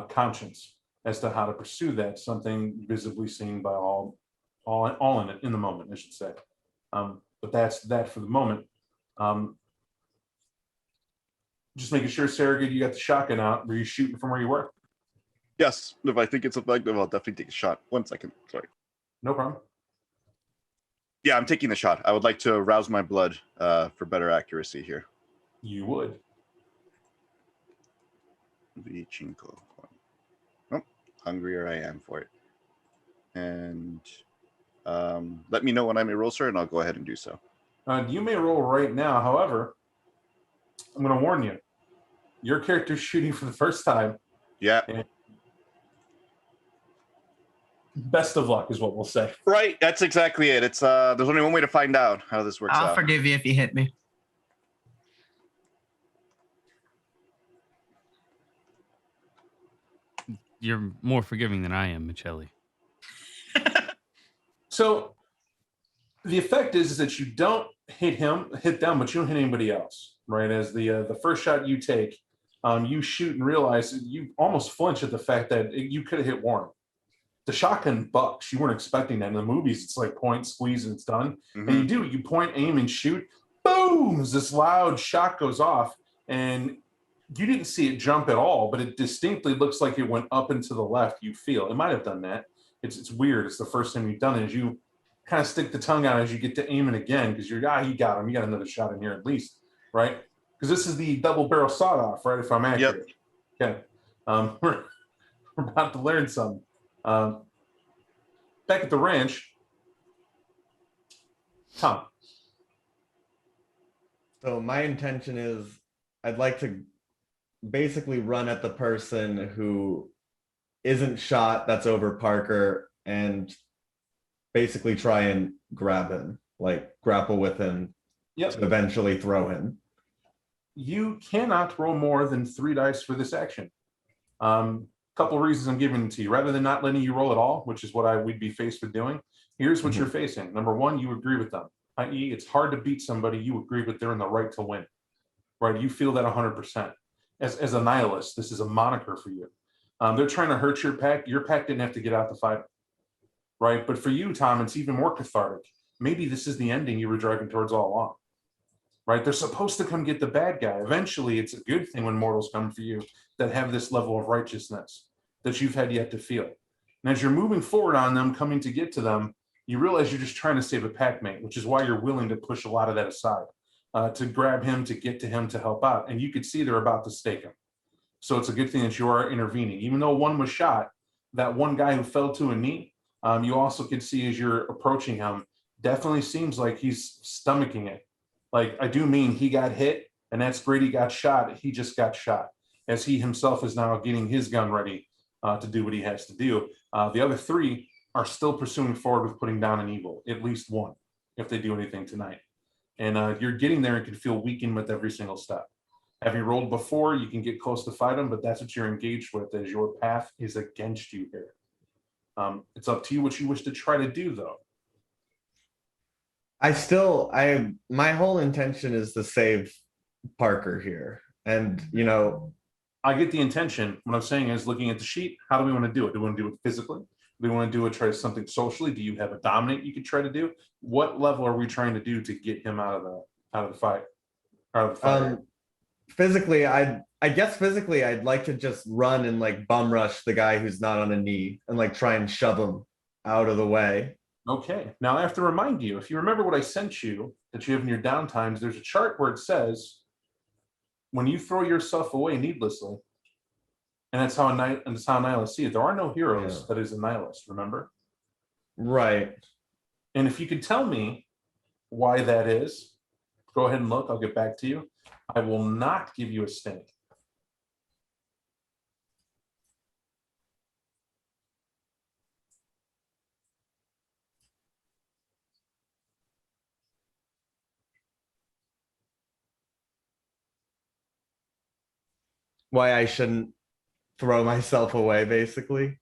conscience as to how to pursue that, something visibly seen by all in it in the moment, I should say. But that's that for the moment. Just making sure, Sarah, you got the shotgun out. Were you shooting from where you were? Yes, if I think it's effective, I'll definitely take a shot. 1 second, sorry. No problem. Yeah, I'm taking the shot. I would like to rouse my blood for better accuracy here. You would. Vichinko. Oh, hungrier I am for it. And let me know when I may roll, sir, and I'll go ahead and do so. You may roll right now. However, I'm going to warn you. Your character's shooting for the first time. Yeah. And best of luck is what we'll say. Right, that's exactly it. It's there's only one way to find out how this works I'll out. forgive you if you hit me. You're more forgiving than I am, Michelli. So the effect is that you don't hit them, but you don't hit anybody else, right? As the first shot you take, you shoot and realize you almost flinch at the fact that you could have hit Warren. The shotgun bucks. You weren't expecting that. In the movies, it's like point, squeeze, and it's done. Mhm. And you do. You point, aim, and shoot. Boom! As this loud shot goes off, and you didn't see it jump at all, but it distinctly looks like it went up and to the left. You feel it might have done that. It's weird. It's the first time you've done it. As you kind of stick the tongue out as you get to aiming again, because you're you got him. You got another shot in here at least, right? Because this is the double barrel sawed off, right? If I'm accurate. Yep. Okay. We're about to learn something. Back at the ranch, Tom. So my intention is I'd like to basically run at the person who isn't shot, that's over Parker, and basically try and grab him, like grapple with him to eventually throw him. You cannot roll more than 3 dice for this action. Couple of reasons I'm giving it to you. Rather than not letting you roll at all, which is what we'd be faced with doing, here's what you're facing. Number one, you agree with them, i.e. it's hard to beat somebody. You agree with they're in the right to win, right? You feel that 100%. As a nihilist, this is a moniker for you. They're trying to hurt your pack. Your pack didn't have to get out to fight, right? But for you, Tom, it's even more cathartic. Maybe this is the ending you were driving towards all along, right? They're supposed to come get the bad guy. Eventually, it's a good thing when mortals come for you that have this level of righteousness that you've had yet to feel. And as you're moving forward on them, coming to get to them, you realize you're just trying to save a pack mate, which is why you're willing to push a lot of that aside, to grab him, to get to him, to help out. And you could see they're about to stake him. So it's a good thing that you are intervening. Even though one was shot, that one guy who fell to a knee, you also could see as you're approaching him, definitely seems like he's stomaching it. Like, I do mean he got hit, and that's great. He got shot. He just got shot, as he himself is now getting his gun ready to do what he has to do. The other 3 are still pursuing forward with putting down an evil, at least one, if they do anything tonight. And you're getting there and can feel weakened with every single step. Having rolled before, you can get close to fight them, but that's what you're engaged with, as your path is against you here. It's up to you what you wish to try to do, though. My whole intention is to save Parker here. And, I get the intention. What I'm saying is, looking at the sheet, how do we want to do it? Do we want to do it physically? Do we want to do it, try something socially? Do you have a dominate you could try to do? What level are we trying to do to get him out of the fight? Out of the fire? Physically, I guess physically I'd like to just run and like bum rush the guy who's not on a knee and like try and shove him out of the way. Okay. Now I have to remind you, if you remember what I sent you that you have in your downtimes, there's a chart where it says when you throw yourself away needlessly, and that's how nihilists see it. There are no heroes that is a nihilist, remember? Right. And if you could tell me why that is, go ahead and look. I'll get back to you. I will not give you a stink. why I shouldn't throw myself away, basically.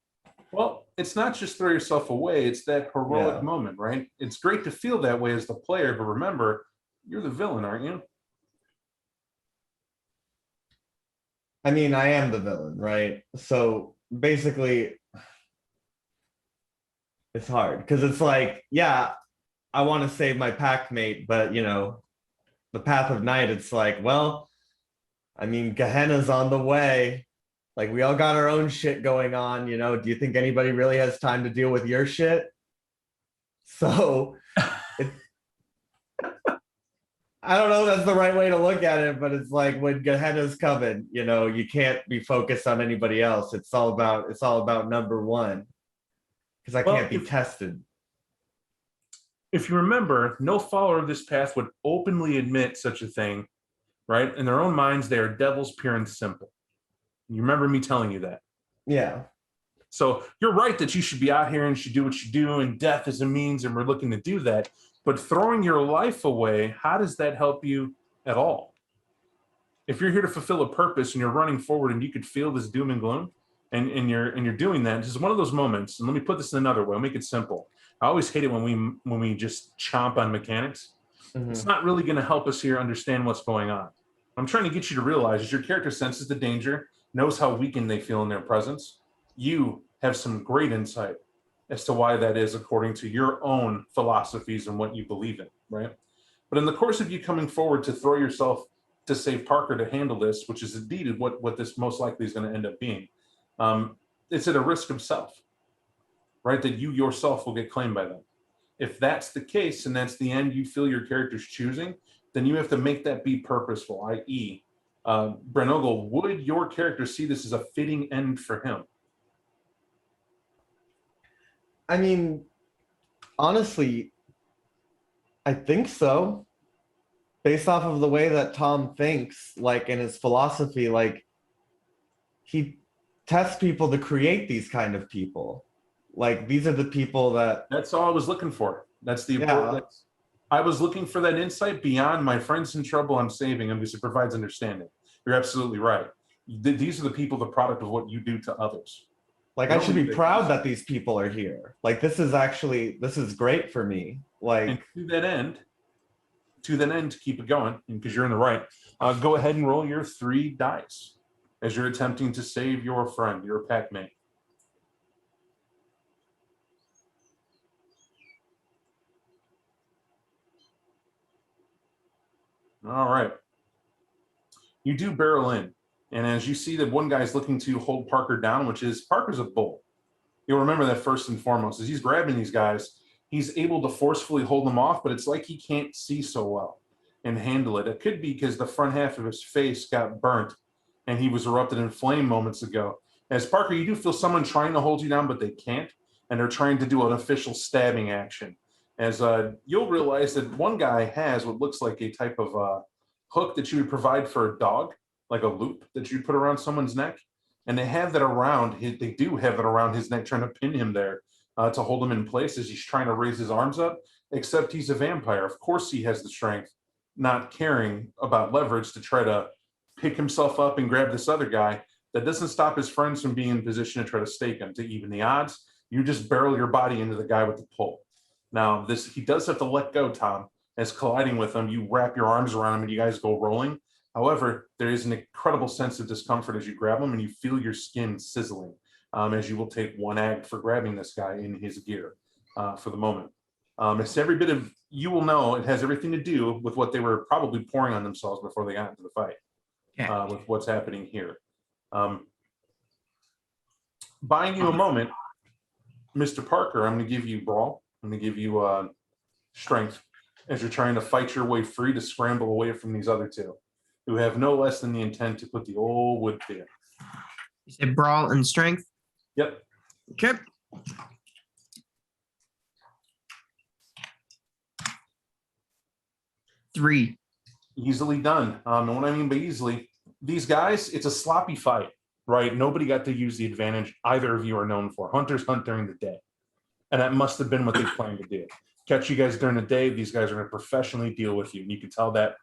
Well, it's not just throw yourself away, it's that heroic Yeah. moment, right? It's great to feel that way as the player, but remember, you're the villain, aren't you? I mean, I am the villain, right? So basically, it's hard because it's like, yeah, I want to save my pack mate, but you know, the path of night, it's like, well, I mean, Gehenna's on the way. Like, we all got our own shit going on, you know. Do you think anybody really has time to deal with your shit? So it, I don't know if that's the right way to look at it, but it's like when Gehenna's coming, you know, you can't be focused on anybody else. It's all about number one. Because I Well, can't be tested. If you remember, no follower of this path would openly admit such a thing, right? In their own minds, they are devils pure and simple. You remember me telling you that. Yeah. So you're right that you should be out here and should do what you do, and death is a means, and we're looking to do that. But throwing your life away, how does that help you at all? If you're here to fulfill a purpose and you're running forward and you could feel this doom and gloom, and you're doing that, this is one of those moments. And let me put this in another way. I'll make it simple. I always hate it when we just chomp on mechanics. It's not really going to help us here understand what's going on. I'm trying to get you to realize as your character senses the danger, knows how weakened they feel in their presence, you have some great insight as to why that is according to your own philosophies and what you believe in, right? But in the course of you coming forward to throw yourself to save Parker to handle this, which is indeed what this most likely is going to end up being, it's at a risk of self, right? That you yourself will get claimed by them. If that's the case and that's the end you feel your character's choosing, then you have to make that be purposeful, i.e., Brenogle, would your character see this as a fitting end for him? I mean, honestly, I think so. Based off of the way that Tom thinks, like in his philosophy, like he tests people to create these kind of people. Like these are the people that. That's all I was looking for. That's the Yeah. I was looking for that insight beyond my friend's in trouble, I'm saving him, because it provides understanding. You're absolutely right. These are the people, the product of what you do to others. Like I should be proud that these people are here. Like this is great for me. Like, and to that end, to keep it going, because you're in the right, go ahead and roll your 3 dice as you're attempting to save your friend, your pack mate. All right. You do barrel in. And as you see that one guy's looking to hold Parker down, which is Parker's a bull. You'll remember that first and foremost. As he's grabbing these guys, he's able to forcefully hold them off, but it's like he can't see so well and handle it. It could be because the front half of his face got burnt and he was erupted in flame moments ago. As Parker, you do feel someone trying to hold you down, but they can't. And they're trying to do an official stabbing action. As you'll realize that one guy has what looks like a type of hook that you would provide for a dog, like a loop that you'd put around someone's neck. And they have that around they do have it around his neck, trying to pin him there to hold him in place as he's trying to raise his arms up, except he's a vampire. Of course he has the strength, not caring about leverage, to try to pick himself up and grab this other guy. That doesn't stop his friends from being in position to try to stake him. To even the odds, you just barrel your body into the guy with the pull. Now, he does have to let go, Tom. As colliding with him, you wrap your arms around him and you guys go rolling. However, there is an incredible sense of discomfort as you grab him, and you feel your skin sizzling as you will take 1 act for grabbing this guy in his gear for the moment. It's every bit of, you will know, it has everything to do with what they were probably pouring on themselves before they got into the fight, with what's happening here. Buying you a moment, Mr. Parker, I'm going to give you brawl. I'm going to give you strength as you're trying to fight your way free to scramble away from these other two, who have no less than the intent to put the old wood to you. You said brawl and strength? Yep. Okay. Three. Easily done. And what I mean by easily, these guys, it's a sloppy fight, right? Nobody got to use the advantage either of you are known for. Hunters hunt during the day. And that must have been what they planned to do. Catch you guys during the day. These guys are going to professionally deal with you. And you can tell that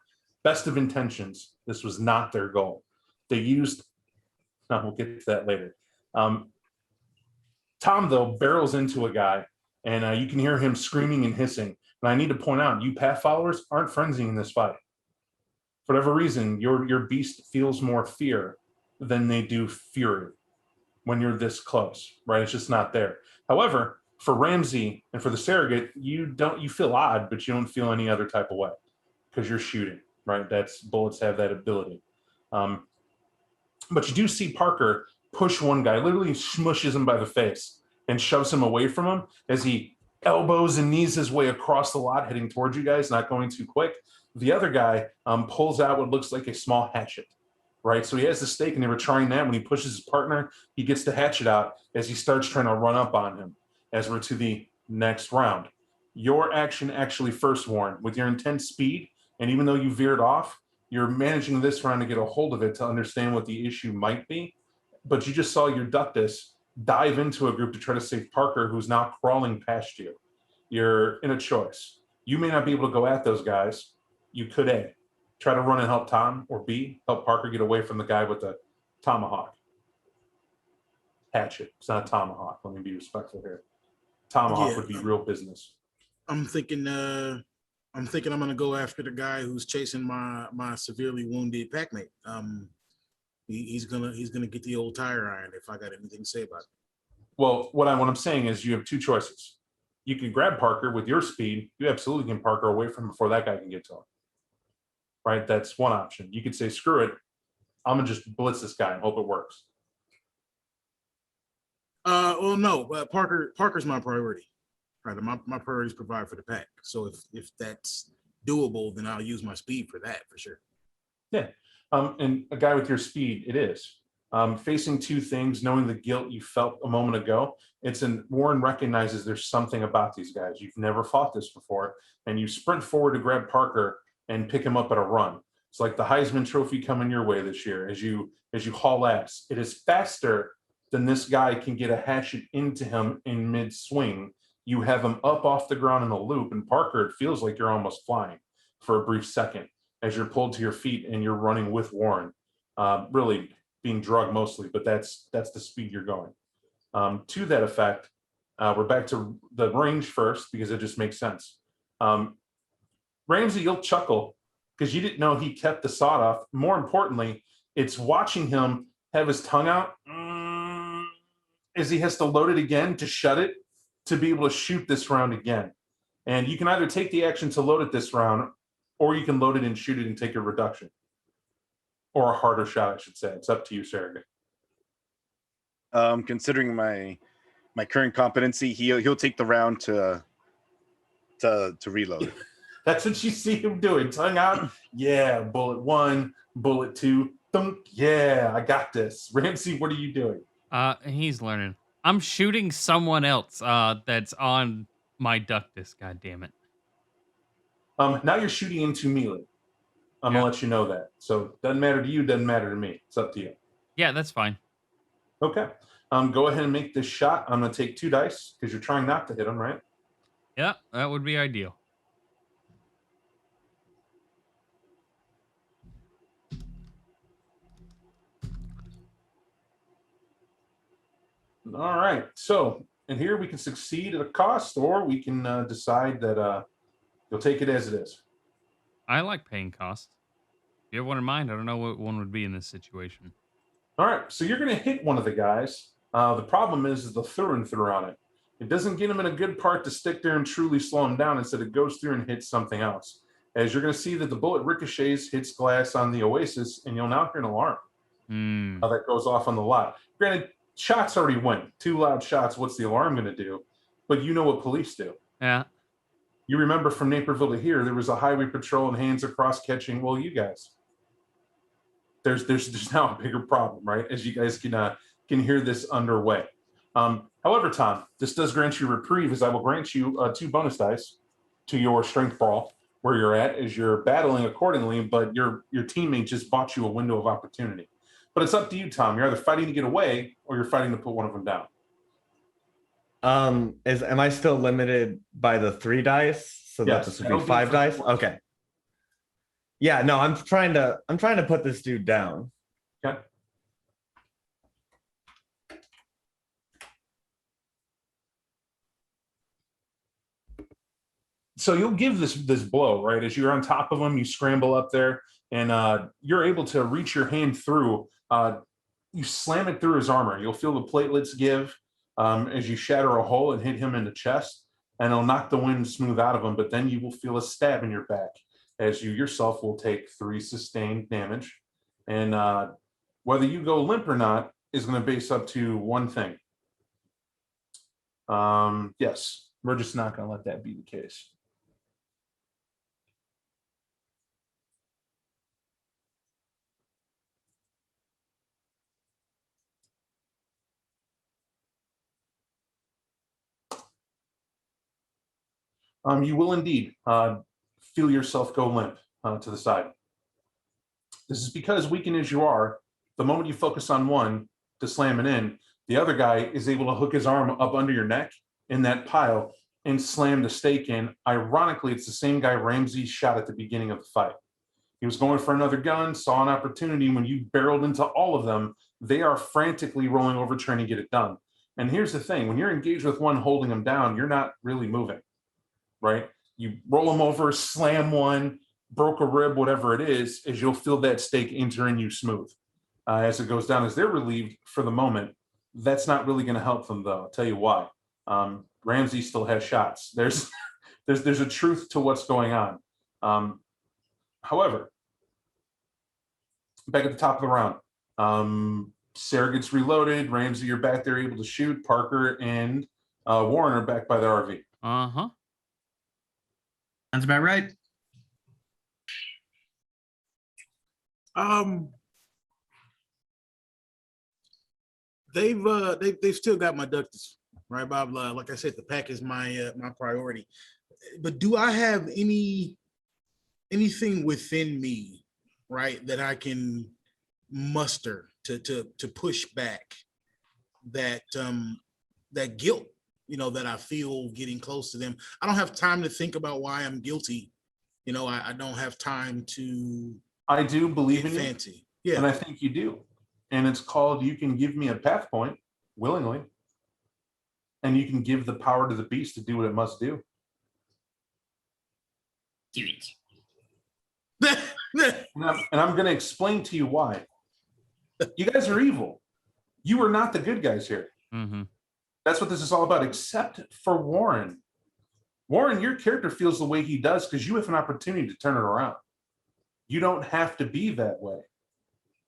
best of intentions, this was not their goal. They used No, we'll get to that later. Tom, though, barrels into a guy, and you can hear him screaming and hissing. And I need to point out, you path followers aren't frenzying in this fight. For whatever reason, your beast feels more fear than they do fury when you're this close, right? It's just not there. However, for Ramsey and for the surrogate, you feel odd, but you don't feel any other type of way because you're shooting, right? Bullets have that ability. But you do see Parker push one guy, literally smushes him by the face and shoves him away from him as he elbows and knees his way across the lot, heading towards you guys, not going too quick. The other guy pulls out what looks like a small hatchet, right? So he has the stake, and they were trying that. When he pushes his partner, he gets the hatchet out as he starts trying to run up on him as we're to the next round. Your action actually first, Warren, with your intense speed, and even though you veered off, you're managing this round to get a hold of it to understand what the issue might be. But you just saw your Ductus dive into a group to try to save Parker, who's now crawling past you. You're in a choice. You may not be able to go at those guys. You could A, try to run and help Tom, or B, help Parker get away from the guy with the tomahawk. Hatchet. It's not a tomahawk. Let me be respectful here. Tomahawk would be real business. I'm thinking I'm gonna go after the guy who's chasing my severely wounded packmate. He's gonna get the old tire iron if I got anything to say about it. Well, what I'm saying is you have two choices. You can grab Parker with your speed. You absolutely can Parker away from him before that guy can get to him. Right? That's one option. You could say, screw it. I'm gonna just blitz this guy and hope it works. Well, no, but Parker's my priority. Right. My priorities provide for the pack. So if that's doable, then I'll use my speed for that for sure. Yeah. And a guy with your speed, it is. Facing two things, knowing the guilt you felt a moment ago, Warren recognizes there's something about these guys. You've never fought this before, and you sprint forward to grab Parker and pick him up at a run. It's like the Heisman Trophy coming your way this year as you haul ass. It is faster than this guy can get a hatchet into him in mid-swing. You have him up off the ground in a loop, and Parker, it feels like you're almost flying for a brief second as you're pulled to your feet and you're running with Warren, really being drugged mostly, but that's the speed you're going. To that effect, we're back to the range first because it just makes sense. Ramsey, you'll chuckle because you didn't know he kept the sawed off. More importantly, it's watching him have his tongue out as he has to load it again to shut it to be able to shoot this round again. And you can either take the action to load it this round, or you can load it and shoot it and take a reduction. Or a harder shot, I should say. It's up to you, Surrogate. Considering my current competency, he'll take the round to reload. That's what you see him doing. Tongue out. Yeah, bullet one, bullet two. Thunk. Yeah, I got this. Ramsey, what are you doing? He's learning. I'm shooting someone else that's on my Ductus, God damn it. Now you're shooting into melee. I'm gonna let you know that. So doesn't matter to you, doesn't matter to me. It's up to you. Yeah, that's fine. Okay. Go ahead and make this shot. I'm gonna take 2 dice because you're trying not to hit him, right? Yeah, that would be ideal. All right. So, and here we can succeed at a cost, or we can decide that you'll take it as it is. I like paying costs. If you have one in mind, I don't know what one would be in this situation. All right. So you're going to hit one of the guys. The problem is the through and through on it. It doesn't get him in a good part to stick there and truly slow him down. Instead, it goes through and hits something else. As you're going to see that the bullet ricochets, hits glass on the Oasis, and you'll now hear an alarm. That goes off on the lot. Granted, shots already went. 2 loud shots. What's the alarm going to do? But you know what police do. Yeah. You remember from Naperville to here, there was a highway patrol and hands across catching, well, you guys. There's now a bigger problem, right? As you guys can hear this underway. However, Tom, this does grant you reprieve, as I will grant you 2 bonus dice to your strength brawl where you're at as you're battling accordingly, but your teammate just bought you a window of opportunity. But it's up to you, Tom. You're either fighting to get away or you're fighting to put one of them down. Am I still limited by the 3 dice? So Yes, that this would be 5 dice? Okay. Yeah, no, I'm trying to put this dude down. Okay. So you'll give this blow, right? As you're on top of him, you scramble up there, and you're able to reach your hand through. You slam it through his armor. You'll feel the platelets give as you shatter a hole and hit him in the chest, and it'll knock the wind smooth out of him. But then you will feel a stab in your back as you yourself will take 3 sustained damage. And whether you go limp or not is going to base up to one thing. Yes, we're just not going to let that be the case. You will indeed feel yourself go limp to the side. This is because, weakened as you are, the moment you focus on one to slam it in, the other guy is able to hook his arm up under your neck in that pile and slam the stake in. Ironically, it's the same guy Ramsey shot at the beginning of the fight. He was going for another gun, saw an opportunity. When you barreled into all of them, they are frantically rolling over trying to get it done. And here's the thing, when you're engaged with one holding him down, you're not really moving, right? You roll him over, slam one, broke a rib, whatever it is you'll feel that stake entering you smooth. As it goes down, as they're relieved for the moment, that's not really going to help them, though. I'll tell you why. Ramsey still has shots. There's a truth to what's going on. However, back at the top of the round, Sarah gets reloaded. Ramsey, you're back there able to shoot. Parker and Warren are back by the RV. Uh-huh. Sounds about right. They've still got my ducks, right, Bob? Like I said, the pack is my priority. But do I have anything within me, right, that I can muster to push back that guilt, that I feel getting close to them? I don't have time to think about why I'm guilty. I don't have time to. I do believe in you. Fancy. Yeah. And I think you do. And it's called, you can give me a path point willingly. And you can give the power to the beast to do what it must do. Do it. And I'm going to explain to you why. You guys are evil. You are not the good guys here. Mm-hmm. That's what this is all about, except for Warren. Warren, your character feels the way he does because you have an opportunity to turn it around. You don't have to be that way.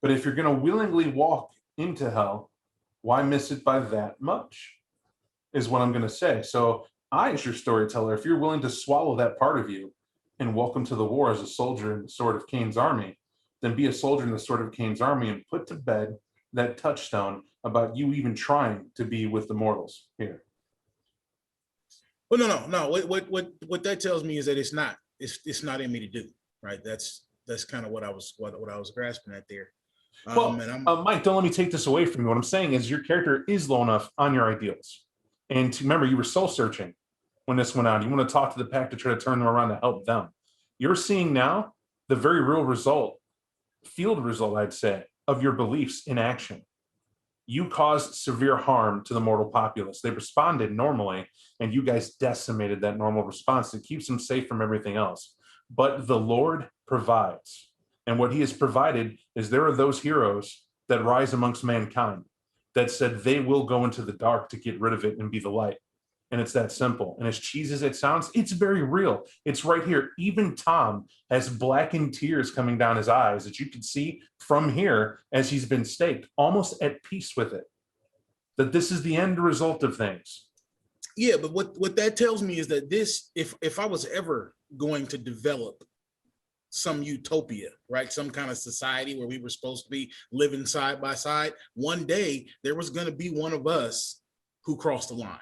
But if you're going to willingly walk into hell, why miss it by that much? Is what I'm going to say. So I, as your storyteller, if you're willing to swallow that part of you and welcome to the war as a soldier in the Sword of Cain's army, then be a soldier in the Sword of Cain's army and put to bed that touchstone about you even trying to be with the mortals here. Well, no. What that tells me is that it's not in me to do, right? That's kind of what I was grasping at there. Mike, don't let me take this away from you. What I'm saying is your character is low enough on your ideals. And to remember, you were soul searching when this went on. You want to talk to the pack to try to turn them around to help them. You're seeing now the very real result, field result, I'd say, of your beliefs in action. You caused severe harm to the mortal populace. They responded normally, and you guys decimated that normal response. It keeps them safe from everything else. But the Lord provides. And what he has provided is there are those heroes that rise amongst mankind that said they will go into the dark to get rid of it and be the light. And it's that simple. And as cheesy as it sounds, it's very real. It's right here. Even Tom has blackened tears coming down his eyes that you can see from here as he's been staked, almost at peace with it. That this is the end result of things. Yeah, but what that tells me is that this, if I was ever going to develop some utopia, right? Some kind of society where we were supposed to be living side by side, one day there was going to be one of us who crossed the line.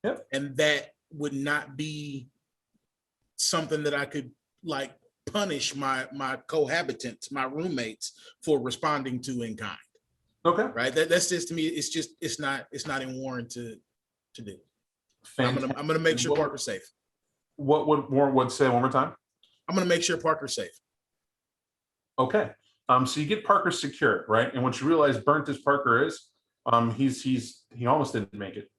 Yep. And that would not be something that I could like punish my cohabitants, my roommates for responding to in kind. Okay. Right. That's just, to me, it's not in Warren to do. I'm gonna make sure Parker's safe. What would Warren would say one more time? I'm gonna make sure Parker's safe. Okay. So you get Parker secure, right? And once you realize burnt as Parker is, he almost didn't make it.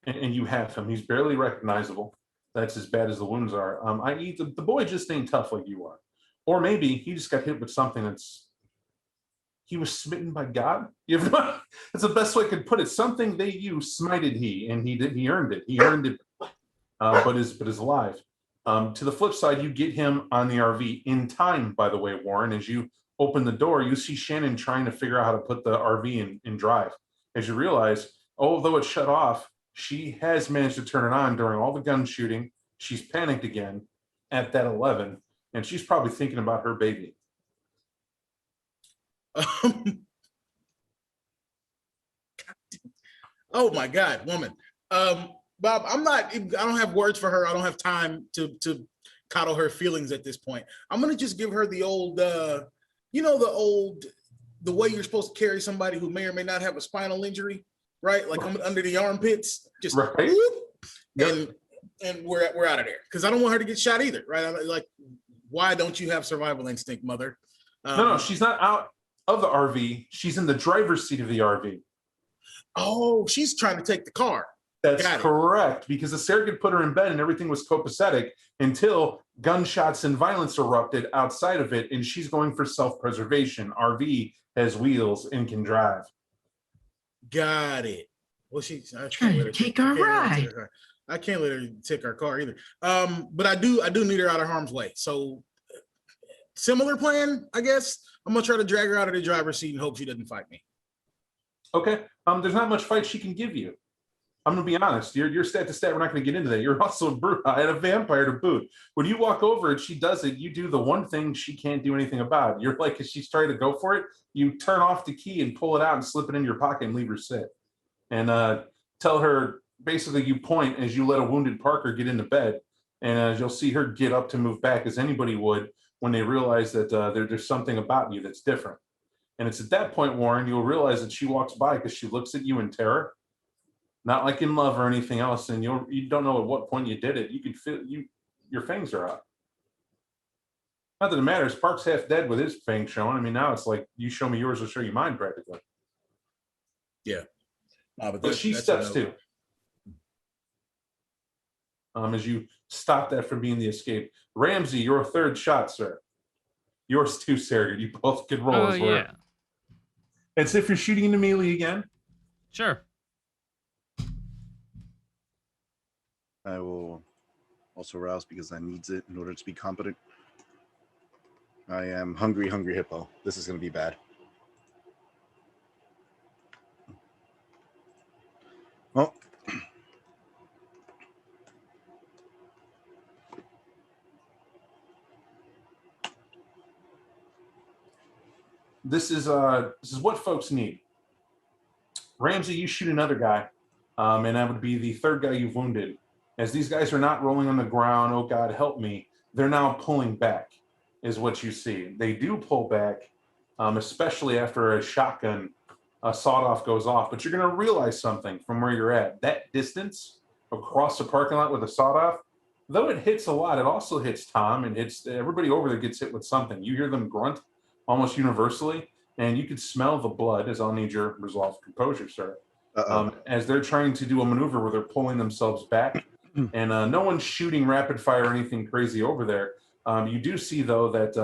And you have him. He's barely recognizable. That's as bad as the wounds are. I.e., the boy just ain't tough like you are. Or maybe he just got hit with something he was smitten by God. That's the best way I could put it. Something they used, smited he, and he earned it. He earned it, but is alive. To the flip side, you get him on the RV in time, by the way, Warren. As you open the door, you see Shannon trying to figure out how to put the RV in drive. As you realize, although it's shut off, she has managed to turn it on during all the gun shooting. She's panicked again at that 11, and she's probably thinking about her baby. Oh my God, woman. Bob, I don't have words for her. I don't have time to coddle her feelings at this point. I'm gonna just give her the old, the way you're supposed to carry somebody who may or may not have a spinal injury, right? Like I'm under the armpits, just right. Whoop, Yep. and we're out of there. Because I don't want her to get shot either, right? Like, why don't you have survival instinct, mother? No, she's not out of the RV. She's in the driver's seat of the RV. Oh, she's trying to take the car. That's correct, because the surrogate put her in bed and everything was copacetic until gunshots and violence erupted outside of it, and she's going for self-preservation. RV has wheels and can drive. Got it. Well, I Trying to take our ride. I can't let her take our car either. But I do need her out of harm's way. So similar plan, I guess. I'm gonna try to drag her out of the driver's seat and hope she doesn't fight me. Okay. There's not much fight she can give you. I'm gonna be honest. You're stat to stat. We're not gonna get into that. You're also a vampire to boot. When you walk over and she does it, you do the one thing she can't do anything about. You're like, if she's trying to go for it, you turn off the key and pull it out and slip it in your pocket and leave her sit. And tell her, basically you point as you let a wounded Parker get into bed, and you'll see her get up to move back as anybody would when they realize that there's something about you that's different. And it's at that point, Warren, you'll realize that she walks by because she looks at you in terror, not like in love or anything else. And you don't know at what point you did it. You can feel your fangs are out. Not that it matters. Park's half dead with his fangs showing. I mean, now it's like you show me yours, I'll show you mine, practically. Yeah. But she steps too. As you stop that from being the escape. Ramsey, your third shot, sir. Yours too, Sarah. You both can roll as well. Yeah. It's if you're shooting into melee again. Sure. I will also rouse because I needs it in order to be competent. I am hungry hippo. This is going to be bad. Well, This is what folks need. Ramsey, you shoot another guy, and that would be the third guy you've wounded. As these guys are not rolling on the ground, oh God, help me, they're now pulling back, is what you see. They do pull back, especially after a shotgun sawed-off goes off. But you're going to realize something from where you're at. That distance across the parking lot with a sawed-off, though it hits a lot, it also hits Tom and hits everybody over there gets hit with something. You hear them grunt almost universally, and you could smell the blood, as I'll need your resolve composure, sir. As they're trying to do a maneuver where they're pulling themselves back, and no one's shooting rapid fire or anything crazy over there. You do see, though, that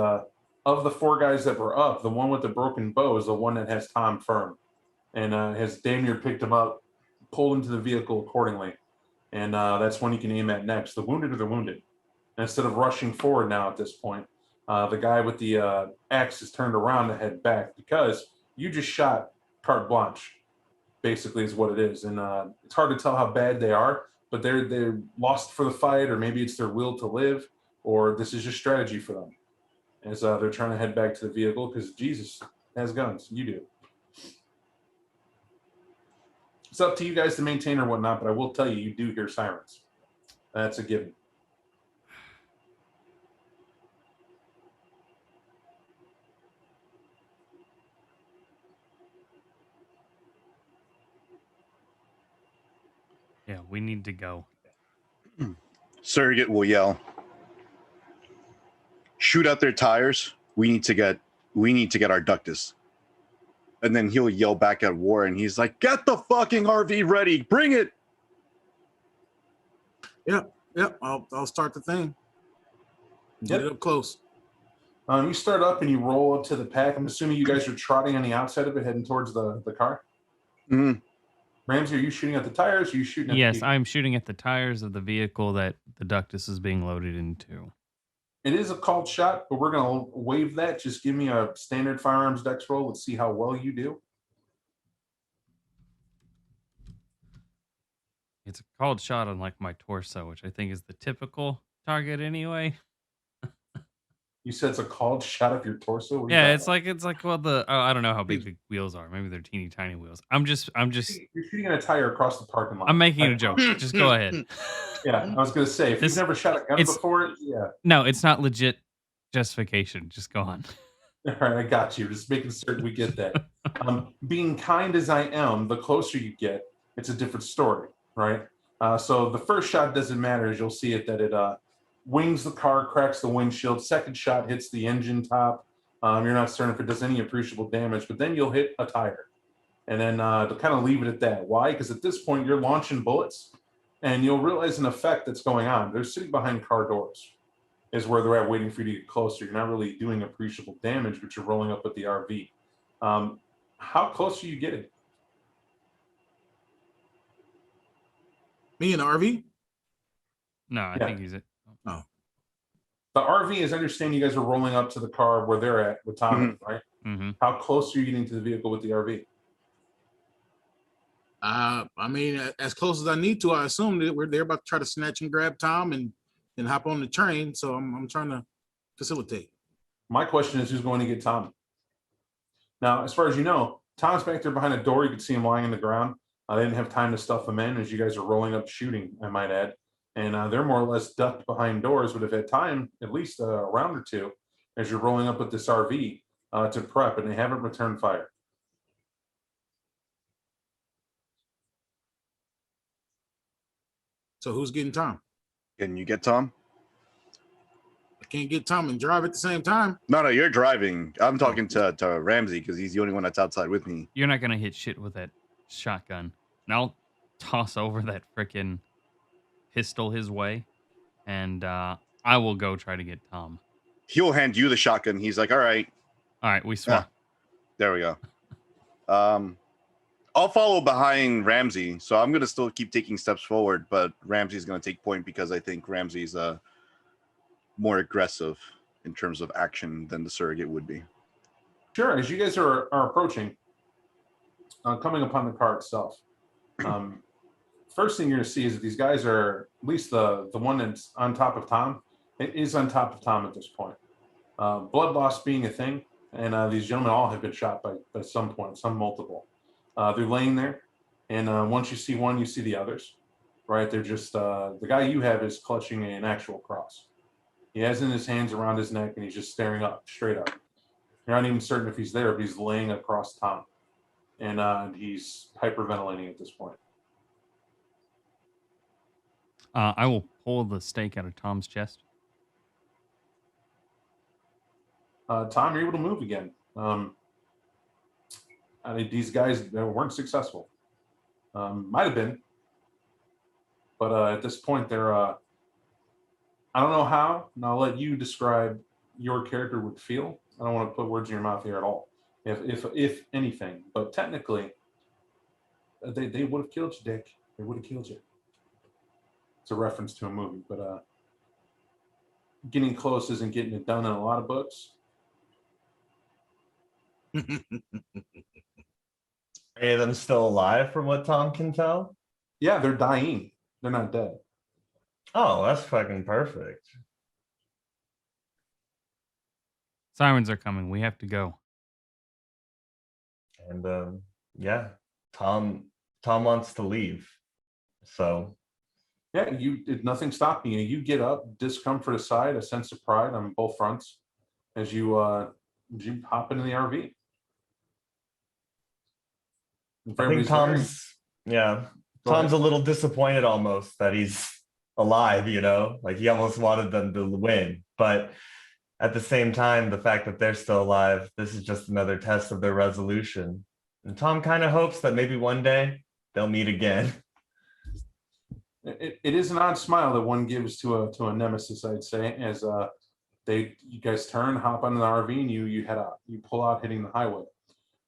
of the four guys that were up, the one with the broken bow is the one that has Tom firm, and has damn near picked him up, pulled into the vehicle accordingly. And that's one you can aim at next. The wounded are the wounded. And instead of rushing forward now at this point, the guy with the axe is turned around to head back because you just shot carte blanche, basically is what it is. And it's hard to tell how bad they are, but they're lost for the fight, or maybe it's their will to live, or this is just strategy for them as they're trying to head back to the vehicle because Jesus has guns. You do. It's up to you guys to maintain or whatnot, but I will tell you, you do hear sirens. That's a given. Yeah, we need to go. Surrogate will yell, "Shoot out their tires. We need to get our ductus." And then he'll yell back at Warren. He's like, "Get the fucking RV ready. Bring it." Yeah. Yep, I'll start the thing. Get it up close. You start up and you roll up to the pack. I'm assuming you guys are trotting on the outside of it, heading towards the car. Mhm. Ramsey, are you shooting at the tires? Or are you shooting at Yes, the I'm shooting at the tires of the vehicle that the ductus is being loaded into. It is a called shot, but we're going to waive that. Just give me a standard firearms dex roll. Let's see how well you do. It's a called shot on like my torso, which I think is the typical target anyway. You said it's a called shot of your torso. What are you Yeah, talking it's like well I don't know how big the wheels are. Maybe they're teeny tiny wheels. I'm just about? You're shooting a tire across the parking lot. I'm making a joke. Just go ahead. Yeah, I was going to say, if This- you've never shot a gun it's- before, yeah. No, it's not legit justification. Just go on. All right, I got you. Just making certain we get that. Being kind as I am, the closer you get, it's a different story, right? So the first shot doesn't matter, as you'll see it, that it wings the car, cracks the windshield. Second shot hits the engine top. You're not certain if it does any appreciable damage, but then you'll hit a tire. And then to kind of leave it at that. Why? Because at this point, you're launching bullets, and you'll realize an effect that's going on. They're sitting behind car doors. Is where they're at, waiting for you to get closer. You're not really doing appreciable damage, but you're rolling up with the RV. How close are you getting? Me and the RV? No, I Yeah. think he's it. The RV is understanding you guys are rolling up to the car where they're at with Tom, right? Mm-hmm. How close are you getting to the vehicle with the RV? I mean, as close as I need to. I assume that they're about to try to snatch and grab Tom and hop on the train. So I'm trying to facilitate. My question is, who's going to get Tom? Now, as far as you know, Tom's back there behind a door. You can see him lying on the ground. They didn't have time to stuff him in as you guys are rolling up shooting, I might add. And they're more or less ducked behind doors, but have had time, at least a round or two, as you're rolling up with this RV to prep, and they haven't returned fire. So who's getting Tom? Can you get Tom? I can't get Tom and drive at the same time. No, you're driving. I'm talking to Ramsey because he's the only one that's outside with me. You're not gonna hit shit with that shotgun. And I'll toss over that frickin' pistol his way, and I will go try to get Tom. He'll hand you the shotgun. He's like, all right. All right, we swap. There we go. I'll follow behind Ramsey, so I'm gonna still keep taking steps forward, but Ramsey's gonna take point because I think Ramsey's more aggressive in terms of action than the surrogate would be. Sure. As you guys are approaching, coming upon the car itself, first thing you're going to see is that these guys are, at least the one that's on top of Tom, it is on top of Tom at this point. Blood loss being a thing, and these gentlemen all have been shot by some point, some multiple. They're laying there, and once you see one, you see the others, right? They're just, the guy you have is clutching an actual cross. He has in his hands around his neck, and he's just staring up, straight up. You're not even certain if he's there, but he's laying across Tom, and he's hyperventilating at this point. I will pull the stake out of Tom's chest. Tom, you're able to move again. I mean, these guys weren't successful. Might have been, but at this point, they're. I don't know how, and I'll let you describe your character would feel. I don't want to put words in your mouth here at all, if anything. But technically, they would have killed you, Dick. They would have killed you. It's a reference to a movie, but getting close isn't getting it done in a lot of books. Are any of them still alive from what Tom can tell? Yeah, they're dying. They're not dead. Oh, that's fucking perfect. Sirens are coming. We have to go. And yeah, Tom wants to leave. So Yeah, nothing stopping you. You get up, discomfort aside, a sense of pride on both fronts as you hop into the RV. I think Tom's a little disappointed almost that he's alive, like he almost wanted them to win. But at the same time, the fact that they're still alive, this is just another test of their resolution. And Tom kind of hopes that maybe one day they'll meet again. It is an odd smile that one gives to a nemesis, I'd say, as you guys turn, hop on the RV, and you head out. You pull out, hitting the highway.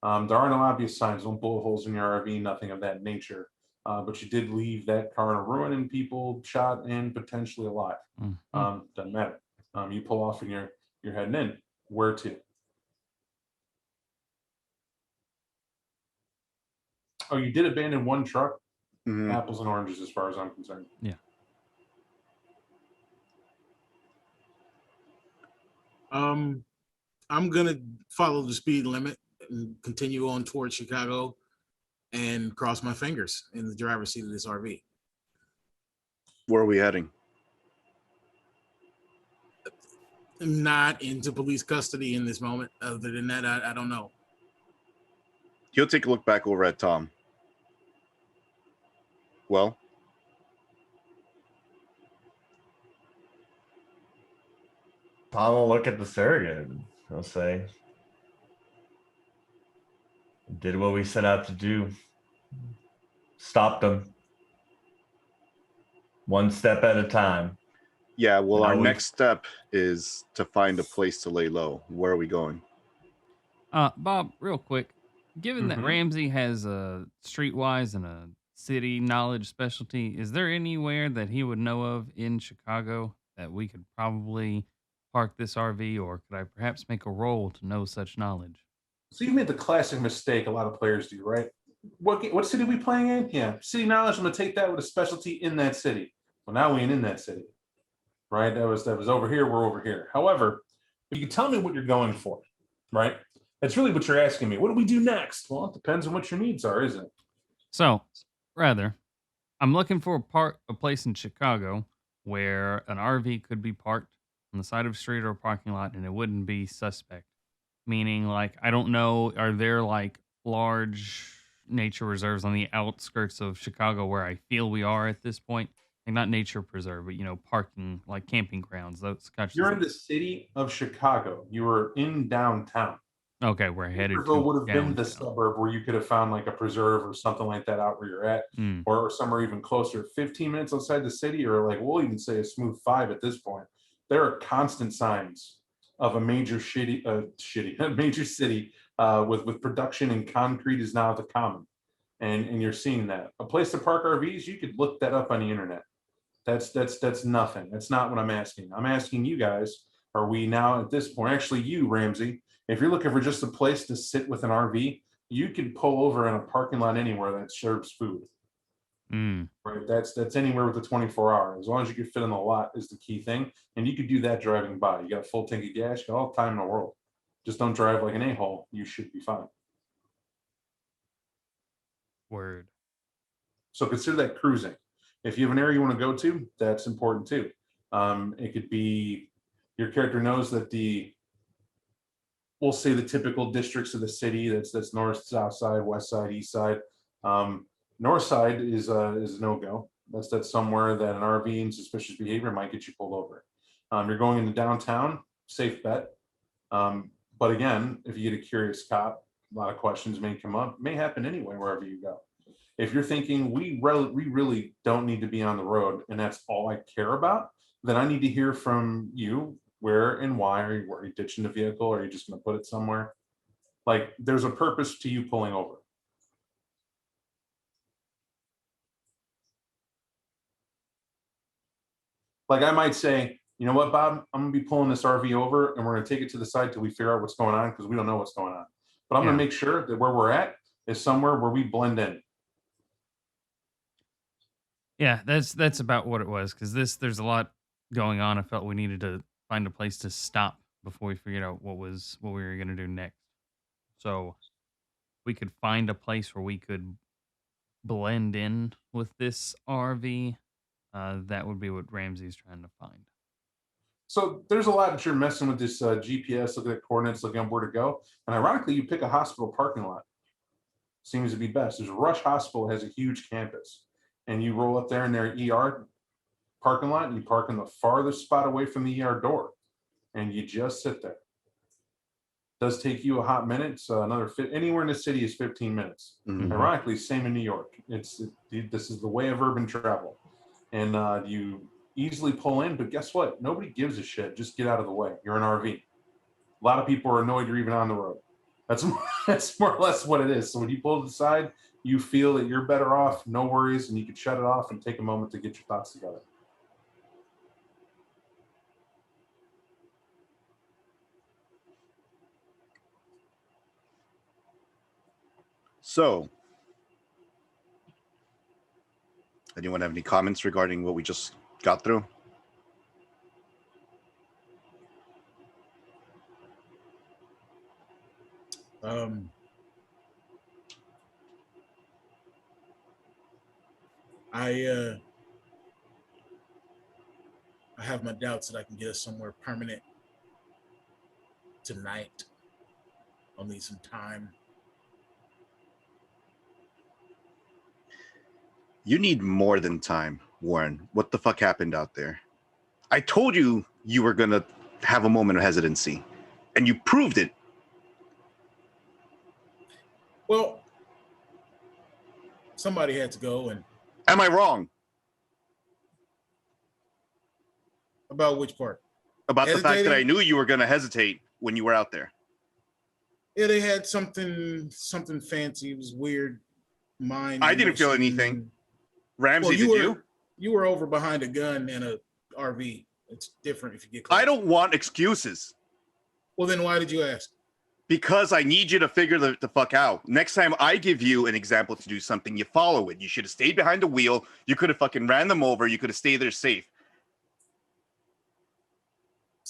There are no obvious signs, no bullet holes in your RV, nothing of that nature. But you did leave that car in a ruin and people shot and potentially alive. Doesn't matter. You pull off and you're heading in. Where to? Oh, you did abandon one truck. Mhm. Apples and oranges, as far as I'm concerned. Yeah. I'm gonna follow the speed limit and continue on towards Chicago and cross my fingers in the driver's seat of this RV. Where are we heading? I'm not into police custody in this moment. Other than that, I don't know. He'll take a look back over at Tom. Well, Tom will look at the surrogate and he'll say, did what we set out to do. Stopped them. One step at a time. yeah, well, Now our we- next step is to find a place to lay low. Where are we going? Bob, real quick, given that Mhm. Ramsey has a streetwise and a city knowledge specialty, is there anywhere that he would know of in Chicago that we could probably park this RV, or could I perhaps make a roll to know such knowledge? So you made the classic mistake a lot of players do, right? What city we playing in? Yeah, city knowledge. I'm gonna take that with a specialty in that city. Well, now we ain't in that city, right? That was over here. We're over here. However, if you can tell me what you're going for, right? That's really what you're asking me. What do we do next? Well, it depends on what your needs are, isn't it? So, rather, I'm looking for a place in Chicago where an RV could be parked on the side of a street or a parking lot and it wouldn't be suspect. Meaning, like, I don't know, are there like large nature reserves on the outskirts of Chicago where I feel we are at this point? Like, not nature preserve, but, parking, like camping grounds. Those kinds of You're in the city of Chicago. You were in downtown. Okay, we're headed Naperville to would have been the downtown. suburb where you could have found like a preserve or something like that out where you're at, Mm. or somewhere even closer. 15 minutes outside the city, or like we'll even say a smooth 5 at this point. There are constant signs of a major a major city with production and concrete is now the common, and you're seeing that. A place to park RVs, you could look that up on the internet. That's nothing. That's not what I'm asking. I'm asking you guys, are we now at this point, actually you, Ramsey, if you're looking for just a place to sit with an RV, you can pull over in a parking lot anywhere that serves food. Mm. Right? That's anywhere with a 24-hour. As long as you can fit in the lot is the key thing. And you could do that driving by. You got a full tank of gas, you got all the time in the world. Just don't drive like an a-hole. You should be fine. Word. So consider that cruising. If you have an area you want to go to, that's important too. It could be your character knows that we'll say the typical districts of the city. That's north, south side, west side, east side. North side is a no-go. That's somewhere that an RV and suspicious behavior might get you pulled over. You're going into downtown, safe bet. But again, if you get a curious cop, a lot of questions may come up. May happen anyway, wherever you go. If you're thinking we really don't need to be on the road and that's all I care about, then I need to hear from you. Where and why are you ditching the vehicle? Or are you just going to put it somewhere? Like there's a purpose to you pulling over. Like I might say, you know what, Bob, I'm gonna be pulling this RV over and we're gonna take it to the side till we figure out what's going on because we don't know what's going on. But I'm gonna Yeah. make sure that where we're at is somewhere where we blend in. Yeah, that's about what it was. Because there's a lot going on. I felt we needed to find a place to stop before we figured out what we were gonna do next. So we could find a place where we could blend in with this RV. That would be what Ramsey's trying to find. So there's a lot that you're messing with this GPS, looking at coordinates, looking at where to go. And ironically, you pick a hospital parking lot. Seems to be best. There's Rush Hospital has a huge campus. And you roll up there in their ER parking lot and you park in the farthest spot away from the ER door. And you just sit there. Does take you a hot minute. So anywhere in the city is 15 minutes. Mhm. Ironically, same in New York. This is the way of urban travel. and you easily pull in. But guess what? Nobody gives a shit. Just get out of the way. You're an RV. A lot of people are annoyed you're even on the road. That's more or less what it is. So when you pull to the side, you feel that you're better off, no worries, and you can shut it off and take a moment to get your thoughts together. So, anyone have any comments regarding what we just got through? I have my doubts that I can get us somewhere permanent tonight. I'll need some time. You need more than time, Warren. What the fuck happened out there? I told you you were gonna have a moment of hesitancy, and you proved it. Well, somebody had to go, and Am I wrong about which part? about the fact that I Hesitating? knew you were gonna hesitate when you were out there? Yeah, they had something fancy. It was weird. Mind. I didn't feel motion. anything. Ramsey, Well, did you? You were over behind a gun and a RV. It's different if you get close. I don't want excuses. Well, then why did you ask? Because I need you to figure the fuck out. Next time I give you an example to do something, you follow it. You should have stayed behind the wheel. You could have fucking ran them over. You could have stayed there safe.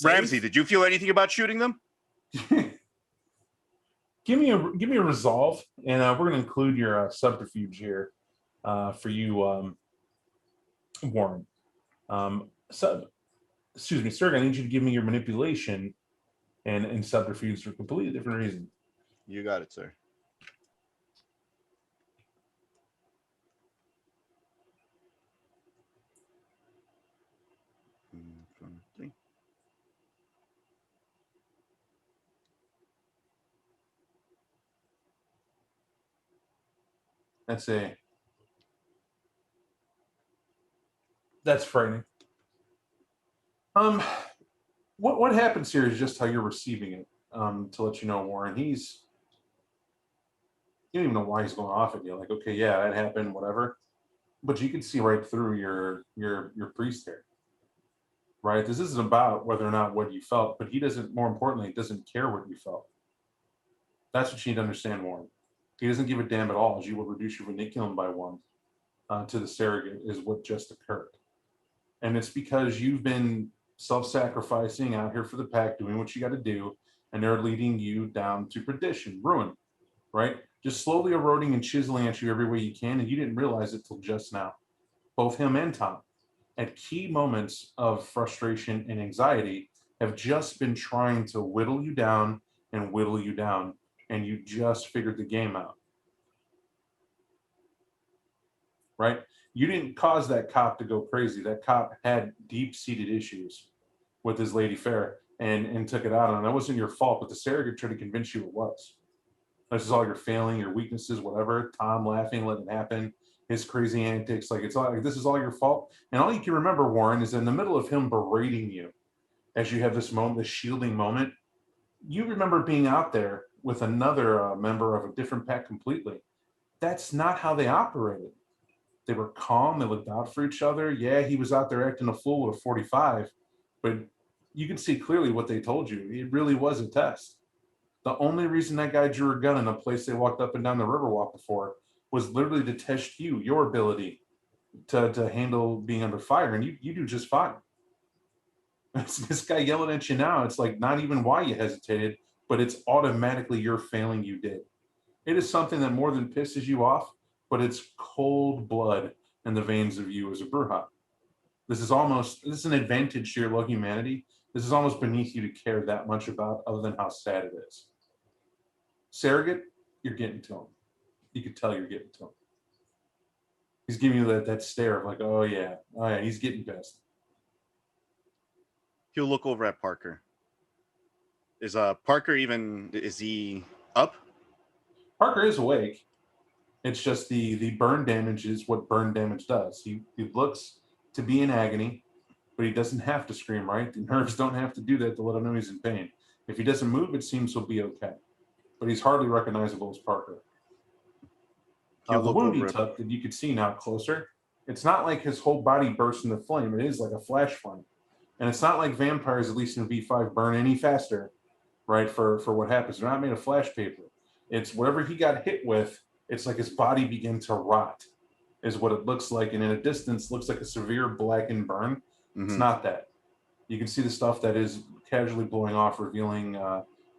Ramsey, did you feel anything about shooting them? Give me a resolve, and we're going to include your subterfuge here for you, Warren. Excuse me, sir. I need you to give me your manipulation and subterfuge for a completely different reason. You got it, sir. That's frightening. What happens here is just how you're receiving it. To let you know, Warren, you don't even know why he's going off at you. Like, okay, yeah, that happened, whatever. But you can see right through your priest here, right? This isn't about whether or not what you felt, but he doesn't. More importantly, he doesn't care what you felt. That's what you need to understand, Warren. He doesn't give a damn at all. As you will reduce your vindiculum by one to the surrogate is what just occurred, and it's because you've been self-sacrificing out here for the pack, doing what you got to do, and they're leading you down to perdition, ruin, right? Just slowly eroding and chiseling at you every way you can, and you didn't realize it till just now. Both him and Tom, at key moments of frustration and anxiety, have just been trying to whittle you down and whittle you down, and you just figured the game out, right? You didn't cause that cop to go crazy. That cop had deep-seated issues with his lady fair and took it out on him. That wasn't your fault, but the surrogate tried to convince you it was. This is all your failing, your weaknesses, whatever. Tom laughing, letting it happen, his crazy antics, like it's all like this is all your fault. And all you can remember, Warren, is in the middle of him berating you as you have this moment, this shielding moment. You remember being out there with another member of a different pack completely. That's not how they operated. They were calm. They looked out for each other. Yeah, he was out there acting a fool with a 45, but you could see clearly what they told you. It really was a test. The only reason that guy drew a gun in a place they walked up and down the Riverwalk before was literally to test you, your ability to handle being under fire, and you do just fine. This guy yelling at you now, it's like not even why you hesitated, but it's automatically your failing you did. It is something that more than pisses you off, but it's cold blood in the veins of you as a Brujah. This is an advantage to your low humanity. This is almost beneath you to care that much about, other than how sad it is. Surrogate, you're getting to him. You could tell you're getting to him. He's giving you that stare of like, oh yeah, he's getting pissed. He'll look over at Parker. Is he up? Parker is awake. It's just the burn damage is what burn damage does. He looks to be in agony, but he doesn't have to scream, right? The nerves don't have to do that to let him know he's in pain. If he doesn't move, it seems he'll be okay. But he's hardly recognizable as Parker. He'll The look wound he over it. took that you could see now closer, it's not like his whole body bursts into flame. It is like a flash flame. And it's not like vampires, at least in V5, burn any faster, right, for what happens. They're not made of flash paper. It's whatever he got hit with, it's like his body began to rot, is what it looks like. And in a distance, looks like a severe blackened burn. It's not that. You can see the stuff that is casually blowing off, revealing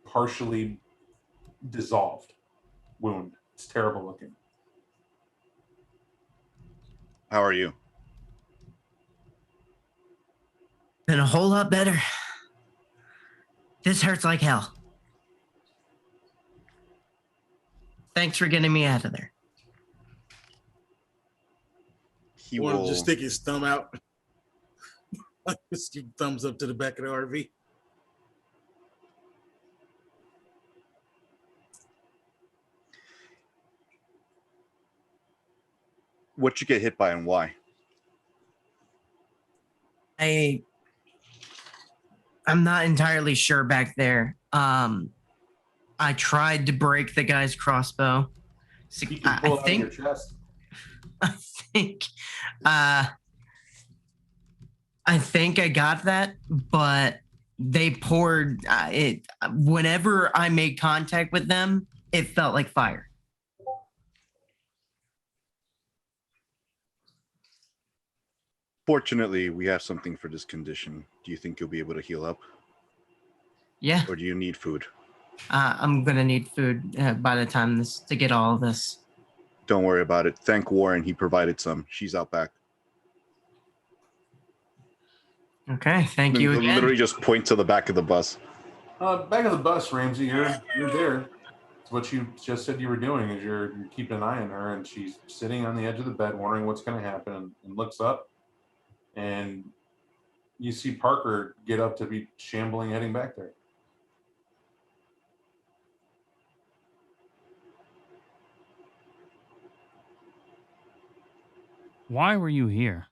partially dissolved wound. It's terrible looking. How are you? Been a whole lot better. This hurts like hell. Thanks for getting me out of there. He Warren will just stick his thumb out. Just give thumbs up to the back of the RV. what you get hit by and why? I'm not entirely sure back there. I tried to break the guy's crossbow. So You can pull it out of your chest. I think I got that, but they poured it whenever I made contact with them, it felt like fire. Fortunately, we have something for this condition. Do you think you'll be able to heal up, Yeah, or do you need food? I'm gonna need food by the time to get all of this. Don't worry about it. Thank Warren. He provided some. She's out back. Okay, thank you He'll again. literally just point to the back of the bus. Back of the bus, Ramsey. You're there. It's what you just said you were doing. Is you're keeping an eye on her, and she's sitting on the edge of the bed, wondering what's going to happen, and looks up, and you see Parker get up to be shambling, heading back there. Why were you here?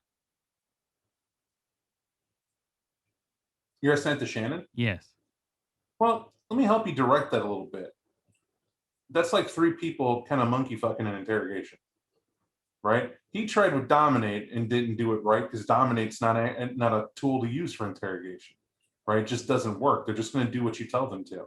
You're asking that to Shannon? Yes. Well, let me help you direct that a little bit. That's like three people kind of monkey fucking an interrogation, right? He tried with dominate and didn't do it right because dominate's not a tool to use for interrogation, right? It just doesn't work. They're just going to do what you tell them to.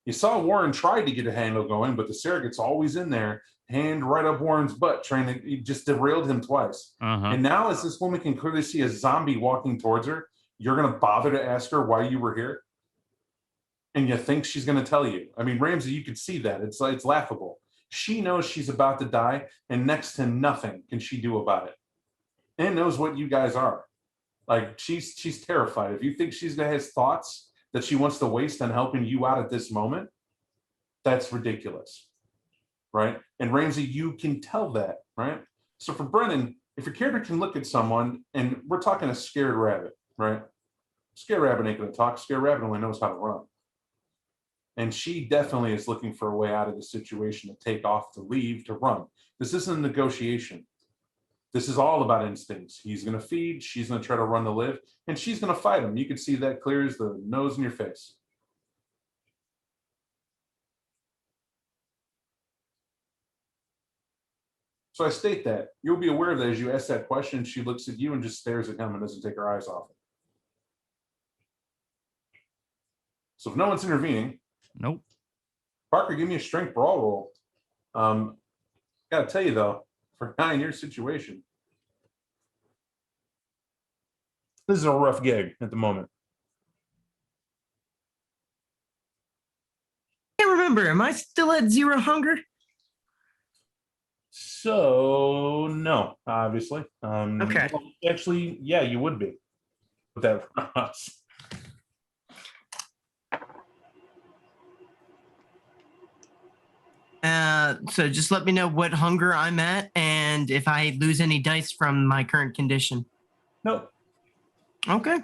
You saw Warren tried to get a handle going, but the surrogate's always in there, hand right up Warren's butt, he just derailed him twice. And now, as this woman can clearly see a zombie walking towards her, you're going to bother to ask her why you were here? And you think she's going to tell you. I mean, Ramsey, you could see that. It's laughable. She knows she's about to die, and next to nothing can she do about it. And knows what you guys are. Like, she's terrified. If you think she's going to have thoughts that she wants to waste on helping you out at this moment, that's ridiculous, right? And Ramsey, you can tell that, right? So for Brennan, if your character can look at someone, and we're talking a scared rabbit, right? Scared rabbit ain't going to talk. Scared rabbit only knows how to run. And she definitely is looking for a way out of the situation, to take off, to leave, to run. This isn't a negotiation. This is all about instincts. He's going to feed, she's going to try to run to live, and she's going to fight him. You can see that clear as the nose in your face. So I state that. You'll be aware of that as you ask that question. She looks at you and just stares at him and doesn't take her eyes off him. So if no one's intervening, Nope. Parker, give me a strength brawl roll. Gotta tell you though, for a guy in your situation, this is a rough gig at the moment. I can't remember. Am I still at 0 hunger? So no, obviously. Okay. Well, actually, yeah, you would be. Put that for us. So just let me know what hunger I'm at and if I lose any dice from my current condition. Nope. Okay.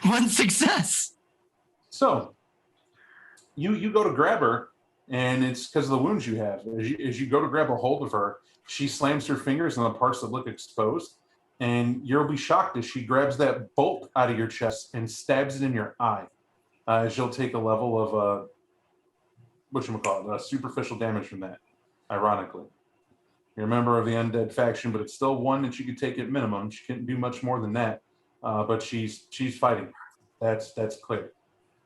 One success. So you go to grab her, and it's because of the wounds you have. As you go to grab a hold of her, she slams her fingers on the parts that look exposed, and you'll be shocked as she grabs that bolt out of your chest and stabs it in your eye. As you'll take a level of whatchamacallit, superficial damage from that, ironically. You're a member of the undead faction, but it's still one that you could take at minimum. She couldn't do much more than that, but she's fighting. That's clear.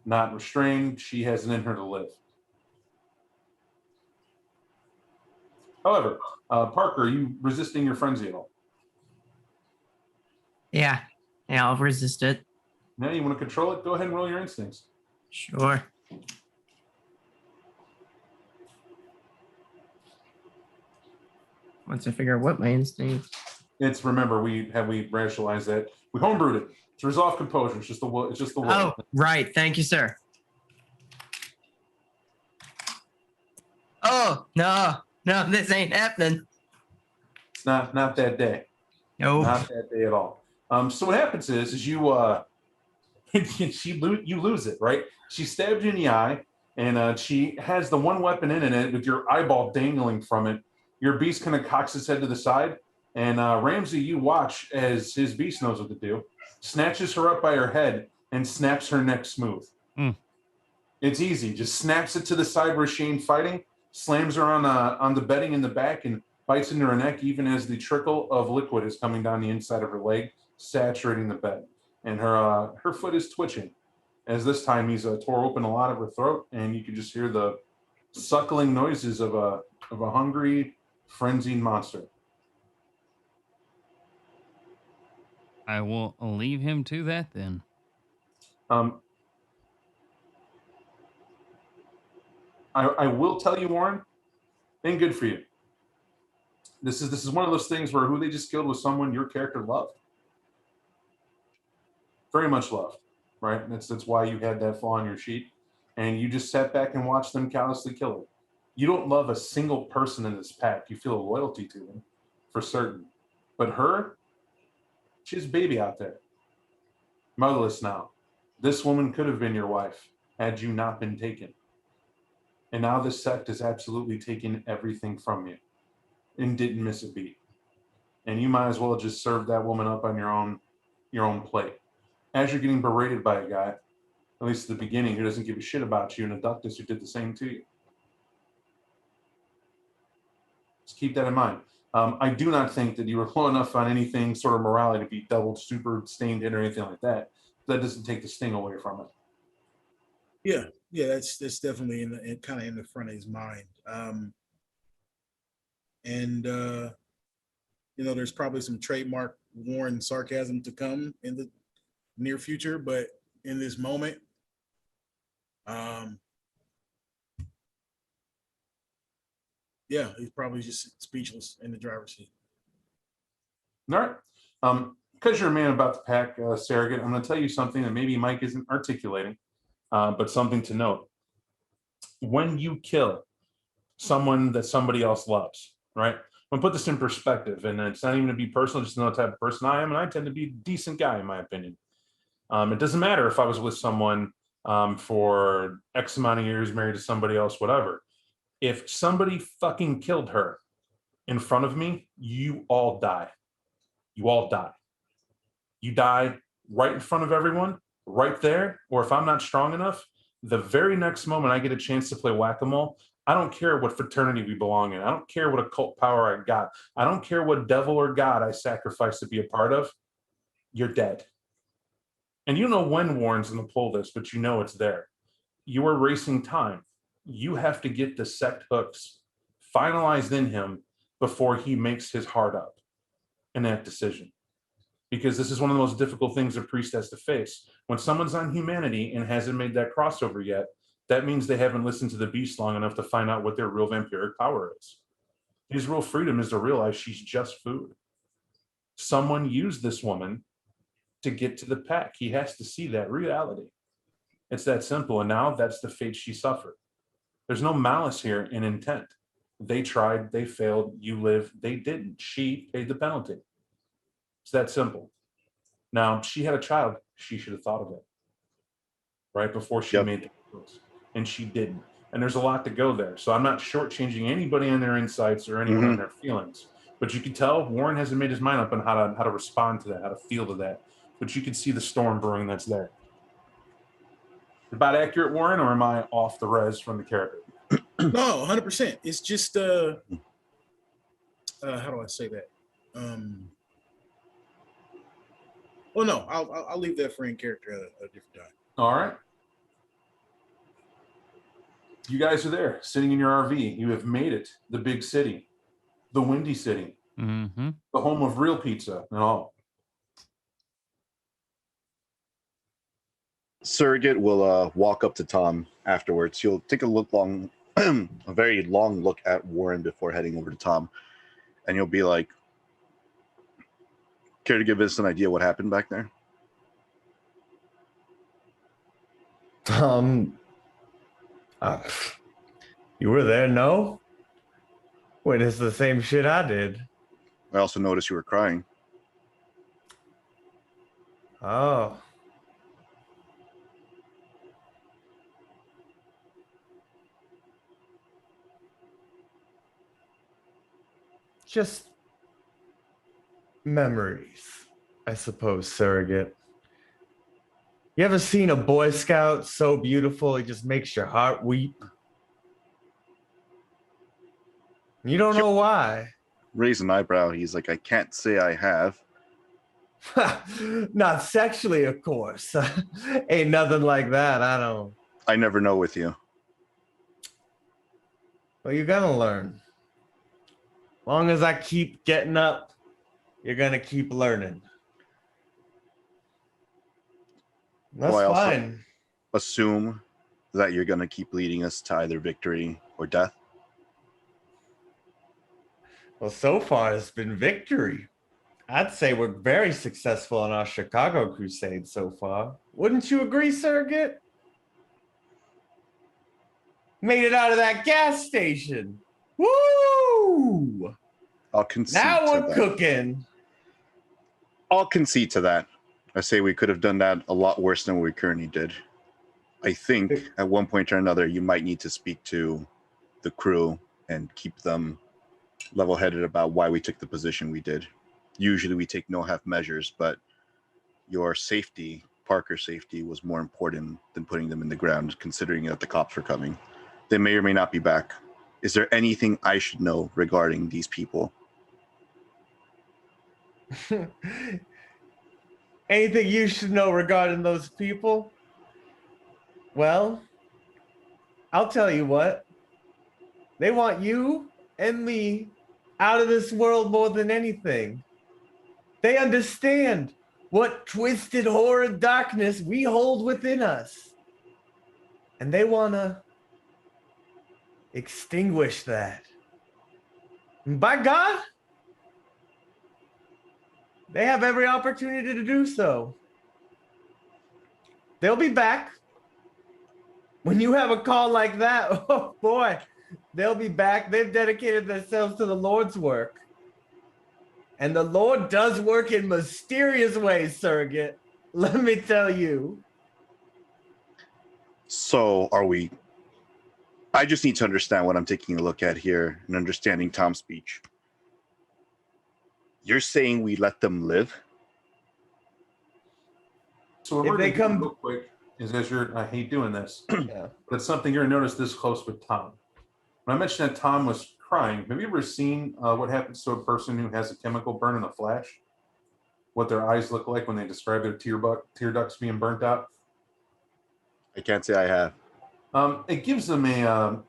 Not restrained. She has it in her to live. However, Parker, are you resisting your frenzy at all? Yeah. Yeah, I'll resist it. Now you want to control it? Go ahead and roll your instincts. Sure. Once I figure out what my instinct. It's remember we rationalized that we homebrewed it. It's resolve composure. It's just the will. It's just the will. Oh, right. Thank you, sir. Oh no, this ain't happening. It's not that day. No. Not that day at all. So what happens is you you lose it, right? She stabbed you in the eye, and she has the one weapon in it with your eyeball dangling from it. Your beast kind of cocks its head to the side, and Ramsey, you watch as his beast knows what to do, snatches her up by her head and snaps her neck smooth. It's easy. Just snaps it to the side where she ain't fighting, slams her on the bedding in the back, and bites into her neck, even as the trickle of liquid is coming down the inside of her leg, saturating the bed. And her foot is twitching, as this time he's tore open a lot of her throat, and you can just hear the suckling noises of a hungry, frenzied monster. I will leave him to that then. I will tell you, Warren, ain't good for you. This is one of those things where who they just killed was someone your character loved. Very much loved, right? That's why you had that flaw on your sheet. And you just sat back and watched them callously kill her. You don't love a single person in this pack. You feel a loyalty to them, for certain. But her, she's a baby out there. Motherless now. This woman could have been your wife had you not been taken. And now this sect has absolutely taken everything from you and didn't miss a beat. And you might as well just serve that woman up on your own plate. As you're getting berated by a guy, at least at the beginning, who doesn't give a shit about you, and a ductus who did the same to you. Just keep that in mind. I do not think that you were low enough on anything sort of morality to be doubled, super stained in or anything like that. That doesn't take the sting away from it. Yeah, that's definitely kind of in the front of his mind. There's probably some trademark Warren sarcasm to come in the near future, but in this moment, he's probably just speechless in the driver's seat. All right. Because you're a man about the pack, Surrogate, I'm going to tell you something that maybe Mike isn't articulating, but something to note. When you kill someone that somebody else loves, right? I'm going to put this in perspective, and it's not even to be personal, just to know the type of person I am, and I tend to be a decent guy, in my opinion. It doesn't matter if I was with someone for X amount of years, married to somebody else, whatever. If somebody fucking killed her in front of me, you all die. You all die. You die right in front of everyone, right there, or if I'm not strong enough, the very next moment I get a chance to play whack-a-mole, I don't care what fraternity we belong in. I don't care what occult power I got. I don't care what devil or god I sacrificed to be a part of. You're dead. And you know when Warren's going to pull this, but you know it's there. You are racing time. You have to get the sect hooks finalized in him before he makes his heart up in that decision. Because this is one of the most difficult things a priest has to face. When someone's on humanity and hasn't made that crossover yet, that means they haven't listened to the beast long enough to find out what their real vampiric power is. His real freedom is to realize she's just food. Someone used this woman to get to the pack. He has to see that reality. It's that simple. And now that's the fate she suffered. There's no malice here in intent. They tried, they failed, you live, they didn't. She paid the penalty. It's that simple. Now, she had a child. She should have thought of it right before she made the choice. and she didn't. And there's a lot to go there. So I'm not shortchanging anybody on their insights or anyone on their feelings. But you can tell Warren hasn't made his mind up on how to respond to that, how to feel to that. But you can see the storm brewing that's there. About accurate, Warren, or am I off the res from the character? No, 100%. It's just how do I say that? Well, no, I'll leave that for in character at a different time. All right. You guys are there, sitting in your RV. You have made it. The big city, the Windy City, Mm-hmm. the home of real pizza and all. Surrogate will walk up to Tom afterwards. He'll take a very long look at Warren before heading over to Tom, and you'll be like, "Care to give us an idea what happened back there?" You were there, no? Witnessed the same shit I did. I also noticed you were crying. Oh. Just memories, I suppose, surrogate. You ever seen a Boy Scout so beautiful it just makes your heart weep? You don't know why. Raise an eyebrow. He's like, "I can't say I have." Not sexually, of course. Ain't nothing like that. I don't. I never know with you. Well, you're gonna learn. Long as I keep getting up, you're gonna keep learning. That's Well, I also fine. assume that you're going to keep leading us to either victory or death. Well, so far it's been victory. I'd say we're very successful on our Chicago crusade so far. Wouldn't you agree, surrogate? Made it out of that gas station. Woo! I'll concede Now to we're that. cooking. I'll concede to that. I say we could have done that a lot worse than what we currently did. I think at one point or another, you might need to speak to the crew and keep them level-headed about why we took the position we did. Usually we take no half measures, but your safety, Parker's safety, was more important than putting them in the ground, considering that the cops were coming. They may or may not be back. Is there anything I should know regarding these people? Anything you should know regarding those people? Well, I'll tell you what. They want you and me out of this world more than anything. They understand what twisted horrid darkness we hold within us. And they want to extinguish that. And by God, they have every opportunity to do so. They'll be back. When you have a call like that, oh boy, they'll be back. They've dedicated themselves to the Lord's work. And the Lord does work in mysterious ways, surrogate. Let me tell you. So are we... I just need to understand what I'm taking a look at here and understanding Tom's speech. You're saying we let them live? So what If we're they gonna do come- real quick is, as I hate doing this, Yeah. but it's something you're gonna notice this close with Tom. When I mentioned that Tom was crying, have you ever seen what happens to a person who has a chemical burn in a flash? What their eyes look like when they describe their tear ducts being burnt out? I can't say I have. It gives them a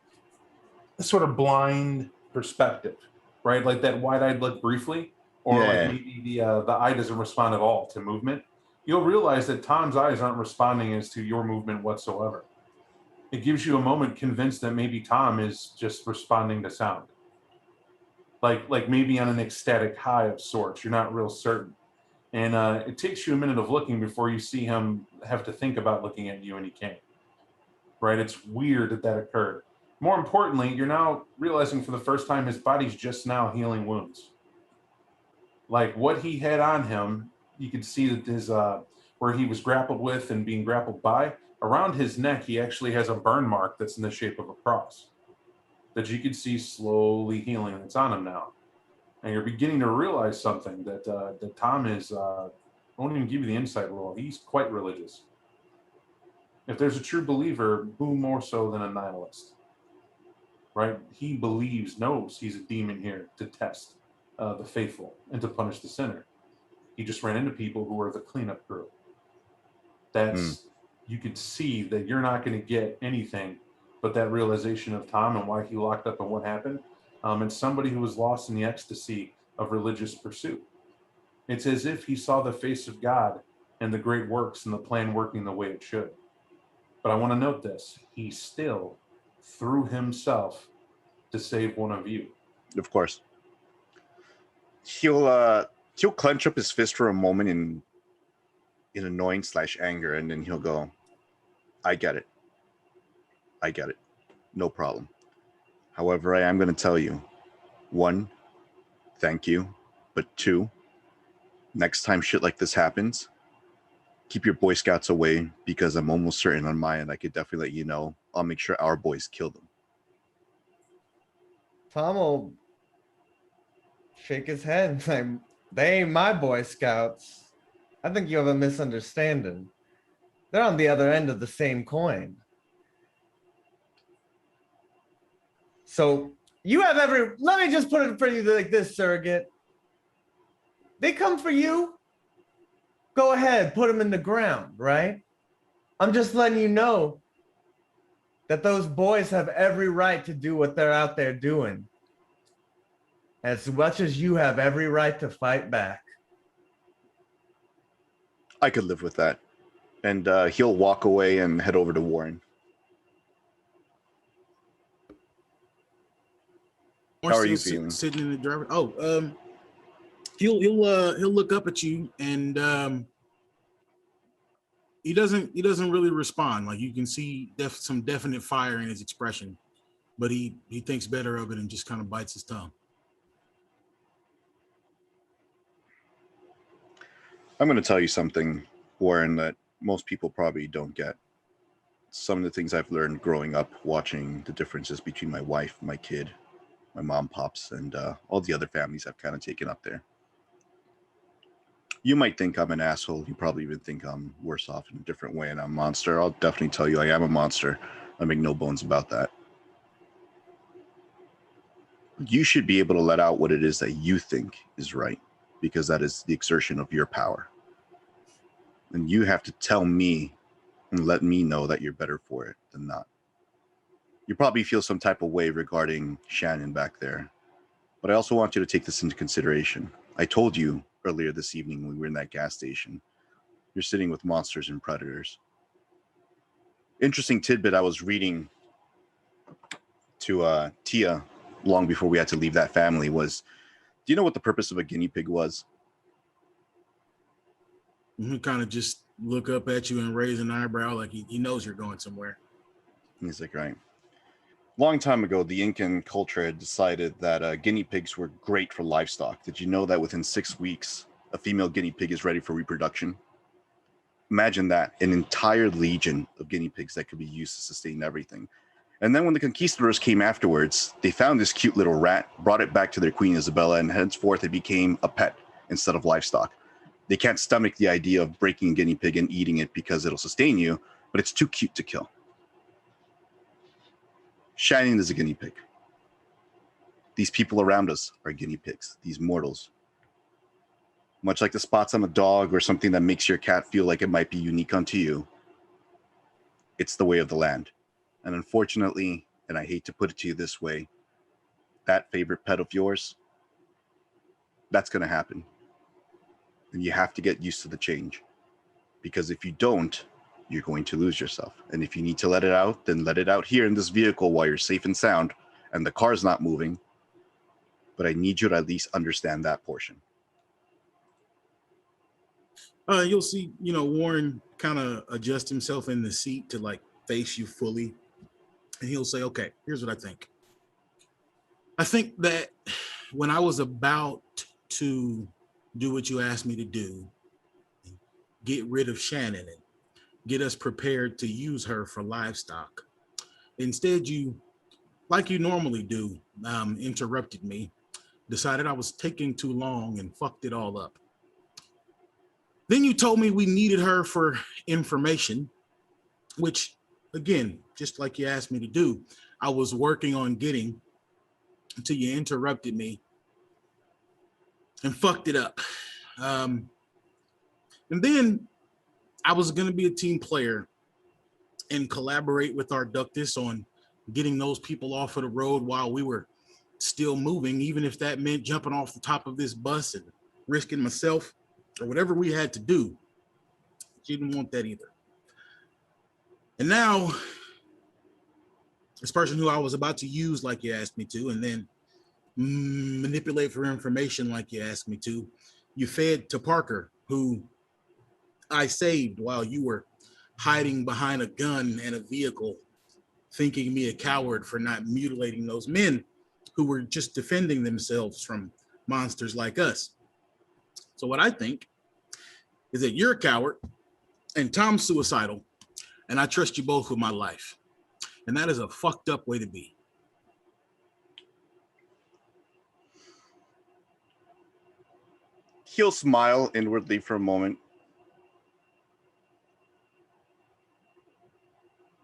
sort of blind perspective, right? Like that wide-eyed look briefly, or Yeah. like maybe the eye doesn't respond at all to movement. You'll realize that Tom's eyes aren't responding as to your movement whatsoever. It gives you a moment convinced that maybe Tom is just responding to sound. Like maybe on an ecstatic high of sorts. You're not real certain. And it takes you a minute of looking before you see him have to think about looking at you, and he can't. Right? It's weird that that occurred. More importantly, you're now realizing for the first time his body's just now healing wounds. Like what he had on him, you could see that his where he was grappled with and being grappled by, Around his neck, he actually has a burn mark that's in the shape of a cross that you can see slowly healing. It's on him now. And you're beginning to realize something that Tom is, I won't even give you the insight roll. He's quite religious. If there's a true believer, who more so than a nihilist? Right? He knows he's a demon here to test the faithful and to punish the sinner. He just ran into people who were the cleanup crew. You could see that you're not going to get anything but that realization of Tom and why he locked up and what happened. And somebody who was lost in the ecstasy of religious pursuit. It's as if he saw the face of God and the great works and the plan working the way it should. But I want to note this. He still threw himself to save one of you. Of course. He'll clench up his fist for a moment in annoyance/anger, and then he'll go, I get it. No problem. However, I am going to tell you, 1, thank you. But 2, next time shit like this happens, keep your Boy Scouts away, because I'm almost certain on my end, I could definitely let you know, I'll make sure our boys kill them. Tom will shake his head like, they ain't my Boy Scouts. I think you have a misunderstanding. They're on the other end of the same coin. So you have let me just put it for you like this, surrogate. They come for you. Go ahead, put them in the ground, right? I'm just letting you know that those boys have every right to do what they're out there doing, as much as you have every right to fight back. I could live with that. And he'll walk away and head over to Warren. How are you feeling? Sitting in the driver. He'll look up at you, and he doesn't really respond. Like, you can see some definite fire in his expression, but he thinks better of it and just kind of bites his tongue. I'm going to tell you something, Warren, that most people probably don't get. Some of the things I've learned growing up, watching the differences between my wife, my kid, my mom, pops, and all the other families I've kind of taken up there. You might think I'm an asshole. You probably even think I'm worse off in a different way and I'm a monster. I'll definitely tell you I am a monster. I make no bones about that. You should be able to let out what it is that you think is right, because that is the exertion of your power. And you have to tell me and let me know that you're better for it than not. You probably feel some type of way regarding Shannon back there, but I also want you to take this into consideration. I told you earlier this evening when we were in that gas station, you're sitting with monsters and predators. Interesting tidbit I was reading to Tia long before we had to leave that family was, do you know what the purpose of a guinea pig was? He kind of just look up at you and raise an eyebrow like he knows you're going somewhere. He's like, right. Long time ago, the Incan culture had decided that guinea pigs were great for livestock. Did you know that within 6 weeks, a female guinea pig is ready for reproduction? Imagine that, an entire legion of guinea pigs that could be used to sustain everything. And then when the conquistadors came afterwards, they found this cute little rat, brought it back to their Queen Isabella, and henceforth it became a pet instead of livestock. They can't stomach the idea of breaking a guinea pig and eating it because it'll sustain you, but it's too cute to kill. Shannon is a guinea pig. These people around us are guinea pigs, these mortals. Much like the spots on a dog or something that makes your cat feel like it might be unique unto you, it's the way of the land. And unfortunately, and I hate to put it to you this way, that favorite pet of yours, that's going to happen. And you have to get used to the change. Because if you don't, you're going to lose yourself. And if you need to let it out, then let it out here in this vehicle while you're safe and sound and the car's not moving. But I need you to at least understand that portion. You'll see, Warren kind of adjust himself in the seat to like face you fully. And he'll say, okay, here's what I think. I think that when I was about to do what you asked me to do, get rid of Shannon and get us prepared to use her for livestock. Instead, you, like you normally do, interrupted me, decided I was taking too long and fucked it all up. Then you told me we needed her for information, which, again, just like you asked me to do, I was working on getting until you interrupted me and fucked it up. And then I was going to be a team player and collaborate with our ductus on getting those people off of the road while we were still moving, even if that meant jumping off the top of this bus and risking myself or whatever we had to do. She didn't want that either. And now, this person who I was about to use like you asked me to, and then manipulate for information like you asked me to, you fed to Parker, who I saved while you were hiding behind a gun and a vehicle, thinking me a coward for not mutilating those men who were just defending themselves from monsters like us. So what I think is that you're a coward and Tom's suicidal, and I trust you both with my life. And that is a fucked up way to be. He'll smile inwardly for a moment.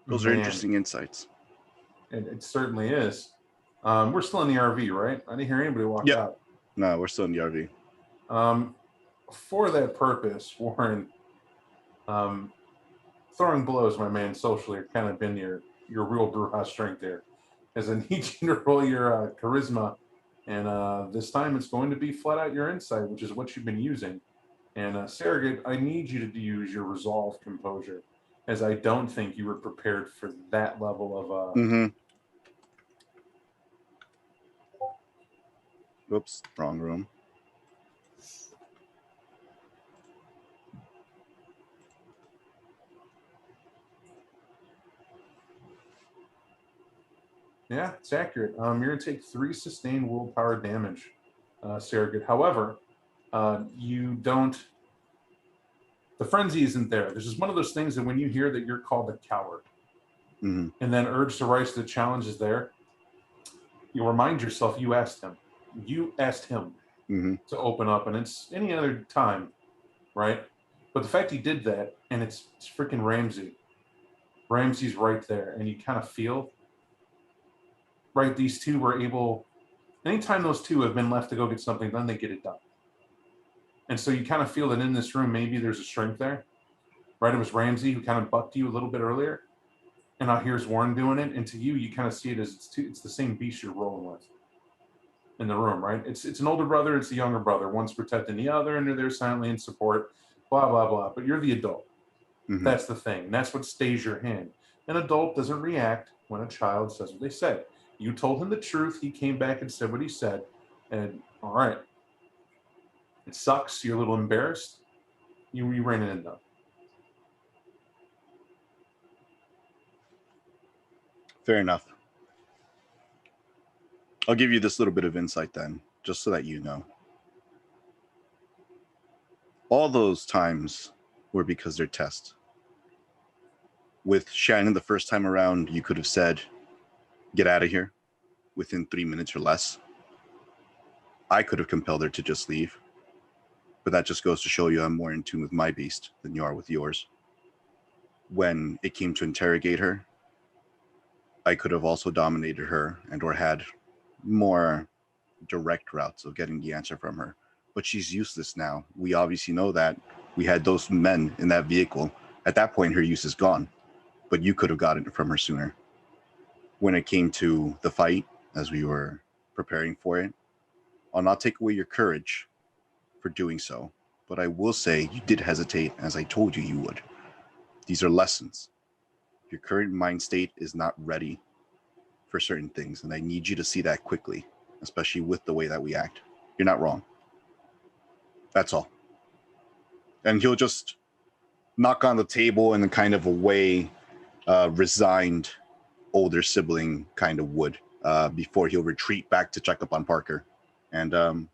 Those are Man, interesting insights. it certainly is. We're still in the RV, right? I didn't hear anybody walk Yep. out. No, we're still in the RV. For that purpose, Warren, throwing blows, my man, socially, are kind of been your real Bruja strength there. As I need you to roll your charisma, and this time it's going to be flat out your insight, which is what you've been using. And Surrogate, I need you to use your resolve composure, as I don't think you were prepared for that level of. Oops, wrong room. Yeah, it's accurate. You're going to take 3 sustained willpower damage, Surrogate. However, you don't. The frenzy isn't there. This is one of those things that when you hear that you're called a coward, and then urge to rise to the challenge is there, you remind yourself you asked him. You asked him to open up, and it's any other time, right? But the fact he did that, and it's freaking Ramsey. Ramsey's right there, and you kind of feel, right, these two were able, anytime those two have been left to go get something done, they get it done. And so you kind of feel that in this room, maybe there's a strength there, right? It was Ramsey who kind of bucked you a little bit earlier, and now here's Warren doing it. And to you, you kind of see it as it's the same beast you're rolling with in the room, right? It's an older brother, it's a younger brother. One's protecting the other, and they're there silently in support, blah, blah, blah. But you're the adult. That's the thing. That's what stays your hand. An adult doesn't react when a child says what they say. You told him the truth. He came back and said what he said. And all right. It sucks. You're a little embarrassed. You ran it in though. Fair enough. I'll give you this little bit of insight then, just so that you know. All those times were because they're tests. With Shannon the first time around, you could have said, get out of here within 3 minutes or less. I could have compelled her to just leave. But that just goes to show you I'm more in tune with my beast than you are with yours. When it came to interrogate her, I could have also dominated her and or had more direct routes of getting the answer from her. But she's useless now. We obviously know that. We had those men in that vehicle. At that point, her use is gone. But you could have gotten it from her sooner. When it came to the fight, as we were preparing for it, I'll not take away your courage for doing so, but I will say you did hesitate, as I told you you would. These are lessons. Your current mind state is not ready for certain things, and I need you to see that quickly, especially with the way that we act. You're not wrong. That's all. And he'll just knock on the table in a kind of a way resigned older sibling kind of would before he'll retreat back to check up on Parker. And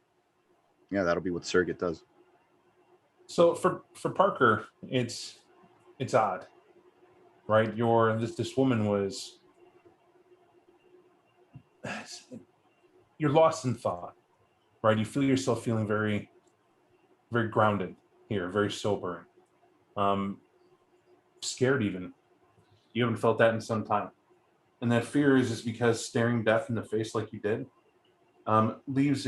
yeah, that'll be what Surrogate does. So for Parker, it's odd. right? This woman was, you're lost in thought, right? You feel yourself feeling very, very grounded here, very sober, scared even. You haven't felt that in some time. And that fear is just because staring death in the face like you did leaves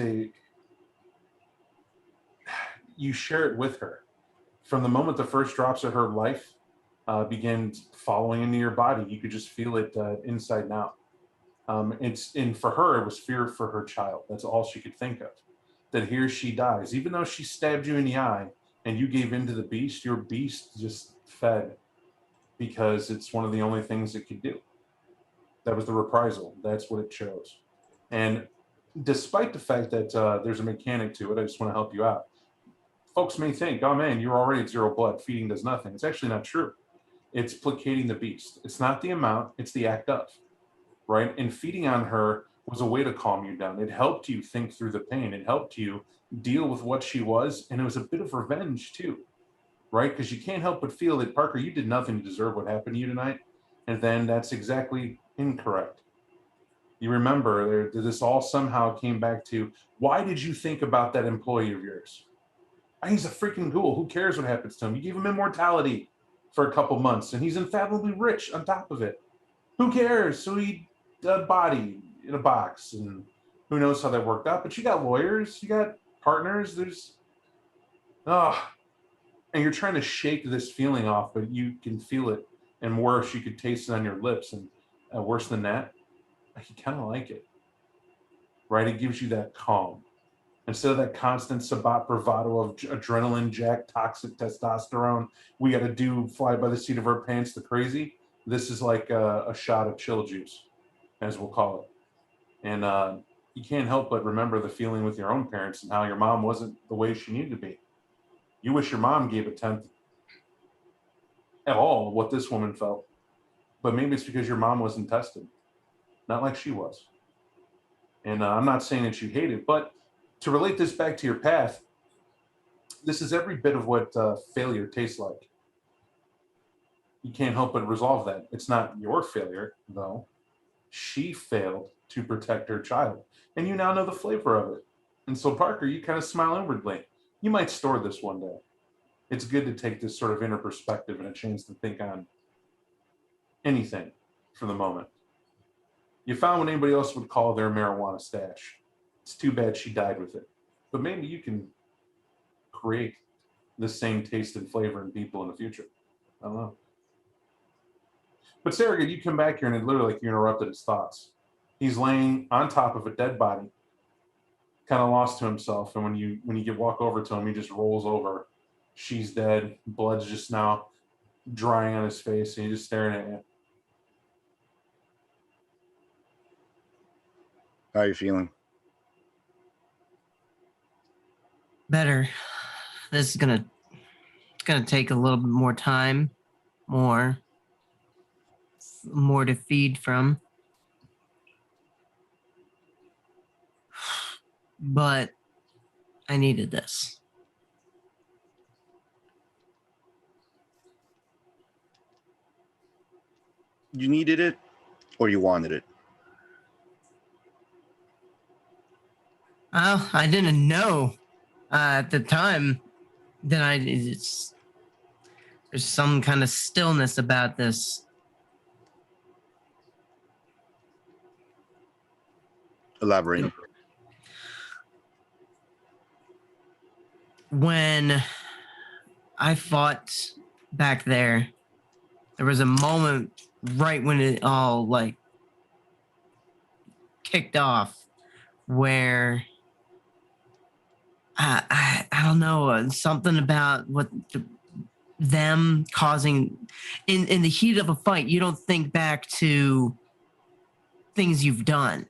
you share it with her. From the moment the first drops of her life began following into your body, you could just feel it inside and out. And for her, it was fear for her child. That's all she could think of. That here she dies, even though she stabbed you in the eye and you gave in to the beast, your beast just fed because it's one of the only things it could do. That was the reprisal. That's what it chose. And despite the fact that there's a mechanic to it, I just want to help you out. Folks may think, oh man, you're already at 0 blood. Feeding does nothing. It's actually not true. It's placating the beast. It's not the amount, it's the act of, right? And feeding on her was a way to calm you down. It helped you think through the pain. It helped you deal with what she was. And it was a bit of revenge too, right? Because you can't help but feel that, Parker, you did nothing to deserve what happened to you tonight. And then that's exactly incorrect. You remember this all somehow came back to, why did you think about that employee of yours? He's a freaking ghoul. Who cares what happens to him? You gave him immortality for a couple months and he's unfathomably rich on top of it. Who cares? So he a body in a box, and who knows how that worked out. But you got lawyers, you got partners, and you're trying to shake this feeling off, but you can feel it, and worse, you could taste it on your lips, and worse than that, you kind of like it, right? It gives you that calm. Instead of that constant sabat bravado of adrenaline jack, toxic testosterone, we got to do fly by the seat of our pants, the crazy. This is like a shot of chill juice, as we'll call it. And you can't help but remember the feeling with your own parents and how your mom wasn't the way she needed to be. You wish your mom gave a tenth at all what this woman felt. But maybe it's because your mom wasn't tested, not like she was. And I'm not saying that you hate it, but to relate this back to your path, this is every bit of what failure tastes like. You can't help but resolve that. It's not your failure, though. She failed to protect her child, and you now know the flavor of it. And so, Parker, you kind of smile inwardly. You might store this one day. It's good to take this sort of inner perspective and a chance to think on anything for the moment. You found what anybody else would call their marijuana stash. It's too bad she died with it. But maybe you can create the same taste and flavor in people in the future. I don't know. But Sarah, you come back here and it literally like you interrupted his thoughts. He's laying on top of a dead body, kind of lost to himself. And when you walk over to him, he just rolls over. She's dead. Blood's just now drying on his face, and he's just staring at you. How are you feeling? Better. This is gonna take a little bit more time, more to feed from. But I needed this. You needed it or you wanted it? I didn't know at the time that there's some kind of stillness about this. Elaborate. When I fought back there was a moment right when it all like kicked off where I don't know, something about what them causing in the heat of a fight. You don't think back to things you've done.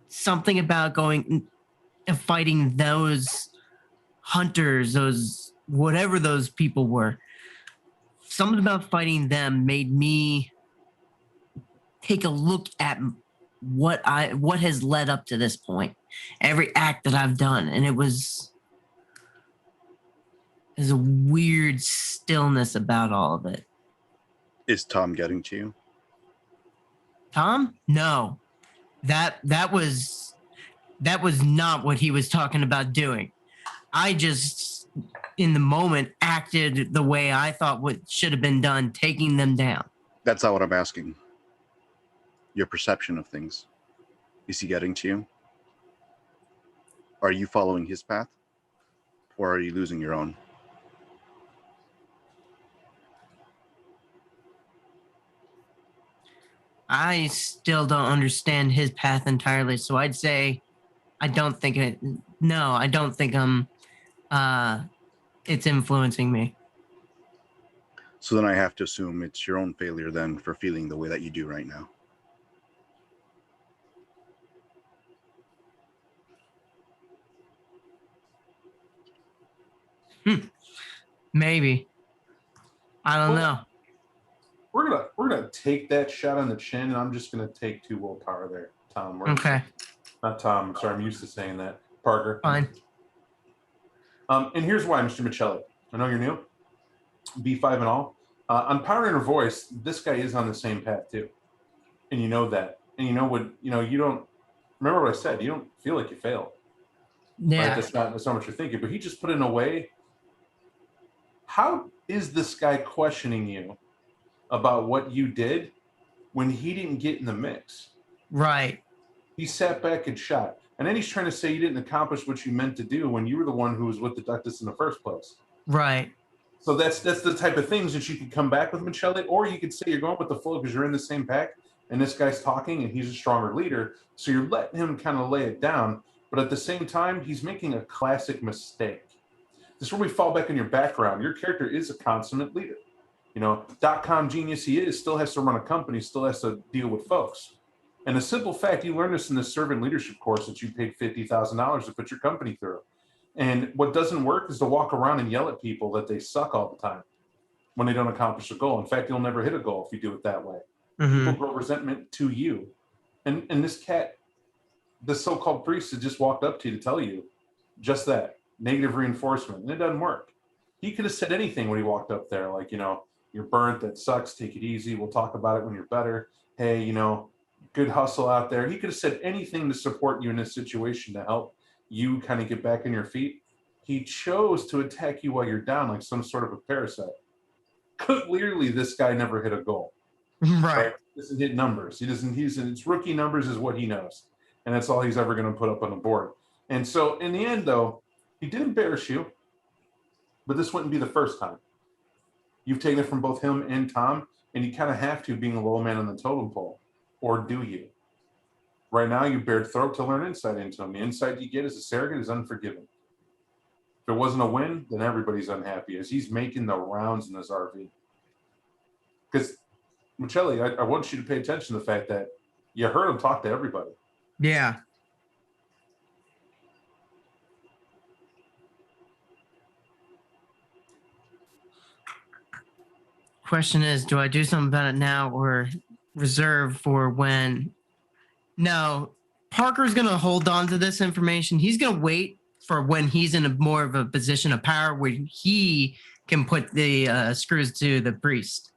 Something about going and fighting those hunters, those whatever those people were. Something about fighting them made me take a look at what has led up to this point, every act that I've done, and there's a weird stillness about all of it. Is Tom getting to you? Tom? No. That was not what he was talking about doing. I just in the moment acted the way I thought what should have been done, taking them down. That's not what I'm asking. Your perception of things. Is he getting to you? Are you following his path? Or are you losing your own? I still don't understand his path entirely, so I'd say I don't think I'm it's influencing me. So then I have to assume it's your own failure then for feeling the way that you do right now. Maybe. I don't know. We're gonna take that shot on the chin, and I'm just gonna take 2 willpower there, Tom. Okay. Not Tom. I'm sorry, I'm used to saying that. Parker. Fine. And here's why, Mr. Michelli. I know you're new. B5 and all. On Power Inner Voice, this guy is on the same path too, and you know that. And you know what? You know you don't remember what I said. You don't feel like you failed. Yeah. Right? That's not what you're thinking. But he just put in a way. How is this guy questioning you about what you did when he didn't get in the mix? Right. He sat back and shot. And then he's trying to say you didn't accomplish what you meant to do when you were the one who was with the Ductus in the first place. Right. So that's the type of things that you could come back with, Michele, or you could say you're going with the flow because you're in the same pack and this guy's talking and he's a stronger leader. So you're letting him kind of lay it down. But at the same time, he's making a classic mistake. This is where we fall back in your background. Your character is a consummate leader. You know, .com genius he is, still has to run a company, still has to deal with folks. And the simple fact, you learned this in the servant leadership course that you paid $50,000 to put your company through. And what doesn't work is to walk around and yell at people that they suck all the time when they don't accomplish a goal. In fact, you'll never hit a goal if you do it that way. Mm-hmm. People grow resentment to you. And this cat, this so-called priest that just walked up to you to tell you just that, negative reinforcement, and it doesn't work. He could have said anything when he walked up there, like, you know, you're burnt, that sucks, take it easy, we'll talk about it when you're better. Hey, you know, good hustle out there. He could have said anything to support you in this situation to help you kind of get back on your feet. He chose to attack you while you're down like some sort of a parasite. Clearly, this guy never hit a goal. Right. He doesn't hit numbers. It's rookie numbers is what he knows. And that's all he's ever going to put up on the board. And so in the end, though, he did embarrass you, but this wouldn't be the first time. You've taken it from both him and Tom, and you kind of have to, being a low man on the totem pole. Or do you? Right now, you bared throat to learn insight into him. The insight you get as a surrogate is unforgiving. If it wasn't a win, then everybody's unhappy as he's making the rounds in this RV. Because, Michele, I want you to pay attention to the fact that you heard him talk to everybody. Yeah. Question is, do I do something about it now or reserve for when? No, Parker's going to hold on to this information. He's going to wait for when he's in a more of a position of power where he can put the screws to the priest.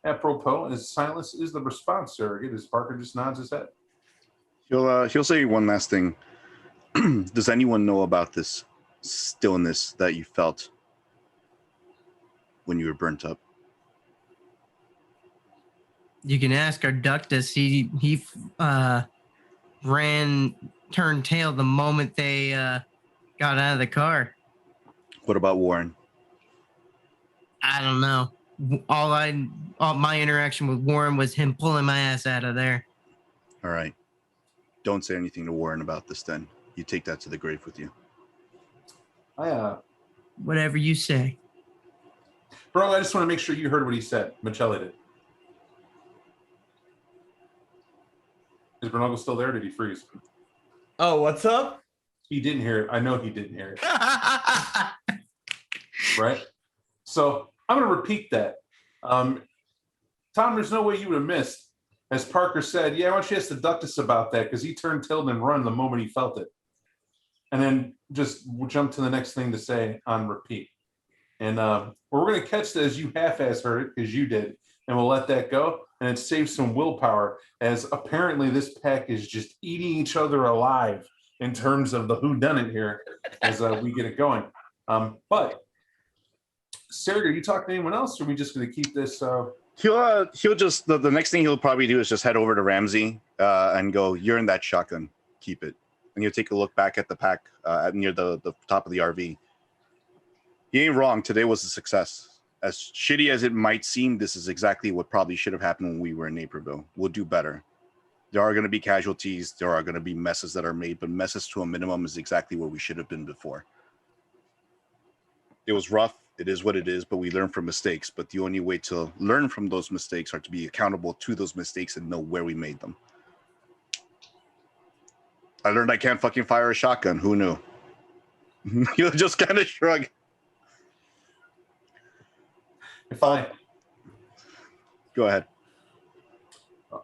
Apropos, as silence is the response, surrogate, as Parker just nods his head. He'll say one last thing. Does anyone know about this stillness that you felt when you were burnt up? You can ask our Ductus. He turned tail the moment they got out of the car. What about Warren? I don't know. All my interaction with Warren was him pulling my ass out of there. All right. Don't say anything to Warren about this then. You take that to the grave with you. Whatever you say. Bro, I just want to make sure you heard what he said. Michele did. Is Bernaldo still there or did he freeze? Oh, what's up? He didn't hear it. I know he didn't hear it. Right? So I'm going to repeat that. Tom, there's no way you would have missed. As Parker said, yeah, why don't you ask the Ductus about that? Because he turned tail and run the moment he felt it. And then just jump to the next thing to say on repeat. And we're going to catch that as you half-ass heard it, because you did, and we'll let that go. And it saves some willpower, as apparently this pack is just eating each other alive in terms of the whodunit here as we get it going. But Sarah, are you talking to anyone else, or are we just going to keep this? He'll just the next thing he'll probably do is just head over to Ramsey and go, "You're in that shotgun. Keep it." And he'll take a look back at the pack near the top of the RV. He ain't wrong. Today was a success. As shitty as it might seem, this is exactly what probably should have happened when we were in Naperville. We'll do better. There are going to be casualties. There are going to be messes that are made, but messes to a minimum is exactly where we should have been before. It was rough. It is what it is, but we learn from mistakes. But the only way to learn from those mistakes are to be accountable to those mistakes and know where we made them. I learned I can't fucking fire a shotgun. Who knew? You'll just kind of shrug. If I Go ahead.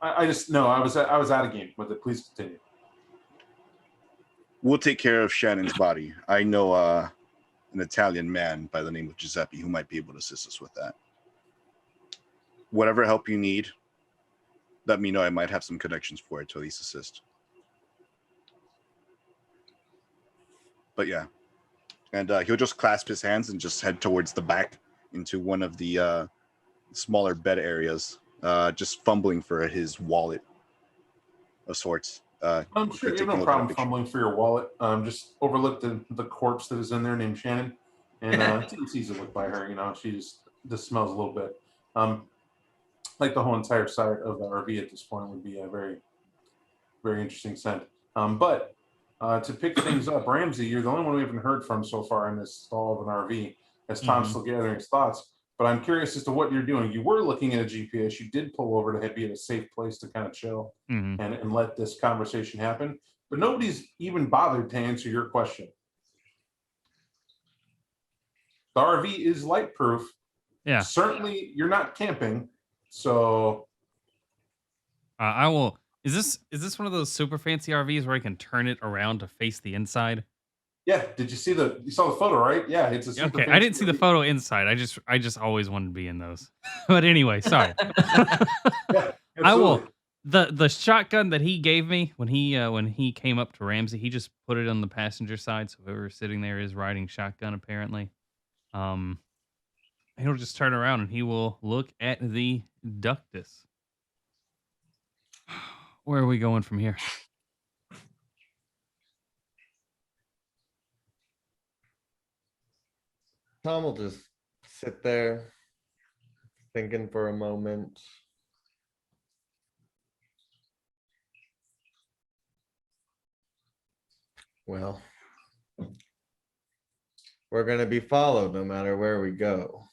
I just no, I was out of game with it. Please continue. We'll take care of Shannon's body. I know an Italian man by the name of Giuseppe who might be able to assist us with that. Whatever help you need, let me know. I might have some connections for it to at least assist. But yeah, and he'll just clasp his hands and just head towards the back into one of the smaller bed areas, just fumbling for his wallet of sorts. I'm sure you have no problem fumbling for your wallet. Just overlooked the corpse that is in there named Shannon, and it's easy to look by her. You know, she just smells a little bit. Like the whole entire side of the RV at this point would be a very, very interesting scent. But to pick things up, Ramsey, you're the only one we haven't heard from so far in this stall of an RV, as Tom's still gathering his thoughts. But I'm curious as to what you're doing. You were looking at a GPS. You did pull over to be at a safe place to kind of chill and let this conversation happen. But nobody's even bothered to answer your question. The RV is light proof. Yeah. Certainly, you're not camping. So I will. Is this one of those super fancy RVs where I can turn it around to face the inside? yeah, did you saw the photo, right? Yeah, it's a super Okay, I didn't see the photo inside. I just always wanted to be in those. But anyway, sorry. Yeah, I will. absolutely. The shotgun that he gave me when he came up to Ramsey, he just put it on the passenger side. So whoever's sitting there is riding shotgun apparently. He'll just turn around and he will look at the ductus. Where are we going from here? Tom will just sit there thinking for a moment. Well, we're going to be followed no matter where we go.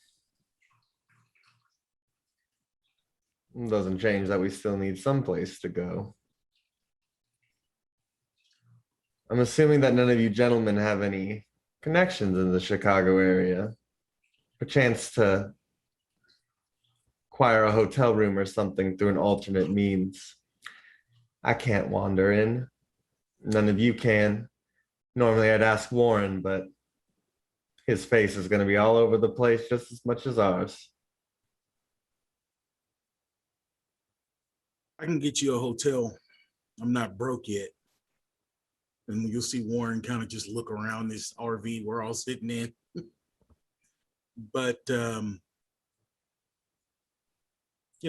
It doesn't change that we still need some place to go. I'm assuming that none of you gentlemen have any connections in the Chicago area. A chance to acquire a hotel room or something through an alternate means. I can't wander in. None of you can. Normally I'd ask Warren, but his face is going to be all over the place just as much as ours. I can get you a hotel. I'm not broke yet. And you'll see Warren kind of just look around this RV we're all sitting in. But, you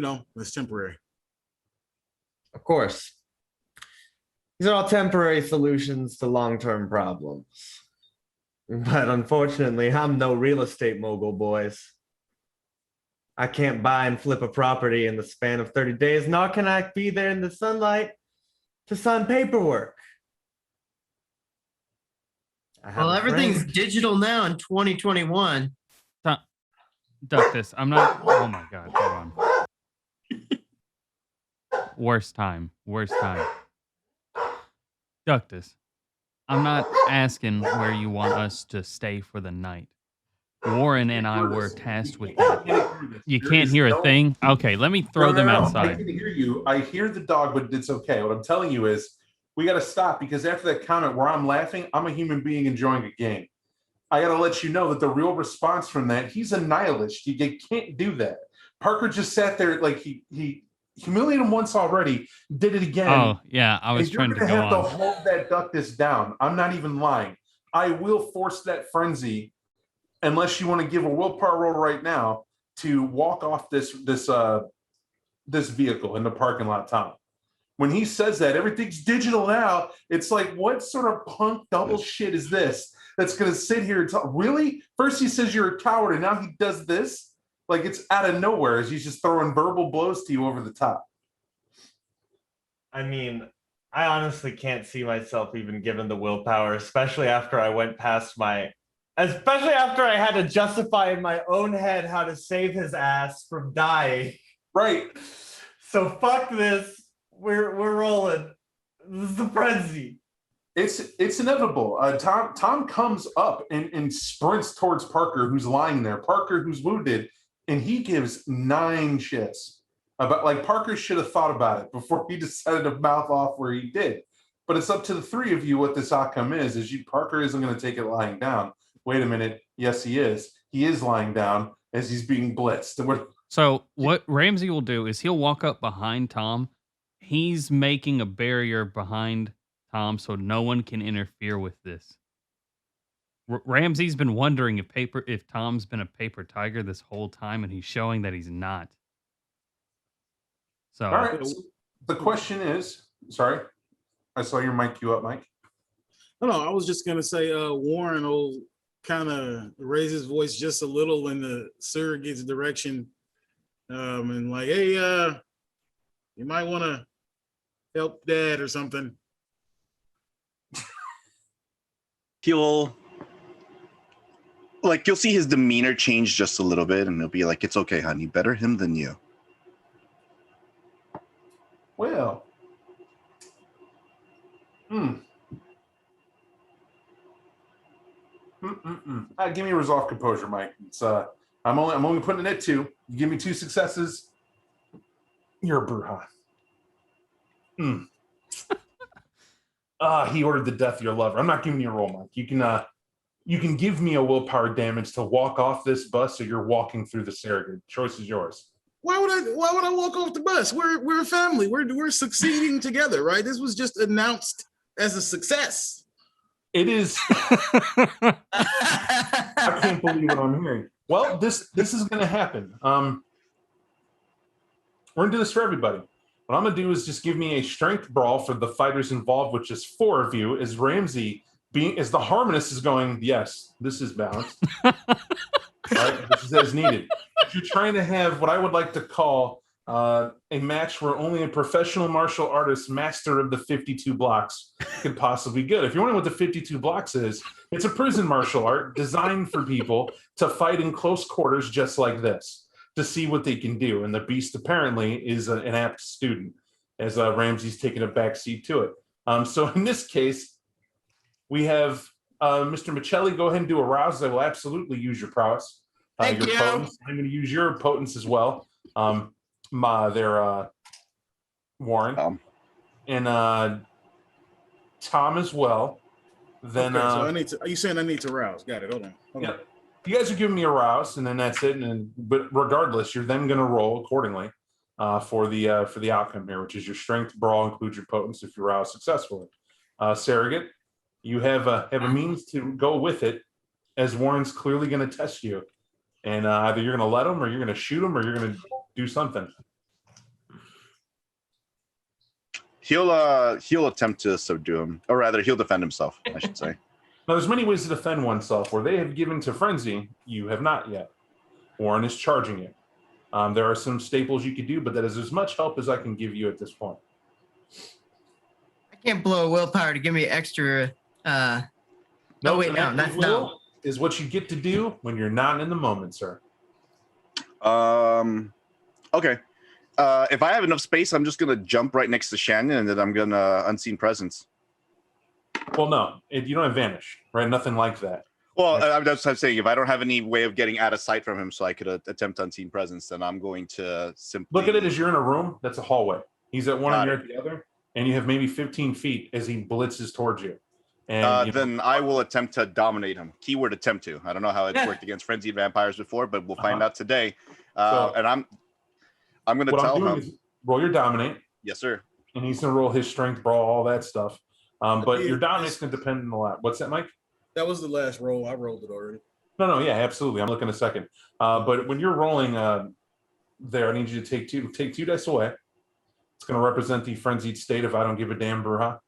know, it's temporary. Of course. These are all temporary solutions to long-term problems. But unfortunately, I'm no real estate mogul, boys. I can't buy and flip a property in the span of 30 days, nor can I be there in the sunlight to sign paperwork. Well, everything's digital now in 2021. Ductus, I'm not. Oh my God, hold on. Worst time. Ductus, I'm not asking where you want us to stay for the night. Warren and I were tasked with that. You can't hear a thing? Okay, let me throw them I outside. can hear you. I hear the dog, but it's okay. What I'm telling you is we got to stop, because after that comment where I'm laughing, I'm a human being enjoying a game. I got to let you know that the real response from that, he's a nihilist. You can't do that. Parker just sat there like he humiliated him once already, did it again. Oh, yeah, I was trying to You're go going to have on. to hold that ductus down. I'm not even lying. I will force that frenzy unless you want to give a willpower roll right now to walk off this vehicle in the parking lot, Tom. When he says that, everything's digital now. It's like, what sort of punk double shit is this that's going to sit here and talk? Really? First he says you're a coward, and now he does this? Like, it's out of nowhere as he's just throwing verbal blows to you over the top. I mean, I honestly can't see myself even given the willpower, especially after I had to justify in my own head how to save his ass from dying. Right. So fuck this. We're rolling. This is the frenzy. It's inevitable. Tom comes up and sprints towards Parker, who's lying there. Parker, who's wounded, and he gives 9 shits about, like, Parker should have thought about it before he decided to mouth off where he did. But it's up to the 3 of you what this outcome is. Parker isn't going to take it lying down. Wait a minute. Yes, he is. He is lying down as he's being blitzed. So what Ramsey will do is he'll walk up behind Tom. He's making a barrier behind Tom so no one can interfere with this. Ramsey's been wondering if Tom's been a paper tiger this whole time, and he's showing that he's not. So, all right. So the question is, sorry, I saw your mic queue up, Mike. No, I was just gonna say, Warren will kind of raise his voice just a little in the surrogate's direction, and like, hey, you might want to help Dad or something. You'll see his demeanor change just a little bit, and he'll be like, "It's okay, honey. Better him than you." Well, give me resolve composure, Mike. It's I'm only putting it at 2. You give me 2 successes, you're a Bruja. He ordered the death of your lover. I'm not giving you a roll, Mike. You can give me a willpower damage to walk off this bus, or you're walking through the surrogate. Choice is yours. Why would I walk off the bus? We're a family. We're succeeding together, right? This was just announced as a success. It is. I can't believe what I'm hearing. Well, this is going to happen. We're going to do this for everybody. What I'm going to do is just give me a strength brawl for the fighters involved, which is 4 of you, as Ramsey, as the harmonist is going, yes, this is balanced. Right? This is as needed. If you're trying to have what I would like to call a match where only a professional martial artist, master of the 52 blocks, could possibly be good. If you're wondering what the 52 blocks is, it's a prison martial art designed for people to fight in close quarters just like this, to see what they can do. And the Beast apparently is an apt student, as Ramsey's taking a backseat to it. So in this case, we have Mr. Michelli. Go ahead and do a rouse. I will absolutely use your prowess. Thank your you. Potence. I'm going to use your potence as well. Warren and Tom as well. Then okay, so I need to. Are you saying I need to rouse? Got it. Hold on. Yeah. You guys are giving me a rouse, and then that's it. But regardless, you're then going to roll accordingly for the outcome here, which is your strength brawl includes your potence if you rouse successfully. Surrogate, you have a means to go with it, as Warren's clearly going to test you, and either you're going to let him, or you're going to shoot him, or you're going to do something. He'll attempt to subdue him, or rather, he'll defend himself, I should say. Now, there's many ways to defend oneself. Where they have given to frenzy, you have not yet. Warren is charging it. There are some staples you could do, but that is as much help as I can give you at this point. I can't blow a willpower to give me extra. No, wait, no, that's no. Is what you get to do when you're not in the moment, sir. Okay. If I have enough space, I'm just gonna jump right next to Shannon, and then I'm gonna unseen presence. Well, no, you don't have vanish, right? Nothing like that. Well, I'm saying if I don't have any way of getting out of sight from him, so I could attempt unseen presence, then I'm going to simply look at it as you're in a room. That's a hallway. He's at one, and you're it. at the other, and you have maybe 15 feet as he blitzes towards you. And then I will attempt to dominate him. Keyword attempt to. I don't know how it's worked against frenzied vampires before, but we'll find out today. And I'm going to what tell I'm doing him. is roll your dominate, Yes, sir. and he's going to roll his strength, brawl, all that stuff. But your dominate's It's- going to depend on a lot. What's that, Mike? That was the last roll. I rolled it already. No, yeah, absolutely. I'm looking a second. But when you're rolling there, I need you to take two dice away. It's going to represent the frenzied state of I don't give a damn Bruja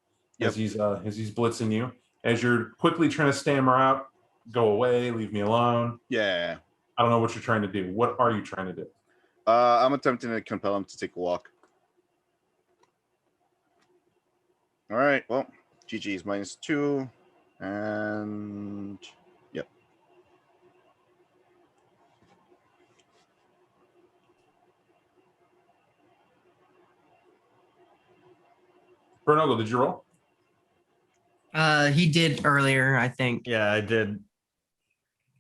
as he's blitzing you. As you're quickly trying to stammer out, go away, leave me alone. Yeah. I don't know what you're trying to do. What are you trying to do? I'm attempting to compel him to take a walk. All right. Well, GG's -2. And yep. Bernogo, did you roll? He did earlier, I think. Yeah, I did.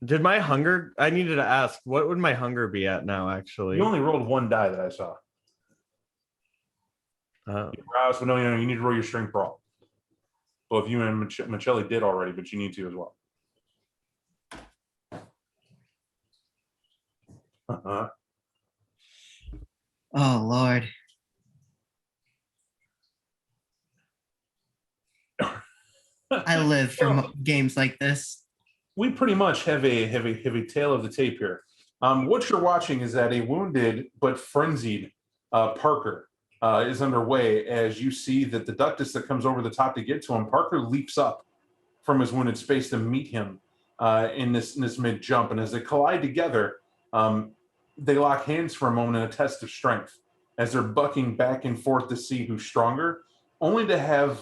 Did my hunger? I needed to ask, what would my hunger be at now? Actually, You only rolled one die that I saw. Oh. But no, you need to roll your strength brawl. Well, if you and Michelli did already, but you need to as well. Oh Lord. I live for games like this. We pretty much have a tale of the tape here. What you're watching is that a wounded but frenzied Parker is underway as you see that the ductus that comes over the top to get to him, Parker leaps up from his wounded space to meet him in this mid jump, and as they collide together, they lock hands for a moment in a test of strength as they're bucking back and forth to see who's stronger, only to have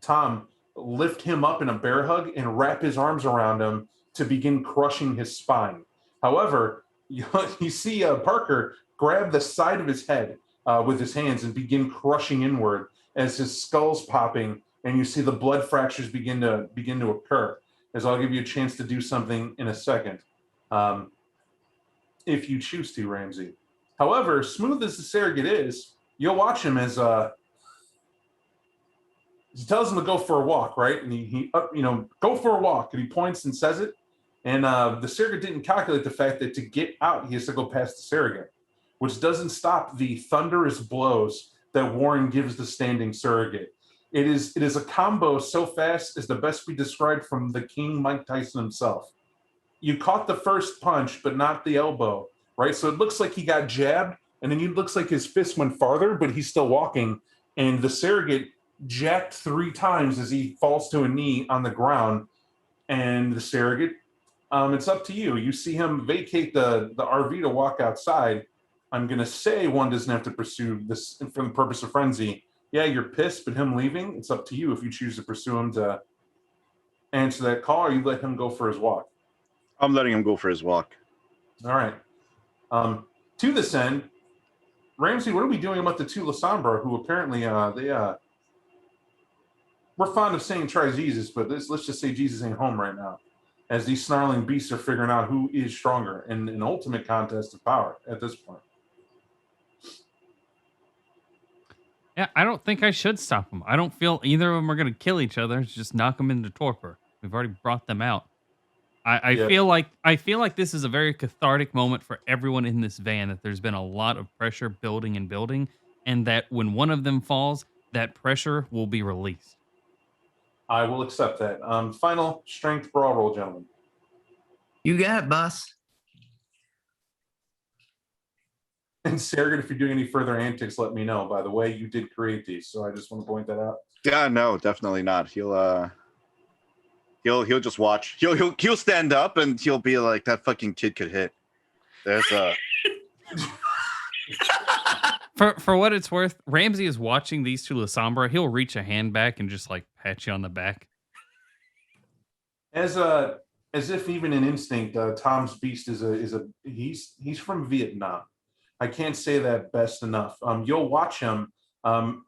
Tom lift him up in a bear hug and wrap his arms around him to begin crushing his spine. However, you see Parker grab the side of his head with his hands and begin crushing inward as his skull's popping, and you see the blood fractures begin to occur. As I'll give you a chance to do something in a second, if you choose to, Ramsey. However, smooth as the surrogate is, you'll watch him as he tells him to go for a walk, right? And he go for a walk, and he points and says it. And the surrogate didn't calculate the fact that to get out, he has to go past the surrogate, which doesn't stop the thunderous blows that Warren gives the standing surrogate. It is a combo so fast as to best be described from the King Mike Tyson himself. You caught the first punch, but not the elbow, right? So it looks like he got jabbed, and then it looks like his fist went farther, but he's still walking. And the surrogate jacked 3 times as he falls to a knee on the ground. And the surrogate, it's up to you. You see him vacate the RV to walk outside. I'm going to say one doesn't have to pursue this for the purpose of frenzy. Yeah, you're pissed, but him leaving, it's up to you if you choose to pursue him to answer that call, or you let him go for his walk. I'm letting him go for his walk. All right. To this end, Ramsey, what are we doing about the 2 Lasombra who apparently we're fond of saying try Jesus, but let's just say Jesus ain't home right now, as these snarling beasts are figuring out who is stronger in an ultimate contest of power at this point. Yeah, I don't think I should stop them. I don't feel either of them are going to kill each other. Just knock them into torpor. We've already brought them out. I feel like this is a very cathartic moment for everyone in this van, that there's been a lot of pressure building, and that when one of them falls, that pressure will be released. I will accept that. Final strength brawl roll, gentlemen. You got it, boss. And Surrogate, if you're doing any further antics, let me know. By the way, you did create these, so I just want to point that out. Yeah, no, definitely not. He'll just watch. He'll stand up and he'll be like, that fucking kid could hit. There's a For what it's worth, Ramsey is watching these 2 Lasombra. He'll reach a hand back and just like pat you on the back. As if even in instinct, Tom's beast he's from Vietnam. I can't say that best enough. You'll watch him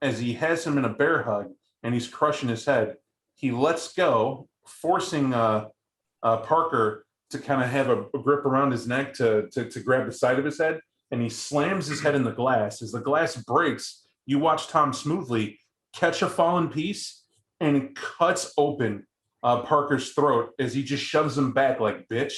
as he has him in a bear hug and he's crushing his head. He lets go, forcing Parker to kind of have a grip around his neck to grab the side of his head, and he slams his head in the glass. As the glass breaks, you watch Tom smoothly catch a fallen piece and cuts open Parker's throat as he just shoves him back like, bitch,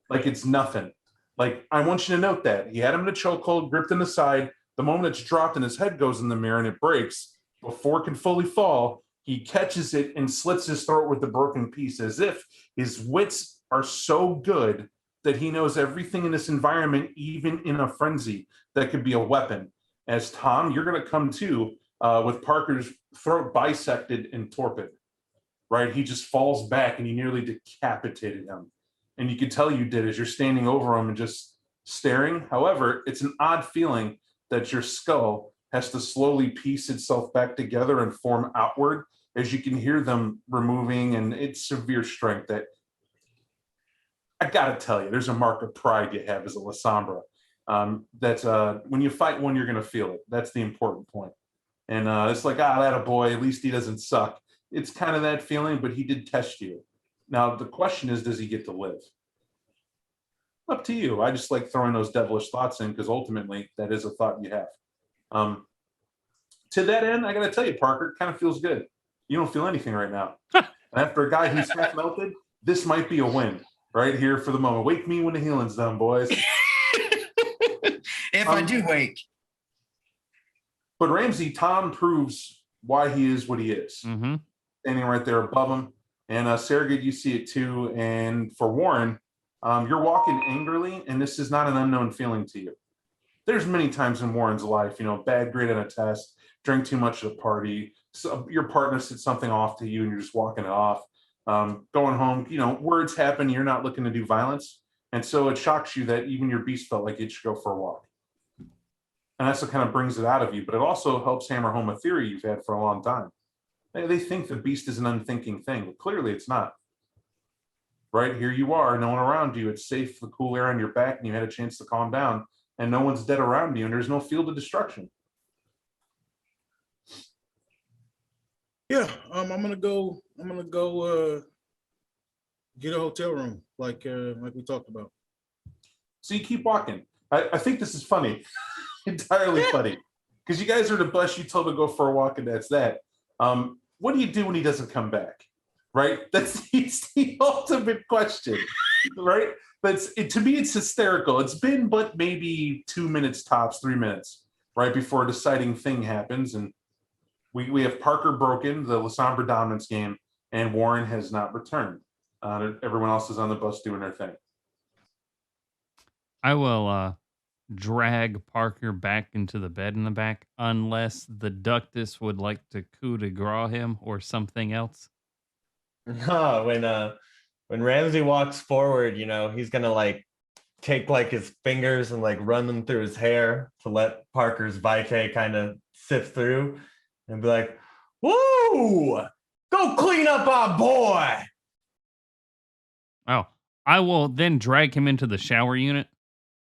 like it's nothing. Like, I want you to note that. He had him in a chokehold, gripped in the side. The moment it's dropped and his head goes in the mirror and it breaks, before it can fully fall, he catches it and slits his throat with the broken piece, as if his wits are so good that he knows everything in this environment, even in a frenzy, that could be a weapon. As Tom, you're going to come to with Parker's throat bisected and torpid, right? He just falls back and you nearly decapitated him. And you can tell you did as you're standing over him and just staring. However, it's an odd feeling that your skull has to slowly piece itself back together and form outward as you can hear them removing, and it's severe strength that I gotta tell you, there's a mark of pride you have as a Lasombra. That's when you fight one, you're gonna feel it. That's the important point. And it's like, that a boy, at least he doesn't suck. It's kind of that feeling, but he did test you. Now the question is, does he get to live? Up to you. I just like throwing those devilish thoughts in because ultimately that is a thought you have. To that end, I gotta tell you, Parker, it kind of feels good. You don't feel anything right now. After a guy who's half melted, this might be a win right here for the moment. Wake me when the healing's done, boys. If I do wake. But Ramsey, Tom proves why he is what he is. Mm-hmm. Standing right there above him. And Surrogate, you see it too. And for Warren, you're walking angrily, and this is not an unknown feeling to you. There's many times in Warren's life, bad grade on a test, drink too much at a party, so your partner said something off to you and you're just walking it off. Going home, words happen, you're not looking to do violence. And so it shocks you that even your beast felt like it should go for a walk. And that's what kind of brings it out of you. But it also helps hammer home a theory you've had for a long time. They think the beast is an unthinking thing, but clearly it's not. Right here you are, no one around you. It's safe, the cool air on your back, and you had a chance to calm down. And no one's dead around you, and there's no field of destruction. Yeah, I'm gonna go get a hotel room like we talked about. So you keep walking. I think this is funny, entirely funny, because you guys are the bus. You told to go for a walk, and that's that. What do you do when he doesn't come back? Right? That's the ultimate question, right? But to me, it's hysterical. It's been but maybe 2 minutes tops, 3 minutes, right before a deciding thing happens, and we have Parker broken the Lasombra dominance game, and Warren has not returned. Everyone else is on the bus doing their thing. I will drag Parker back into the bed in the back, unless the Ductus would like to coup de grace him or something else. No, when Ramsey walks forward, he's gonna take his fingers and run them through his hair to let Parker's vitae kind of sift through, and be like, "Woo! Go clean up our boy." Oh, I will then drag him into the shower unit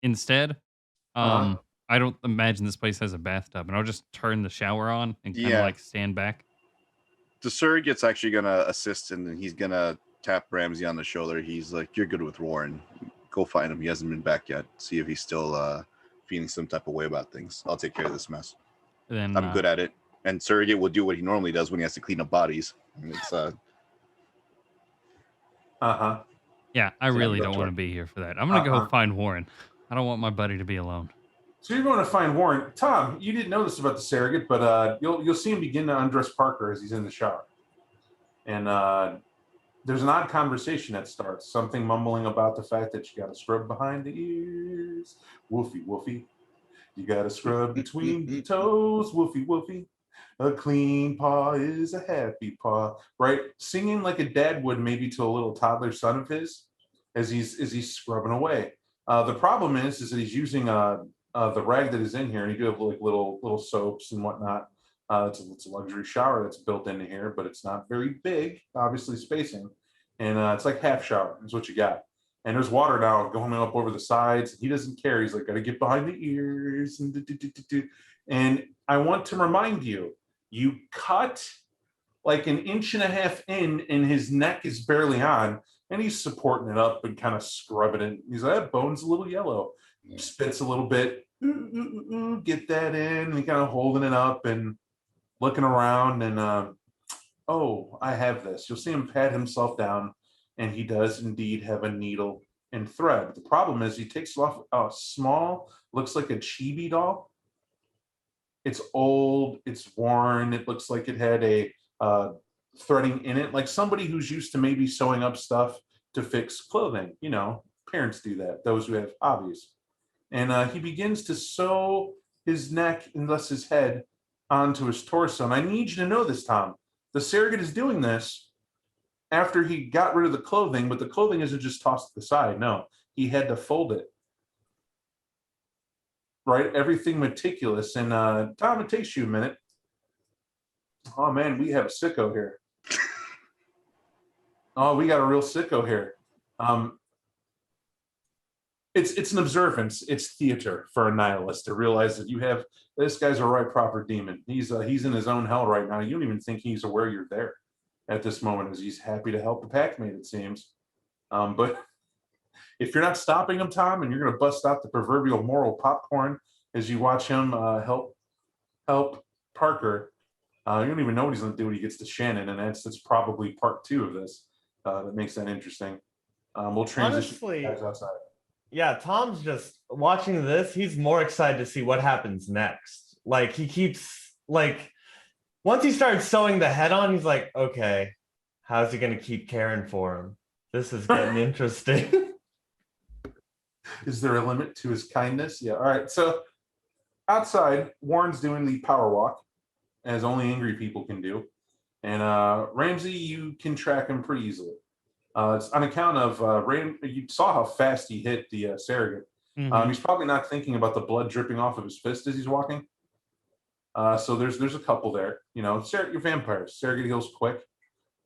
instead. I don't imagine this place has a bathtub, and I'll just turn the shower on and kind of stand back. The surrogate's actually gonna assist, and then he's gonna tap Ramsey on the shoulder. He's like, "You're good with Warren. Go find him. He hasn't been back yet. See if he's still feeling some type of way about things. I'll take care of this mess. Then I'm good at it." And Surrogate will do what he normally does when he has to clean up bodies. And it's yeah, I really don't want to be here for that. I'm gonna go find Warren. I don't want my buddy to be alone. So you're going to find Warren. Tom, you didn't know this about the surrogate, but you'll see him begin to undress Parker as he's in the shower. And there's an odd conversation that starts, something mumbling about the fact that you got to scrub behind the ears. Woofy, woofy. You got to scrub between the toes. Woofy, woofy. A clean paw is a happy paw. Right? Singing like a dad would maybe to a little toddler son of his as he's scrubbing away. The problem is that he's using the rag that is in here, and you do have little soaps and whatnot. It's a luxury shower that's built into here, but it's not very big, obviously spacing. And it's like half shower is what you got. And there's water now going up over the sides. He doesn't care. He's like, got to get behind the ears. And I want to remind you, you cut like an inch and a half in, and his neck is barely on, and he's supporting it up and kind of scrubbing it. He's like, that bone's a little yellow. Spits a little bit. Get that in, and kind of holding it up and looking around, and "Oh, I have this." You'll see him pat himself down, and he does indeed have a needle and thread. The problem is he takes off a small, looks like a chibi doll. It's old, it's worn, it looks like it had a threading in it, like somebody who's used to maybe sewing up stuff to fix clothing. You know, parents do that, those who have hobbies. And he begins to sew his neck and thus his head onto his torso. And I need you to know this, Tom. The surrogate is doing this after he got rid of the clothing, but the clothing isn't just tossed to the side. No, he had to fold it. Right? Everything meticulous. And Tom, it takes you a minute. Oh man, we have a sicko here. Oh, we got a real sicko here. It's an observance. It's theater for a nihilist to realize that you have this guy's a right proper demon. He's in his own hell right now. You don't even think he's aware you're there at this moment, as he's happy to help the packmate, it seems. But if you're not stopping him, Tom, and you're going to bust out the proverbial moral popcorn as you watch him help Parker, you don't even know what he's going to do when he gets to Shannon, and that's probably part 2 of this. That makes that interesting. We'll transition Honestly, guys outside. yeah, Tom's just watching this. He's more excited to see what happens next. Like he keeps like once he starts sewing the head on, he's like, okay, how's he gonna keep caring for him? This is getting interesting. Is there a limit to his kindness? Yeah. All right. So outside, Warren's doing the power walk, as only angry people can do. And Ramsey, you can track him pretty easily. It's on account of you saw how fast he hit the surrogate. He's probably not thinking about the blood dripping off of his fist as he's walking. So there's a couple there. You know, you're vampires. Surrogate heals quick,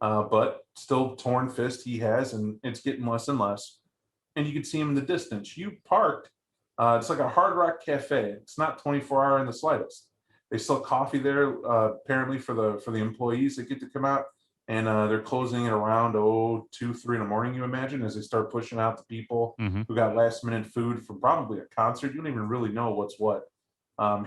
but still torn fist he has, and it's getting less and less. And you can see him in the distance. You parked. It's like a Hard Rock Cafe. It's not 24-hour in the slightest. They sell coffee there apparently for the employees that get to come out. And they're closing it around 2, 3 in the morning, you imagine, as they start pushing out the people who got last minute food from probably a concert. You don't even really know what's what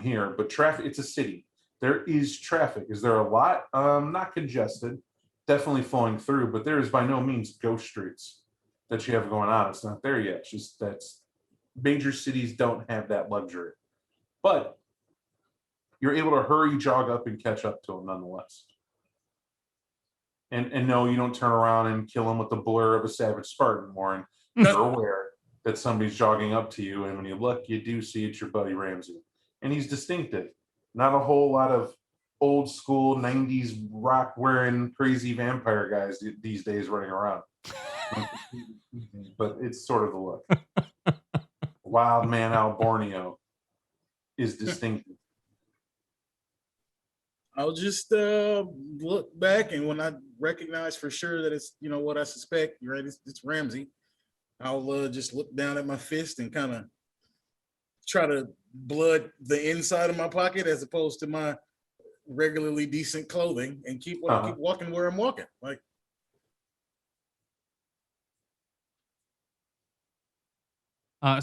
here. But traffic, it's a city. There is traffic. Is there a lot? Not congested, definitely flowing through, but there is by no means ghost streets that you have going on. It's not there yet. It's just that's major cities don't have that luxury. But you're able to hurry, jog up, and catch up to them nonetheless. And no, you don't turn around and kill him with the blur of a savage Spartan, Warren. You're aware that somebody's jogging up to you, and when you look, you do see it's your buddy Ramsey. And he's distinctive. Not a whole lot of old school 90s rock wearing crazy vampire guys these days running around. But it's sort of the look. Wild man out Borneo is distinctive. I'll just look back, and when I recognize for sure that it's what I suspect, you're right, it's Ramsey, I'll just look down at my fist and kind of try to blood the inside of my pocket as opposed to my regularly decent clothing, and keep walking where I'm walking. Like,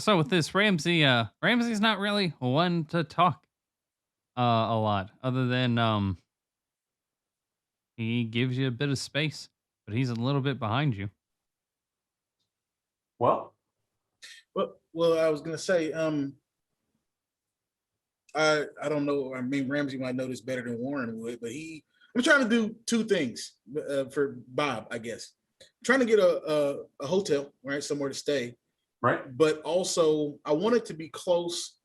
so with this Ramsey's not really one to talk a lot, other than he gives you a bit of space, but he's a little bit behind you. Well, I was gonna say, I don't know. I mean, Ramsey might know this better than Warren would, but I'm trying to do 2 things for Bob, I guess. I'm trying to get a hotel, right, somewhere to stay, right. but also I want it to be close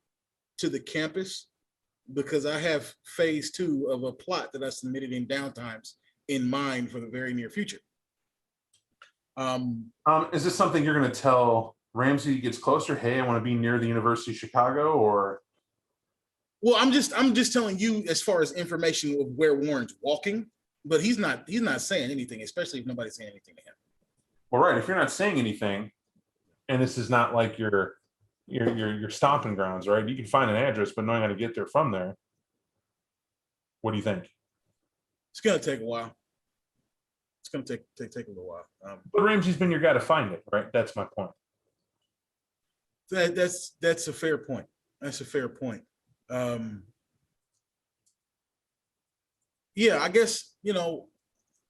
to the campus, because I have phase 2 of a plot that I submitted in downtimes in mind for the very near future. Is this something you're going to tell Ramsey gets closer? Hey, I want to be near the University of Chicago, or? Well, I'm just telling you as far as information of where Warren's walking, but he's not saying anything, especially if nobody's saying anything to him. Well, right. If you're not saying anything, and this is not like your stomping grounds, right? You can find an address, but knowing how to get there from there. What do you think? It's gonna take a while. It's gonna take a little while. But Ramsey's been your guy to find it, right? That's my point. That's a fair point. That's a fair point. Yeah, I guess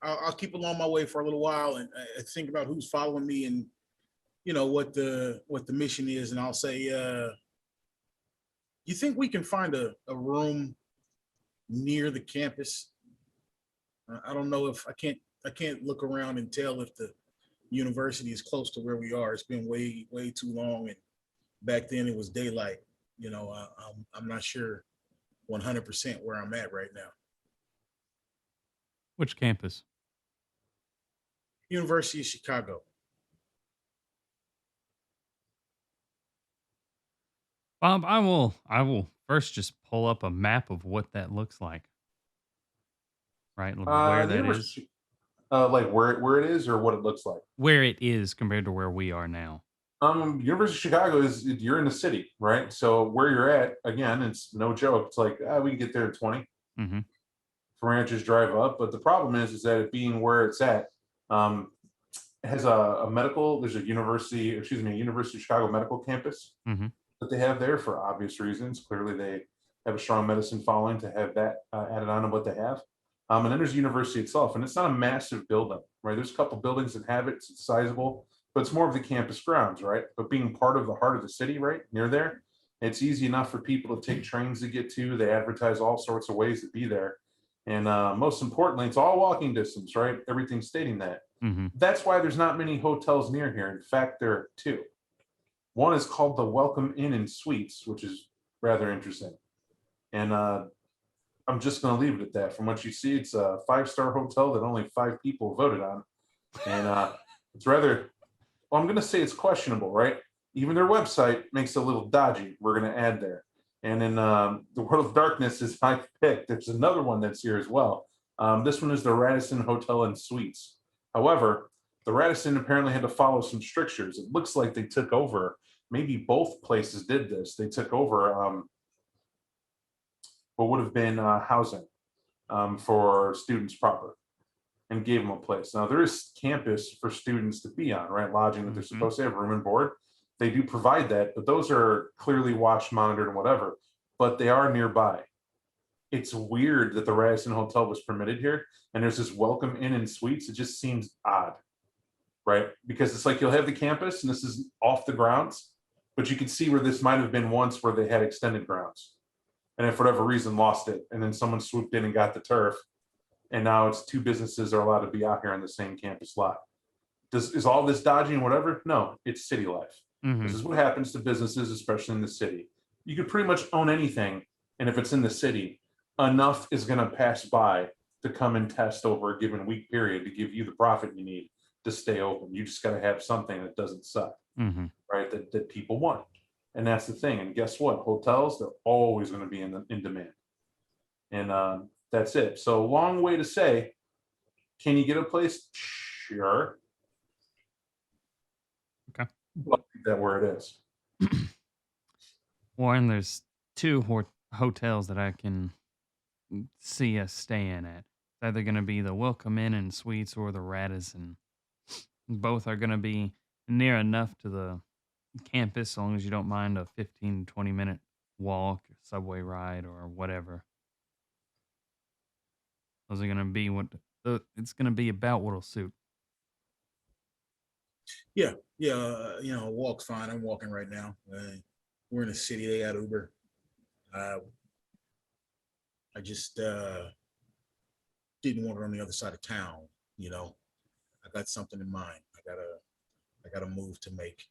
I'll keep along my way for a little while and think about who's following me and what the mission is, and I'll say, you think we can find a room near the campus? I don't know if I can't look around and tell if the university is close to where we are. It's been way too long, and back then it was daylight. I'm not sure 100% where I'm at right now. Which campus? University of Chicago. Bob, I will first just pull up a map of what that looks like. Right, where that is. Like where it is or what it looks like. Where it is compared to where we are now. University of Chicago you're in the city, right? So where you're at, again, it's no joke. It's like we can get there in 20. Mm-hmm. Ranchers drive up, but the problem is that it being where it's at, it has a medical. There's a University of Chicago medical campus Mm-hmm. that they have there for obvious reasons. Clearly, they have a strong medicine following to have that added on to what they have. And then there's the university itself, and it's not a massive building, right? There's a couple buildings that have it. It's sizable, but it's more of the campus grounds, right? But being part of the heart of the city, right near there, it's easy enough for people to take trains to get to. They advertise all sorts of ways to be there. And most importantly, it's all walking distance, right? Everything's stating that. Mm-hmm. That's why there's not many hotels near here. In fact, there are two. One is called the Welcome Inn and Suites, which is rather interesting. And I'm just going to leave it at that. From what you see, it's a 5-star hotel that only 5 people voted on. And it's rather, well, I'm going to say it's questionable, right? Even their website makes it a little dodgy. We're going to add there. And in the World of Darkness is I picked. There's another one that's here as well. This one is the Radisson Hotel and Suites. However, the Radisson apparently had to follow some strictures. It looks like they took over. Maybe both places did this. They took over what would have been housing for students proper and gave them a place. Now, there is campus for students to be on, right? Lodging that they're supposed to have, room and board. They do provide that, but those are clearly watched, monitored, and whatever, but they are nearby. It's weird that the Radisson Hotel was permitted here, and there's this Welcome Inn and Suites. It just seems odd, right? Because it's like you'll have the campus, and this is off the grounds, but you can see where this might have been once where they had extended grounds. And if for whatever reason lost it, and then someone swooped in and got the turf, and now it's 2 businesses are allowed to be out here on the same campus lot. Is all this dodging whatever? No, it's city life. Mm-hmm. This is what happens to businesses, especially in the city. You could pretty much own anything, and if it's in the city, enough is going to pass by to come and test over a given week period to give you the profit you need to stay open. You just got to have something that doesn't suck, Mm-hmm. right? That people want, and that's the thing. And guess what? Hotels, they're always going to be in demand, and that's it. So long way to say, can you get a place? Sure. Okay. But that where it is. One, there's 2 hotels that I can see us staying at. It's either going to be the Welcome Inn and Suites or the Radisson. Both are going to be near enough to the campus, as long as you don't mind a 15, 20-minute walk, subway ride, or whatever. Those are going to be it's going to be about what'll suit. Yeah, walk's fine. I'm walking right now. We're in the city. They got Uber. I just didn't want it on the other side of town. I got something in mind. I got a move to make.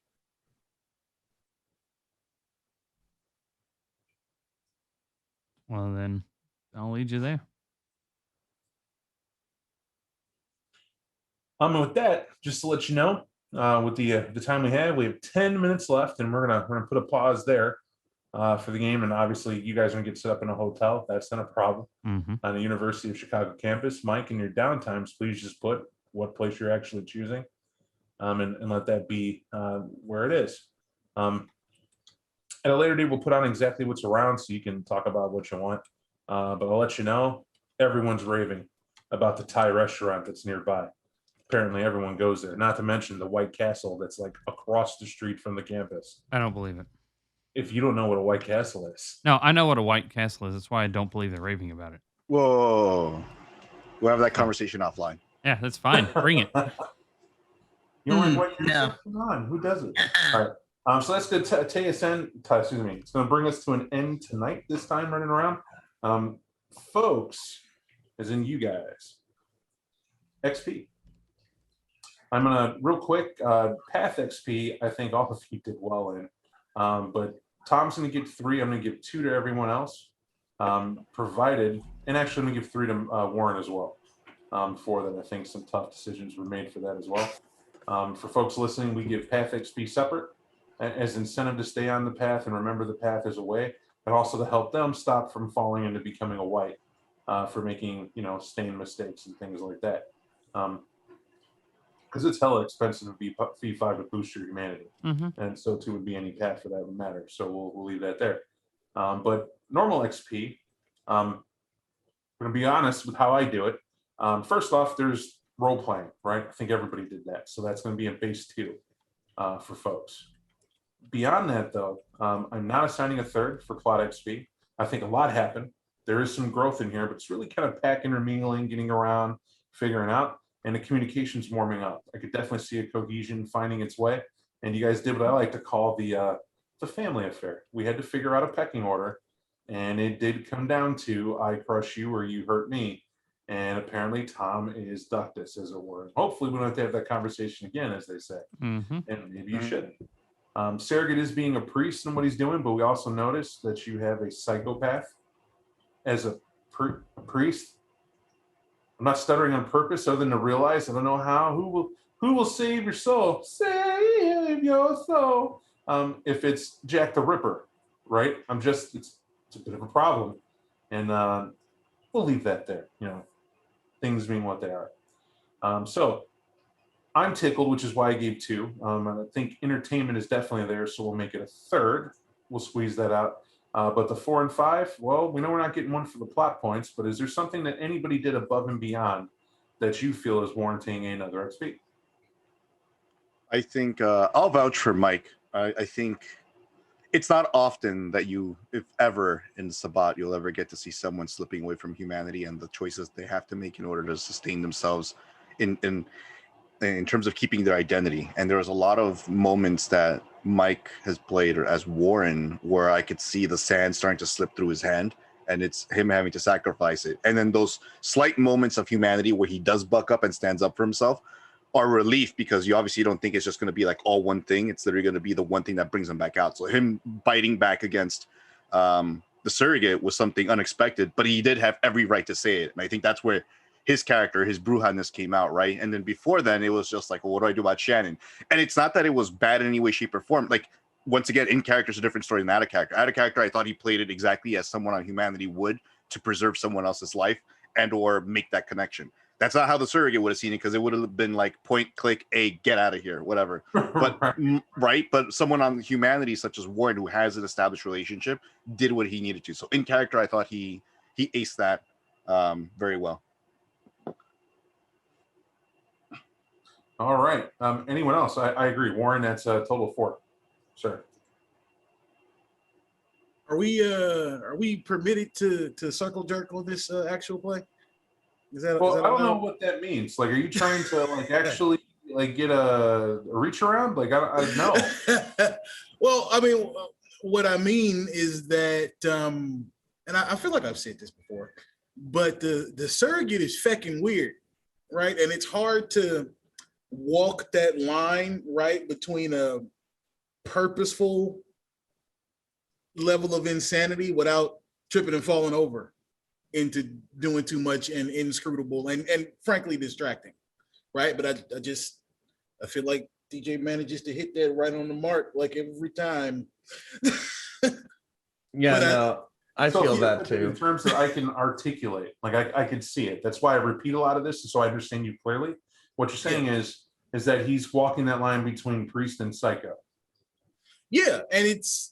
Well, then I'll lead you there. With that, just to let you know, with the time we have 10 minutes left, and we're gonna put a pause there for the game. And obviously, you guys are gonna get set up in a hotel. That's not a problem. Mm-hmm. On the University of Chicago campus. Mike, in your downtimes, please just put what place you're actually choosing, and let that be where it is. At a later date, we'll put on exactly what's around so you can talk about what you want. But I'll let you know, everyone's raving about the Thai restaurant that's nearby. Apparently, everyone goes there. Not to mention the White Castle that's like across the street from the campus. I don't believe it. If you don't know what a White Castle is. No, I know what a White Castle is. That's why I don't believe they're raving about it. Whoa. We'll have that conversation offline. Yeah, that's fine. Bring it. You know what? No. Come on, who does it? All right. So that's good. Excuse me. It's going to bring us to an end tonight. This time, running around, folks, as in you guys. XP. I'm gonna real quick. Path XP. I think all of you did well in, but Tom's going to give 3. I'm going to give 2 to everyone else, provided, and actually I'm going to give 3 to Warren as well. For that, I think some tough decisions were made for that as well. For folks listening, we give Path XP separate as incentive to stay on the path and remember the path is a way, but also to help them stop from falling into becoming a white for making, stain mistakes and things like that. Because it's hella expensive to be V5 to boost your humanity, and so too would be any path for that matter. So we'll leave that there. But normal XP, I'm going to be honest with how I do it. First off, there's role playing, right? I think everybody did that. So that's going to be in base 2 for folks. Beyond that, though, I'm not assigning a 3rd for Plot XP. I think a lot happened. There is some growth in here, but it's really kind of packing or mingling, getting around, figuring out, and the communication's warming up. I could definitely see a cohesion finding its way. And you guys did what I like to call the family affair. We had to figure out a pecking order, and it did come down to I crush you or you hurt me. And apparently Tom is ductus, as it were. Hopefully we don't have to have that conversation again, as they say. And maybe you shouldn't. Surrogate is being a priest in what he's doing, but we also noticed that you have a psychopath as a priest. I'm not stuttering on purpose, other than to realize I don't know how. Who will save your soul? Save your soul. If it's Jack the Ripper, right? It's a bit of a problem, and we'll leave that there. Things being what they are. So I'm tickled, which is why I gave 2. I think entertainment is definitely there, so we'll make it a 3rd. We'll squeeze that out. But the 4 and 5, well, we know we're not getting 1 for the plot points, but is there something that anybody did above and beyond that you feel is warranting another XP? I think I'll vouch for Mike. I think it's not often that if ever in Sabbat, you'll ever get to see someone slipping away from humanity and the choices they have to make in order to sustain themselves in terms of keeping their identity. And there was a lot of moments that Mike has played or as Warren where I could see the sand starting to slip through his hand and it's him having to sacrifice it. And then those slight moments of humanity where he does buck up and stands up for himself are relief, because you obviously don't think it's just going to be like all one thing. It's literally going to be the one thing that brings him back out. So him biting back against the surrogate was something unexpected, but he did have every right to say it. And I think that's where his character, his Brujaness came out, right? And then before then, it was just like, well, what do I do about Shannon? And it's not that it was bad in any way, shape, or form. Like, once again, in character is a different story than out of character. Out of character, I thought he played it exactly as someone on humanity would to preserve someone else's life and or make that connection. That's not how the surrogate would have seen it, because it would have been like point, click, get out of here, whatever. But right. But someone on humanity, such as Warren, who has an established relationship, did what he needed to. So in character, I thought he aced that very well. All right. Anyone else? I agree. Warren, that's a total 4. Sure. Are we permitted to circle jerk on this actual play? Is that I don't know what that means. Like, are you trying to actually get a reach around? Like, I know. Well, I mean, what I mean is that, and I feel like I've said this before, but the surrogate is fucking weird, right? And it's hard to walk that line, right, between a purposeful level of insanity without tripping and falling over into doing too much and inscrutable and frankly distracting, right? But I feel like DJ manages to hit that right on the mark like every time. I feel that too. In terms of I can articulate, like I can see it. That's why I repeat a lot of this, so I understand you clearly. What you're saying is that he's walking that line between priest and psycho. Yeah, and it's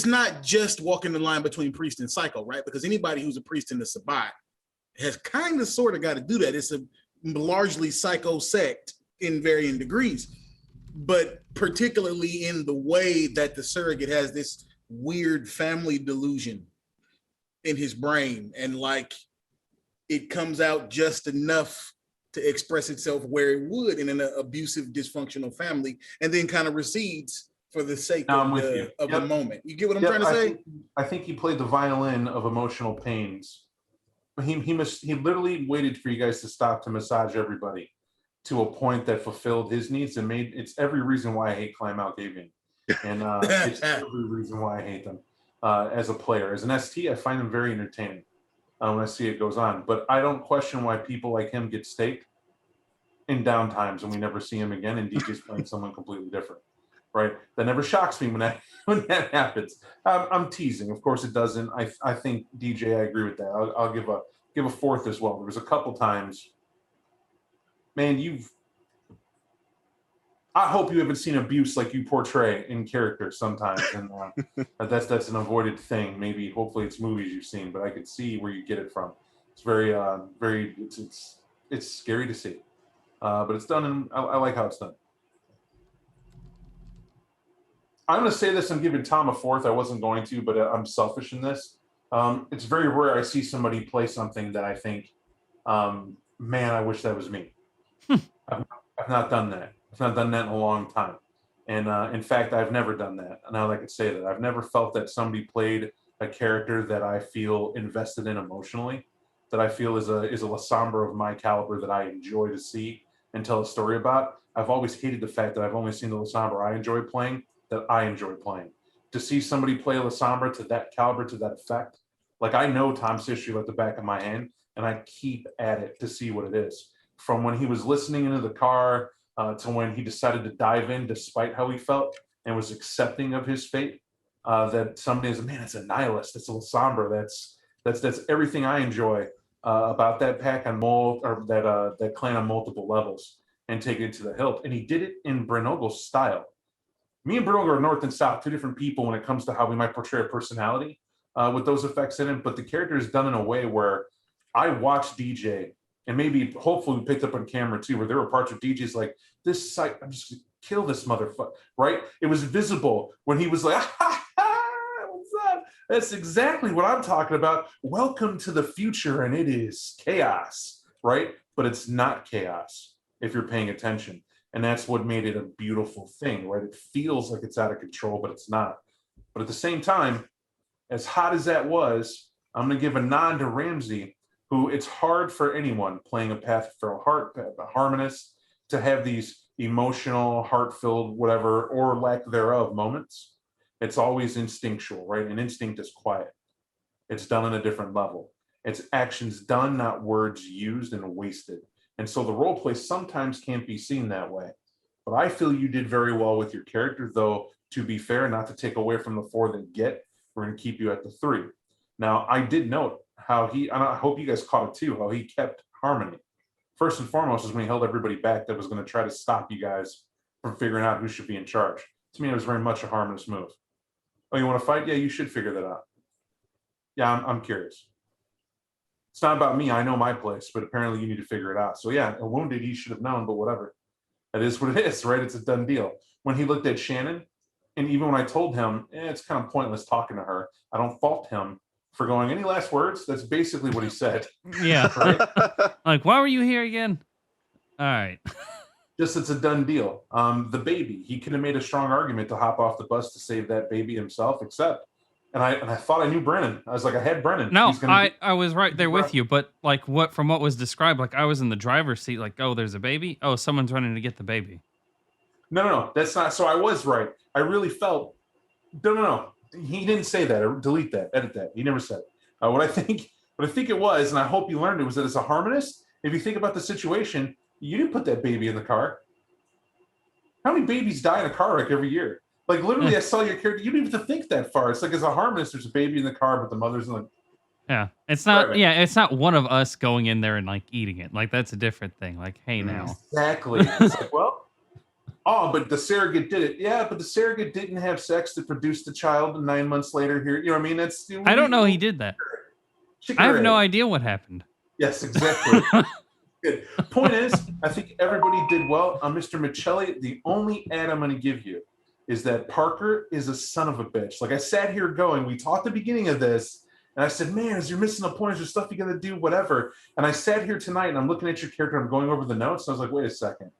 not just walking the line between priest and psycho, right? Because anybody who's a priest in the Sabbat has kind of sort of got to do that. It's a largely psycho sect in varying degrees, but particularly in the way that the surrogate has this weird family delusion in his brain, and like it comes out just enough to express itself where it would in an abusive, dysfunctional family, and then kind of recedes for the sake No, of I'm with you. the Yep. moment. You get what I'm Yep, trying to say? I think he played the violin of emotional pains. He literally waited for you guys to stop to massage everybody to a point that fulfilled his needs and made it's every reason why I hate Clan Malkavian. And it's every reason why I hate them as a player. As an ST, I find them very entertaining when I see it goes on. But I don't question why people like him get staked in down times and we never see him again and DJ's playing someone completely different. Right? That never shocks me when that happens. I'm teasing. Of course it doesn't. I think DJ, I agree with that. I'll give a fourth as well. There was a couple times, man, I hope you haven't seen abuse like you portray in character sometimes, and that's an avoided thing. Maybe, hopefully, it's movies you've seen, but I could see where you get it from. It's very, it's scary to see, but it's done, and I like how it's done. I'm going to say this. I'm giving Tom a fourth. I wasn't going to, but I'm selfish in this. It's very rare I see somebody play something that I think, man, I wish that was me. I've not done that. I've not done that in a long time. And in fact, I've never done that. Now that I could say that. I've never felt that somebody played a character that I feel invested in emotionally, that I feel is a Lasombra of my caliber that I enjoy to see and tell a story about. I've always hated the fact that I've only seen the Lasombra I enjoy playing, that I enjoy playing. To see somebody play a Lasombra to that caliber, to that effect, like I know Tom's history like the back of my hand, and I keep at it to see what it is. From when he was listening into the car to when he decided to dive in despite how he felt and was accepting of his fate, that somebody is, man, it's a nihilist, it's a Lasombra, that's everything I enjoy about that pack on that clan on multiple levels and take it to the hilt. And he did it in Brenogle's style. Me and Brenogel are north and south, two different people when it comes to how we might portray a personality with those effects in it, but the character is done in a way where I watched DJ, and maybe hopefully we picked up on camera too, where there were parts of DJ's like, this site, I'm just gonna kill this motherfucker, right? It was visible when he was like, what's up? That's exactly what I'm talking about. Welcome to the future, and it is chaos, right? But it's not chaos if you're paying attention. And that's what made it a beautiful thing, right? It feels like it's out of control, but it's not. But at the same time, as hot as that was, I'm gonna give a nod to Ramsey, who it's hard for anyone playing a Path of Feral Heart, a Harmonist, to have these emotional, heart-filled, whatever, or lack thereof moments. It's always instinctual, right? And instinct is quiet. It's done on a different level. It's actions done, not words used and wasted. And so the role play sometimes can't be seen that way. But I feel you did very well with your character, though, to be fair, not to take away from the 4 that get, we're going to keep you at the 3. Now, I did note how and I hope you guys caught it too, how he kept harmony. First and foremost is when he held everybody back that was going to try to stop you guys from figuring out who should be in charge. To me, it was very much a harmonious move. Oh, you want to fight? Yeah, you should figure that out. Yeah, I'm curious. It's not about me. I know my place, but apparently you need to figure it out. So yeah, a wounded he should have known, but whatever. That is what it is, right? It's a done deal. When he looked at Shannon, and even when I told him, it's kind of pointless talking to her, I don't fault him for going, any last words? That's basically what he said. Yeah. Right? Like, why were you here again? All right. Just it's a done deal. The baby, he could have made a strong argument to hop off the bus to save that baby himself, except, and I thought I knew Brennan. I was like, I had Brennan. No, I was right there with you, but like from what was described, like I was in the driver's seat, like, oh, there's a baby. Oh, someone's running to get the baby. No, that's not. So I was right. I really felt, no. He didn't say that. Delete that. Edit that. He never said it. What I think it was, and I hope you learned it, was that as a harmonist, if you think about the situation, you didn't put that baby in the car. How many babies die in a car wreck every year? Like literally, I saw your character. You didn't even have to think that far. It's like as a harmonist, there's a baby in the car, but the mother's in the. Yeah, it's not. Right. Yeah, it's not one of us going in there and like eating it. Like that's a different thing. Like, hey, now. Exactly. It's like, well. Oh, but the surrogate did it. Yeah, but the surrogate didn't have sex to produce the child, and 9 months later, here, you know what I mean? That's. I don't know he did that. I have no idea what happened. Yes, exactly. Good. Point is, I think everybody did well. Mr. Michelli, the only add I'm going to give you is that Parker is a son of a bitch. Like I sat here going, we talked at the beginning of this, And I said, man, is you're missing a point? Is there stuff you got to do? Whatever. And I sat here tonight and I'm looking at your character. I'm going over the notes. And I was like, wait a second.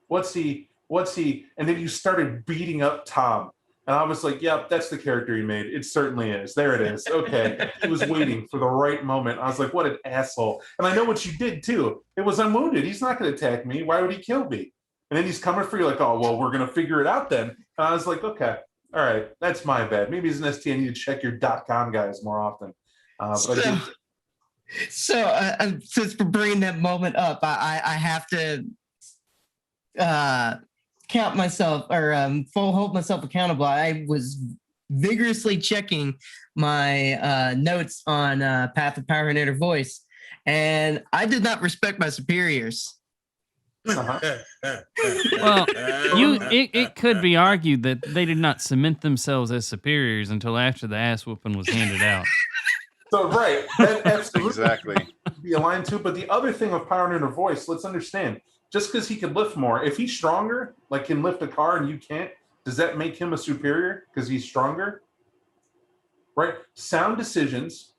What's he? And then you started beating up Tom. And I was like, yep, that's the character he made. It certainly is. There it is. Okay. He was waiting for the right moment. I was like, what an asshole. And I know what you did too. It was unwounded. He's not going to attack me. Why would he kill me? And then he's coming for you like, oh, well, we're going to figure it out then. And I was like, okay. All right, that's my bad. Maybe as an ST, I need to check your .com guys more often. Since for bringing that moment up, I have to count myself or hold myself accountable. I was vigorously checking my notes on Path of Power and Inner Voice, and I did not respect my superiors. Uh-huh. Well, it could be argued that they did not cement themselves as superiors until after the ass whooping was handed out. So, right. That absolutely Exactly. be aligned to. But the other thing of Power and Inner Voice, let's understand, just because he can lift more, if he's stronger, like can lift a car and you can't, does that make him a superior because he's stronger? Right? Sound decisions,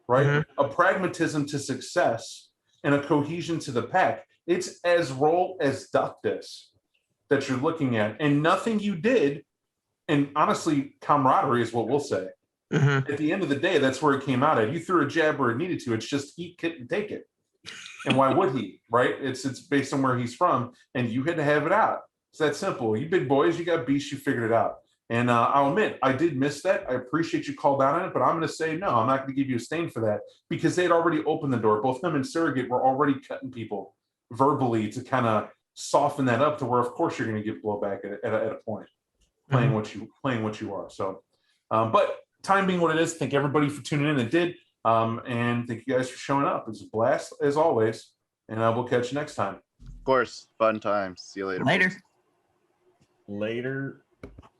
right? Mm-hmm. A pragmatism to success and a cohesion to the pack. It's as roll as ductus that you're looking at. And nothing you did, and honestly, camaraderie is what we'll say. Mm-hmm. At the end of the day, that's where it came out at. You threw a jab where it needed to. It's just he couldn't take it. And why would he, right? It's based on where he's from, and you had to have it out. It's that simple. You big boys, you got beasts, you figured it out. And I'll admit, I did miss that. I appreciate you called out on it, but I'm going to say, no, I'm not going to give you a stain for that because they had already opened the door. Both him and Surrogate were already cutting people verbally to kind of soften that up to where, of course, you're going to get blowback at a point, playing what you are. So, but time being what it is, thank everybody for tuning in. It did, and thank you guys for showing up. It's a blast as always, and we'll catch you next time. Of course, fun times. See you later. Later. Later.